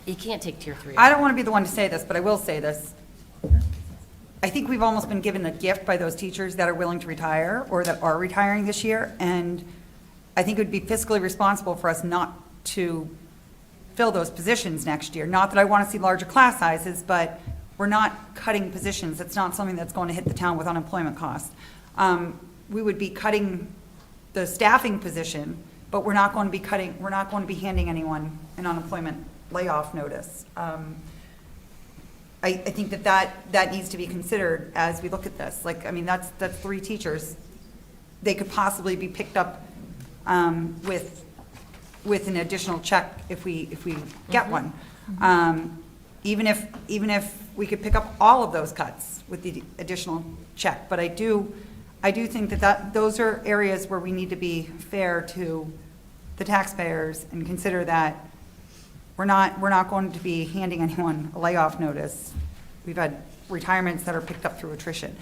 you can't take tier 3 I out. don't want to be the one to say this, but I will say this. I think we've almost been given a gift by those teachers that are willing to retire or that are retiring this year. And I think it would be fiscally responsible for us not to fill those positions next year. Not that I want to see larger class sizes, but we're not cutting positions. It's not something that's going to hit the town with unemployment costs. We would be cutting the staffing position, but we're not going to be handing anyone an unemployment layoff notice. I think that needs to be considered as we look at this. Like, I mean, that's 3 teachers. They could possibly be picked up with an additional check if we get one. Even if we could pick up all of those cuts with the additional check. But I do think that those are areas where we need to be fair to the taxpayers and consider that we're not going to be handing anyone a layoff notice. We've had retirements that are picked up through attrition.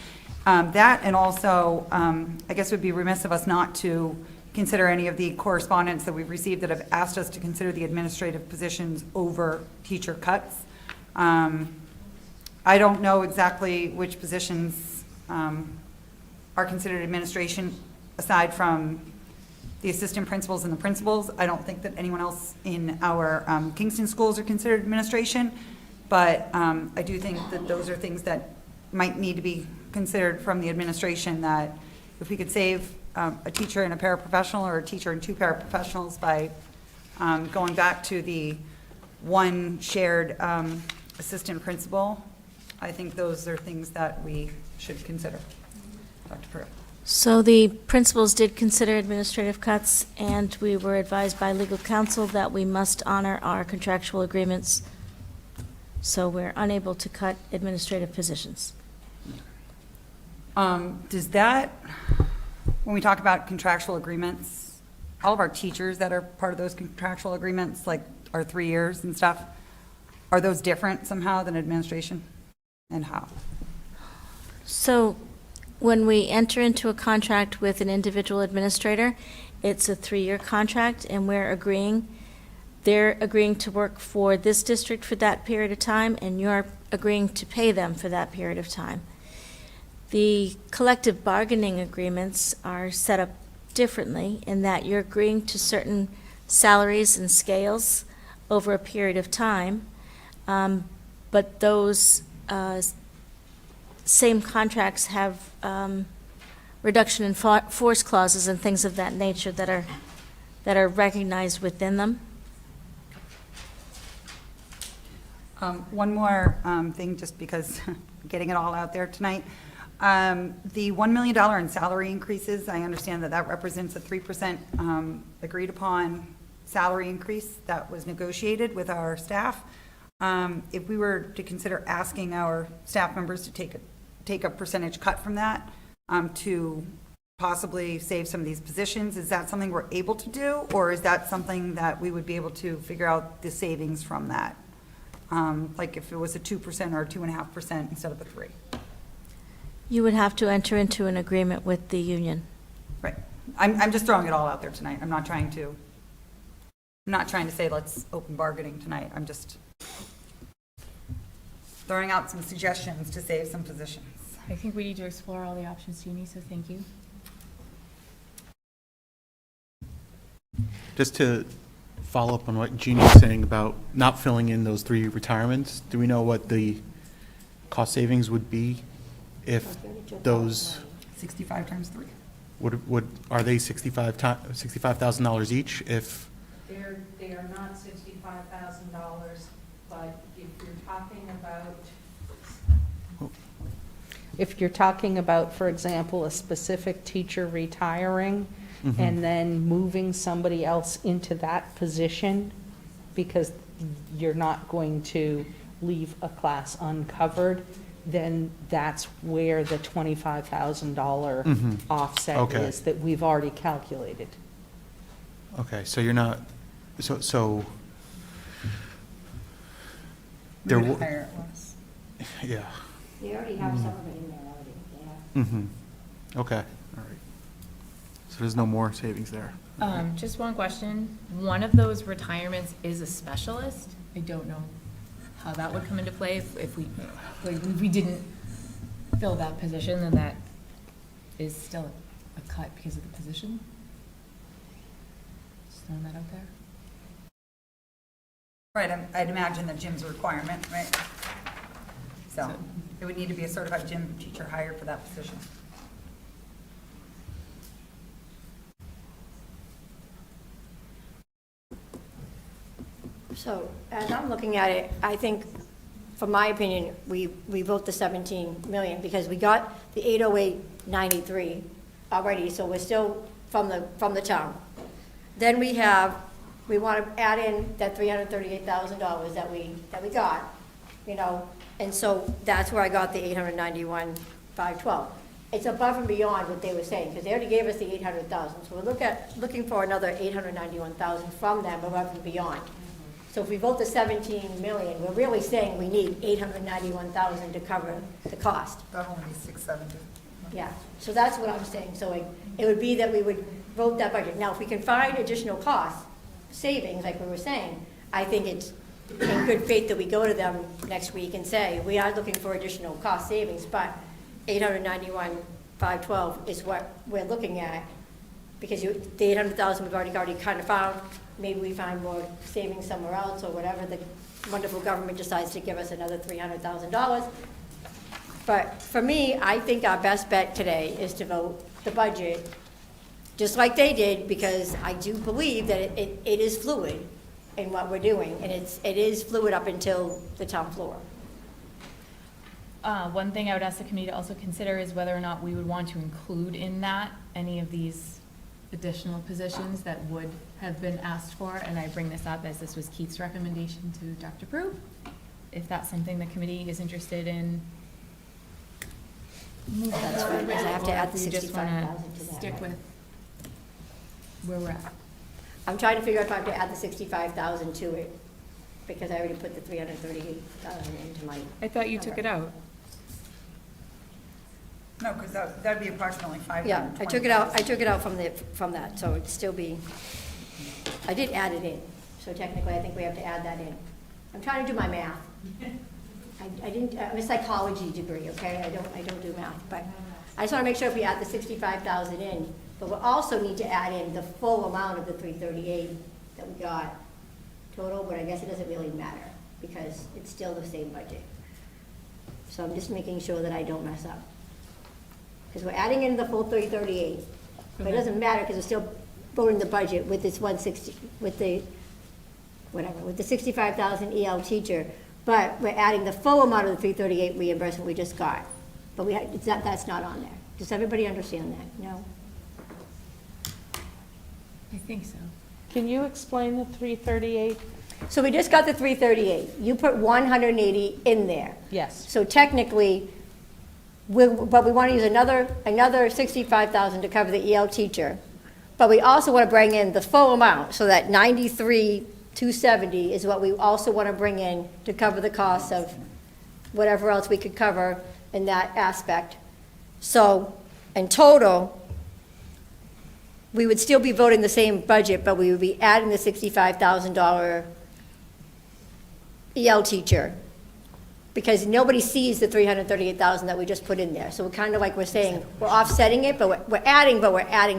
That, and also, I guess it would be remiss of us not to consider any of the correspondence that we've received that have asked us to consider the administrative positions over teacher cuts. I don't know exactly which positions are considered administration, aside from the assistant principals and the principals. I don't think that anyone else in our Kingston schools are considered administration, but I do think that those are things that might need to be considered from the administration, that if we could save a teacher and a paraprofessional, or a teacher and 2 paraprofessionals by going back to the 1 shared assistant principal, I think those are things that we should consider. Dr. Pruitt. So the principals did consider administrative cuts, and we were advised by legal counsel that we must honor our contractual agreements. So we're unable to cut administrative positions. Does that, when we talk about contractual agreements, all of our teachers that are part of those contractual agreements, like our 3 years and stuff, are those different somehow than administration? And how? So when we enter into a contract with an individual administrator, it's a 3-year contract, and they're agreeing to work for this district for that period of time, and you're agreeing to pay them for that period of time. The collective bargaining agreements are set up differently in that you're agreeing to certain salaries and scales over a period of time, but those same contracts have reduction in force clauses and things of that nature that are recognized within them. One more thing, just because I'm getting it all out there tonight. The $1 million in salary increases, I understand that represents a 3% agreed upon salary increase that was negotiated with our staff. If we were to consider asking our staff members to take take a percentage cut from that to possibly save some of these positions? Is that something we're able to do, or is that something that we would be able to figure out the savings from that? Like if it was a 2% or a 2.5% instead of a 3%? You would have to enter into an agreement with the union. Right. I'm just throwing it all out there tonight. I'm not trying to say let's open bargaining tonight. I'm just throwing out some suggestions to save some positions. I think we need to explore all the options, Jeannie, so thank you. Just to follow up on what Jeannie was saying about not filling in those 3 retirements, do we know what the cost savings would be if those 65 times 3. are they $65,000 each if? They are not $65,000, but if you're talking about, for example, a specific teacher retiring and then moving somebody else into that position, because you're not going to leave a class uncovered, then that's where the $25,000 offset is that we've already calculated. Okay, so you're not, so There there, higher it was. yeah. They already have some of it in there already, yeah. Okay, all right. So there's no more savings there. Just one question. One of those retirements is a specialist. I don't know how that would come into play if we didn't fill that position, then that is still a cut because of the position. Just throwing that out there. Right, I'd imagine that gym's a requirement, right? So it would need to be a certified gym teacher hired for that position. So, as I'm looking at it, I think, from my opinion, we vote the 17 million because we got the 808.93 already, so we're still from the town. Then we want to add in that $338,000 that we got, you know, and so that's where I got the 891,512. It's above and beyond what they were saying, because they already gave us the 800,000, so we're looking for another 891,000 from them above and beyond. So if we vote the 17 million, we're really saying we need 891,000 to cover the cost. That'll only be 670. Yeah, so that's what I'm saying. So it would be that we would vote that budget. Now, if we can find additional cost savings, like we were saying, I think it's in good faith that we go to them next week and say, we are looking for additional cost savings, but 891,512 is what we're looking at. Because the 800,000 we've already kind of found. Maybe we find more savings somewhere else or whatever. The wonderful government decides to give us another $300,000. But for me, I think our best bet today is to vote the budget just like they did, because I do believe that it is fluid in what we're doing, and it is fluid up until the town floor. One thing I would ask the committee to also consider is whether or not we would want to include in that any of these additional positions that would have been asked for, and I bring this up as this was Keith's recommendation to Dr. Prue. If that's something the committee is interested in. That's right, because I have to add the Or if we just wanna 65,000 to that. stick with where we're at. I'm trying to figure out if I have to add the 65,000 to it, because I already put the 338,000 into my. I thought you took it out. No, because that'd be approximately 520. Yeah, I took it out from that, so it'd still be, I did add it in, so technically I think we have to add that in. I'm trying to do my math. I didn't, I'm a psychology degree, okay, I don't do math, but I just want to make sure if we add the 65,000 in, but we also need to add in the full amount of the 338 that we got total, but I guess it doesn't really matter, because it's still the same budget. So I'm just making sure that I don't mess up. Because we're adding in the full 338, but it doesn't matter because we're still voting the budget with this 160, with the 65,000 EL teacher, but we're adding the full amount of the 338 reimbursement we just got. But that's not on there. Does everybody understand that? No? I think so. Can you explain the 338? So we just got the 338. You put 180 in there. Yes. So technically, but we want to use another 65,000 to cover the EL teacher. But we also want to bring in the full amount, so that 93,270 is what we also want to bring in to cover the costs of whatever else we could cover in that aspect. So in total, we would still be voting the same budget, but we would be adding the $65,000 EL teacher, because nobody sees the $338,000 that we just put in there. So we're kind of like, we're saying, we're offsetting it, but we're adding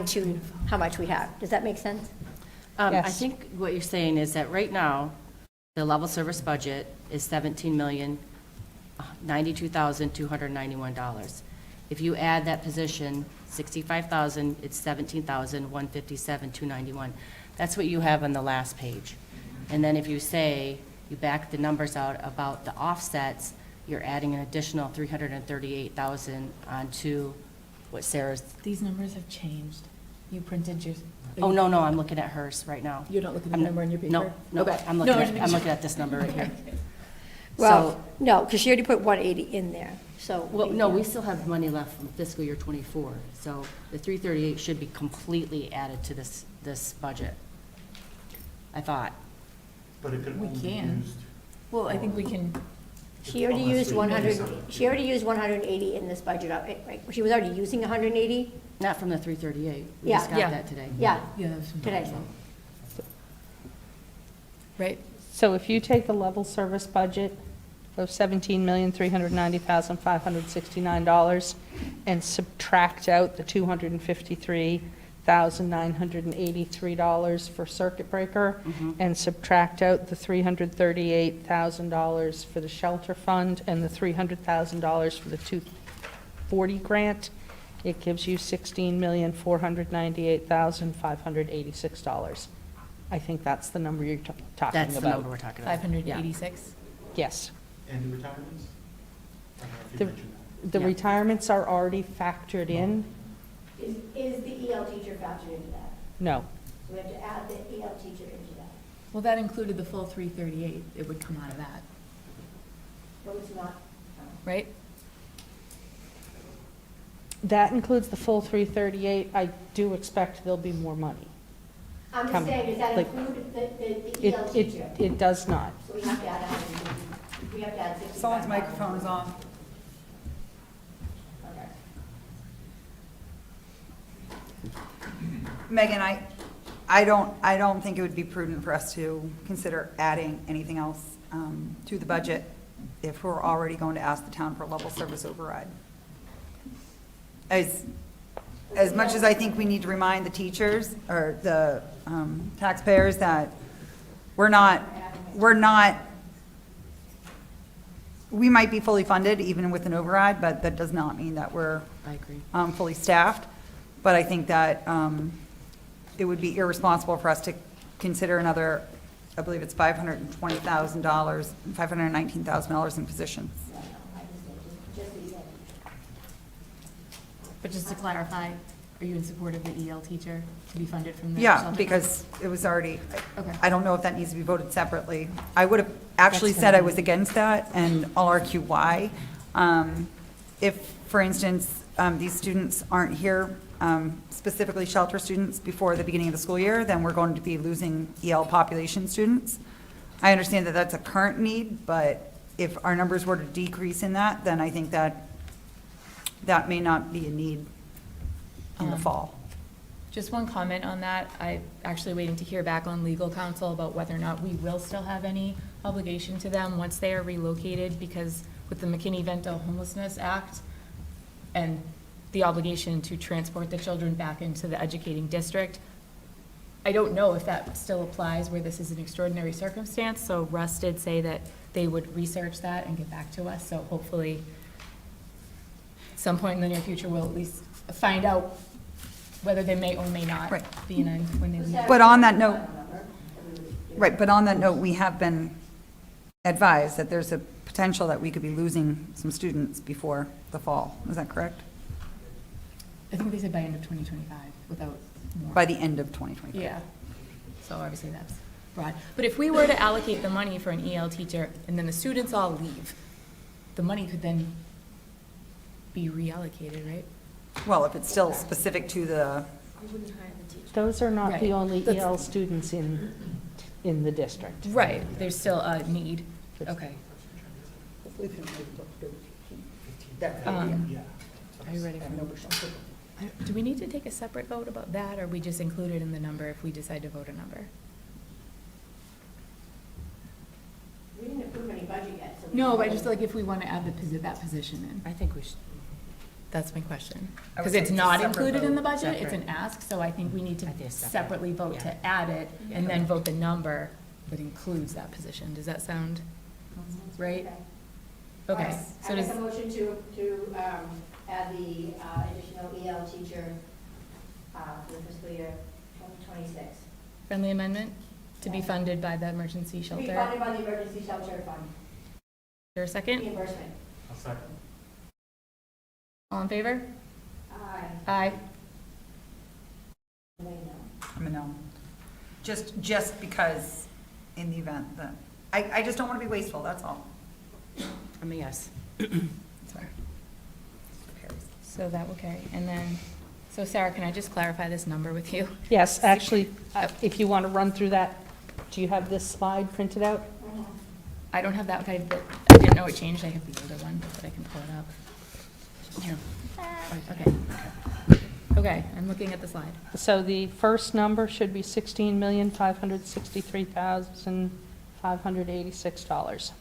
to how much we have. Does that make sense? I think what you're saying is that right now, the level service budget is $17,092,291. If you add that position, 65,000, it's 17,157,291. That's what you have on the last page. And then if you say, you back the numbers out about the offsets, you're adding an additional 338,000 onto what Sarah's. These numbers have changed. You printed yours. Oh, no, I'm looking at hers right now. You're not looking at the number on your paper? No, Okay. I'm looking at this number right here. Well, no, because she already put 180 in there, so. Well, no, we still have money left from fiscal year '24, so the 338 should be completely added to this budget, I thought. But it could We only be can. used. Well, I think we can, She already used 100, she already used 180 in this budget, right? She was already using 180? Not from the 338. We Yeah. just got that today. Yeah, yeah, that's some today. dollars. Right? So if you take the level service budget of $17,390,569 and subtract out the $253,983 for circuit breaker, and subtract out the $338,000 for the shelter fund and the $300,000 for the 240 grant, it gives you $16,498,586. I think that's the number you're talking about. That's the number we're talking about. 586? Yes. And the retirements? I don't know if you The mentioned that. the retirements are already factored in? Is the EL teacher factored into that? No. So we have to add the EL teacher into that. Well, that included the full 338. It would come out of that, Well, it's not. right? That includes the full 338. I do expect there'll be more money. I'm just Coming. saying, does that Like, include the EL teacher? It does not. So we have to add 150. We have to add 65. Someone's microphone is off. Okay. Megan, I don't think it would be prudent for us to consider adding anything else to the budget if we're already going to ask the town for a level service override. As much as I think we need to remind the teachers or the taxpayers that we might be fully funded even with an override, but that does not mean that we're I agree. fully staffed. But I think that it would be irresponsible for us to consider another, I believe it's $520,000, $519,000 in positions. But just to clarify, are you in support of the EL teacher to be funded from the Yeah, shelter? because it was already, Okay. I don't know if that needs to be voted separately. I would have actually said I was against that, and I'll argue why. If, for instance, these students aren't here, specifically shelter students, before the beginning of the school year, then we're going to be losing EL population students. I understand that that's a current need, but if our numbers were to decrease in that, then I think that may not be a need in the fall. Just one comment on that. I'm actually waiting to hear back on legal counsel about whether or not we will still have any obligation to them once they are relocated, because with the McKinney-Vento Homelessness Act and the obligation to transport the children back into the educating district, I don't know if that still applies where this is an extraordinary circumstance. So Russ did say that they would research that and get back to us. So hopefully at some point in the near future, we'll at least find out whether they may or may not be in when they leave. But on that note, we have been advised that there's a potential that we could be losing some students before the fall. Is that correct? I think they said by end of 2025 without more. By the end of 2025? Yeah. So obviously that's broad. But if we were to allocate the money for an EL teacher and then the students all leave, the money could then be reallocated, right? Well, if it's still specific to the, Those are not the Right. only That's- EL students in the district. Right, there's still a need, okay. Are you ready for do we need to take a separate vote about that, or we just include it in the number if we decide to vote a number? We didn't approve any budget yet, so. No, but I just like if we want to add that position in. I think we should. That's my question. I would Because say it's it's a not separate included in vote. the budget, it's Separate. an ask, so I think we need to I think separate. separately vote Yeah. to add it, and then vote the number that includes that position. Does that sound right? Okay, so I does, make a motion to add the additional EL teacher for the fiscal year 2026. friendly amendment to be funded by the emergency To be shelter? funded by the emergency shelter fund, Is there a second? reimbursement. I'll second. All in favor? Aye. Aye. No, no. I'm a no. Just because in the event that, I just don't want to be wasteful, that's all. I'm a yes. So that will carry. And then, so Sarah, can I just clarify this number with you? Yes, actually, if you want to run through that, do you have this slide printed out? I don't have that, but I didn't know it changed. I have the older one, but I can pull it up. Here. Okay. Okay, I'm looking at the slide. So the first number should be $16,563,586.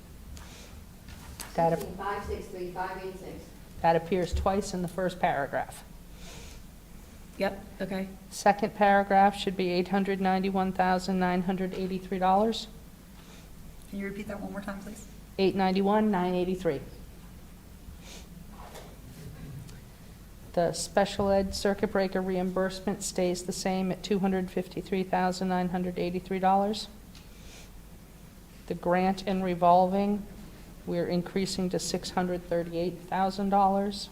That, 563,586. that appears twice in the first paragraph. Yep, okay. Second paragraph should be $891,983. Can you repeat that one more time, please? $891,983. The special ed circuit breaker reimbursement stays the same at $253,983. The grant and revolving, we're increasing to $638,000.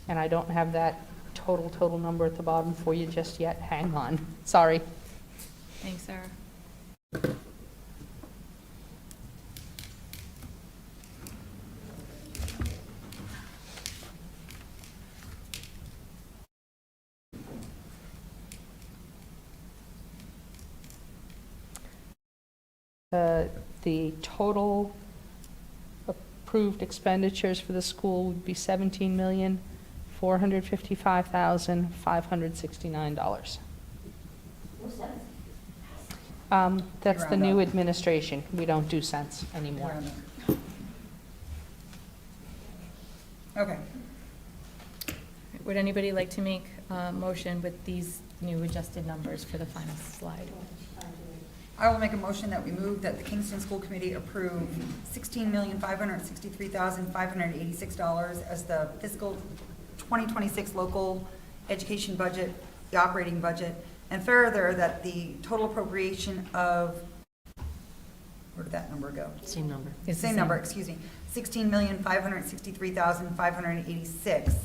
And I don't have that total number at the bottom for you just yet. Hang on. Sorry. Thanks, Sarah. The total approved expenditures for the school would be $17,455,569. That's the new administration. We don't do cents anymore. Okay. Would anybody like to make a motion with these new adjusted numbers for the final slide? I will make a motion that we move that the Kingston School Committee approve $16,563,586 as the fiscal 2026 local education budget, the operating budget, and further, that the total appropriation of, where did that number go? Same number. It's the Same number, excuse me, $16,563,586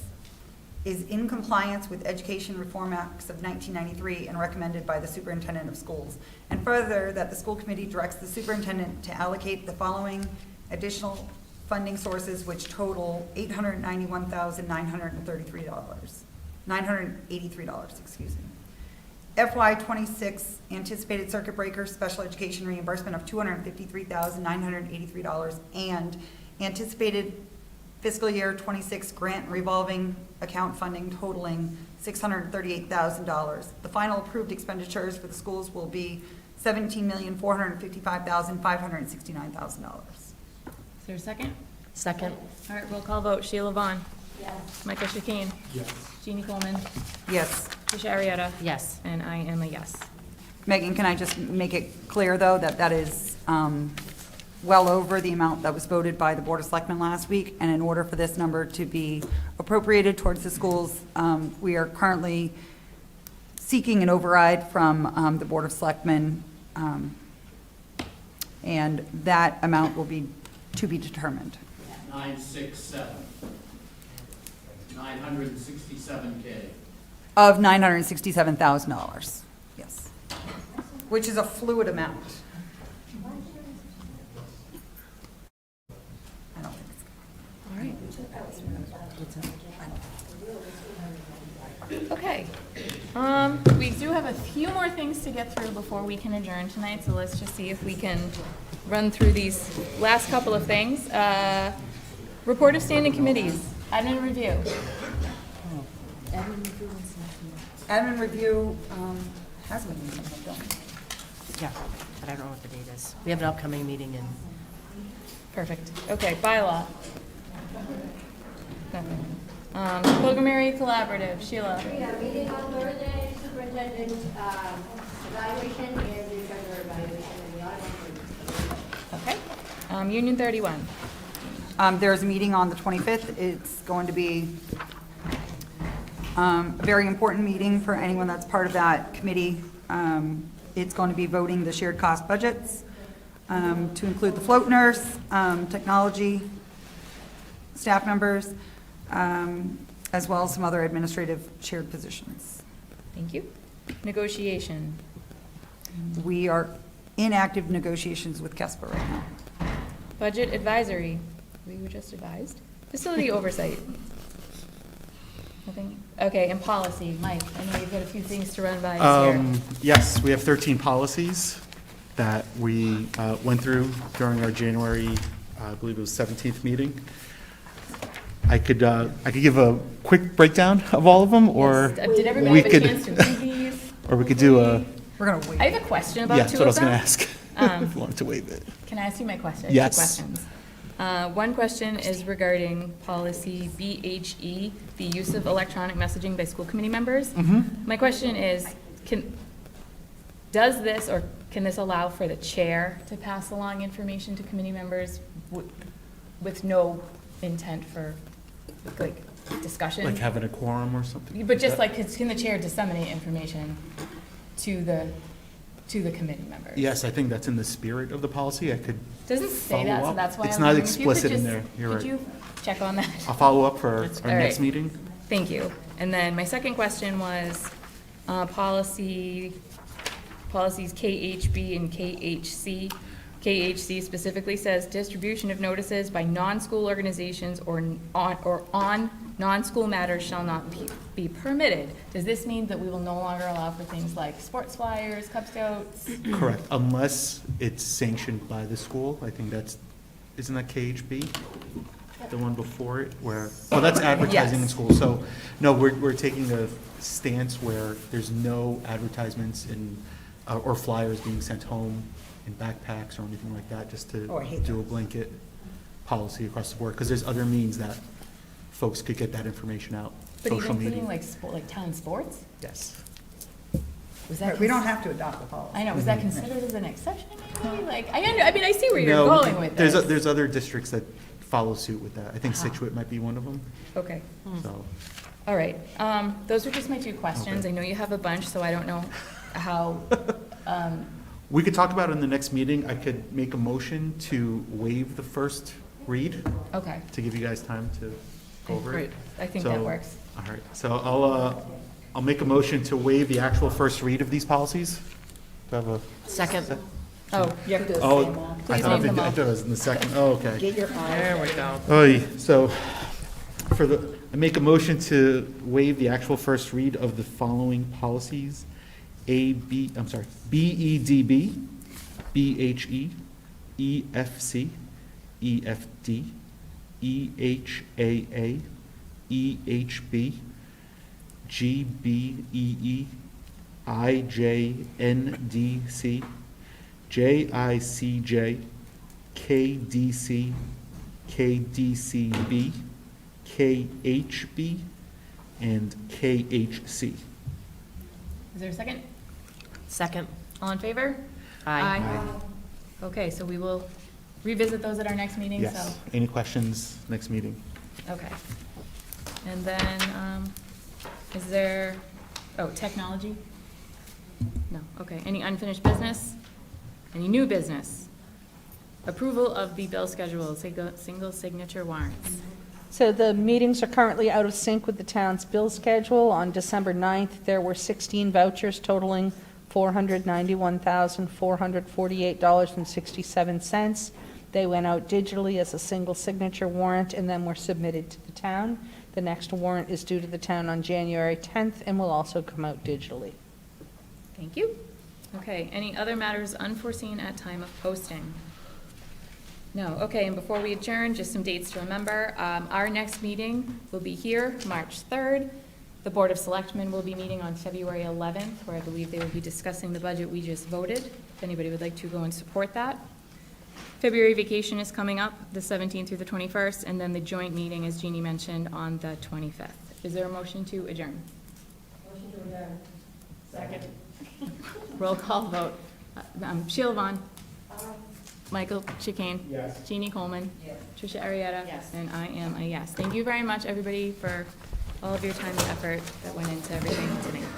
is in compliance with Education Reform Acts of 1993 and recommended by the superintendent of schools. And further, that the school committee directs the superintendent to allocate the following additional funding sources, which total $983, excuse me. FY '26 anticipated circuit breaker special education reimbursement of $253,983 and anticipated fiscal year '26 grant revolving account funding totaling $638,000. The final approved expenditures for the schools will be $17,455,569. Is there a second? Second. All right, roll call vote. Sheila Vaughn. Yes. Michael Chikane. Yes. Jeannie Coleman. Yes. Tricia Arietta. Yes. And I am a yes. Megan, can I just make it clear, though, that that is well over the amount that was voted by the Board of Selectmen last week, and in order for this number to be appropriated towards the schools, we are currently seeking an override from the Board of Selectmen, and that amount will be to be determined. 967. 967K. Of $967,000, yes, which is a fluid amount. Okay. We do have a few more things to get through before we can adjourn tonight, so let's just see if we can run through these last couple of things. Report of standing committees, admin review. Admin review has been done. Yeah, but I don't know what the date is. We have an upcoming meeting in. Perfect. Okay, bylaw. Nothing. Programmary collaborative, Sheila. Yeah, meeting on Thursday, superintendent evaluation and the treasurer evaluation and the audit. Okay. Union 31. There's a meeting on the 25th. It's going to be a very important meeting for anyone that's part of that committee. It's going to be voting the shared cost budgets to include the float nurse, technology, staff members, as well as some other administrative shared positions. Thank you. Negotiation. We are in active negotiations with Kesper right now. Budget advisory. We were just advised. Facility oversight. Nothing? Okay, and policy. Mike, I know you've got a few things to run by us here. Yes, we have 13 policies that we went through during our January, I believe it was 17th meeting. I could give a quick breakdown of all of them, or Yes. Did everybody we have a could, chance to read these? or we could do a. We're going to wait. I have a question about Yeah, two that's what I of was going to them. ask. If you wanted to waive it. Can I ask you my question? I have Yes. two questions. One question is regarding policy BHE, the use of electronic messaging by school committee members. My question is, does this, or can this allow for the chair to pass along information to committee members with no intent for, like, discussion? Like having a quorum or something? But just like, can the chair disseminate information to the committee members? Yes, I think that's in the spirit of the policy. I could Doesn't say that, follow so up. that's why It's I'm not wondering if you could explicit in just- there. You're Could right. you check on that? I'll follow up for our All next right. meeting. Thank you. And then my second question was, policies KHB and KHC. KHC specifically says distribution of notices by non-school organizations or on non-school matters shall not be permitted. Does this mean that we will no longer allow for things like sports flyers, Cub Scouts? Correct, unless it's sanctioned by the school. I think isn't that KHB? The one before it, that's advertising in Yes. school. So, no, we're taking a stance where there's no advertisements or flyers being sent home in backpacks or anything like that, just to do a blanket policy across the board, because there's other means that folks could get that information out. But Social even media. including like town sports? Yes. Was that We don't have to adopt the policy. I know, was that considered as an exception maybe? Like, I mean, I see where you're going with this. There's other districts that follow suit with that. I think Situate might be one of them, Okay. so. All right, those are just my two questions. I know you have a bunch, so I don't know how, We could talk about it in the next meeting. I could make a motion to waive the first read. Okay. To give you guys time to go over it. Great. I think that So, works. All right, so I'll make a motion to waive the actual first read of these policies. Do I have a? Second. Oh, you have to do Oh, the same one. I Please thought name them I all. thought it was in the second. Oh, okay. Get your There we go. So, I make a motion to waive the actual first read of the following policies: BEDB, BHE, EFC, EFD, EHAA, EHB, GBEE, IJNDC, JICJ, KDC, KDCB, KHB, and KHC. Is there a second? Second. All in favor? Aye. Okay, so we will revisit those at our next meeting, so. Yes. Any questions next meeting? Okay. And then, is there, technology? No, okay. Any unfinished business? Any new business? Approval of the bill schedule, single signature warrants. So the meetings are currently out of sync with the town's bill schedule. On December 9th, there were 16 vouchers totaling $491,448.67. They went out digitally as a single signature warrant and then were submitted to the town. The next warrant is due to the town on January 10th and will also come out digitally. Thank you. Okay, any other matters unforeseen at time of posting? No, okay, and before we adjourn, just some dates to remember. Our next meeting will be here, March 3rd. The Board of Selectmen will be meeting on February 11th, where I believe they will be discussing the budget we just voted. If anybody would like to go and support that. February vacation is coming up, the 17th through the 21st, and then the joint meeting, as Jeannie mentioned, on the 25th. Is there a motion to adjourn? Motion to adjourn. Second. Roll call vote. Sheila Vaughn. Michael Chicane. Yes. Jeannie Coleman. Yes. Tricia Arietta. Yes. And I am a yes. Thank you very much, everybody, for all of your time and effort that went into everything tonight.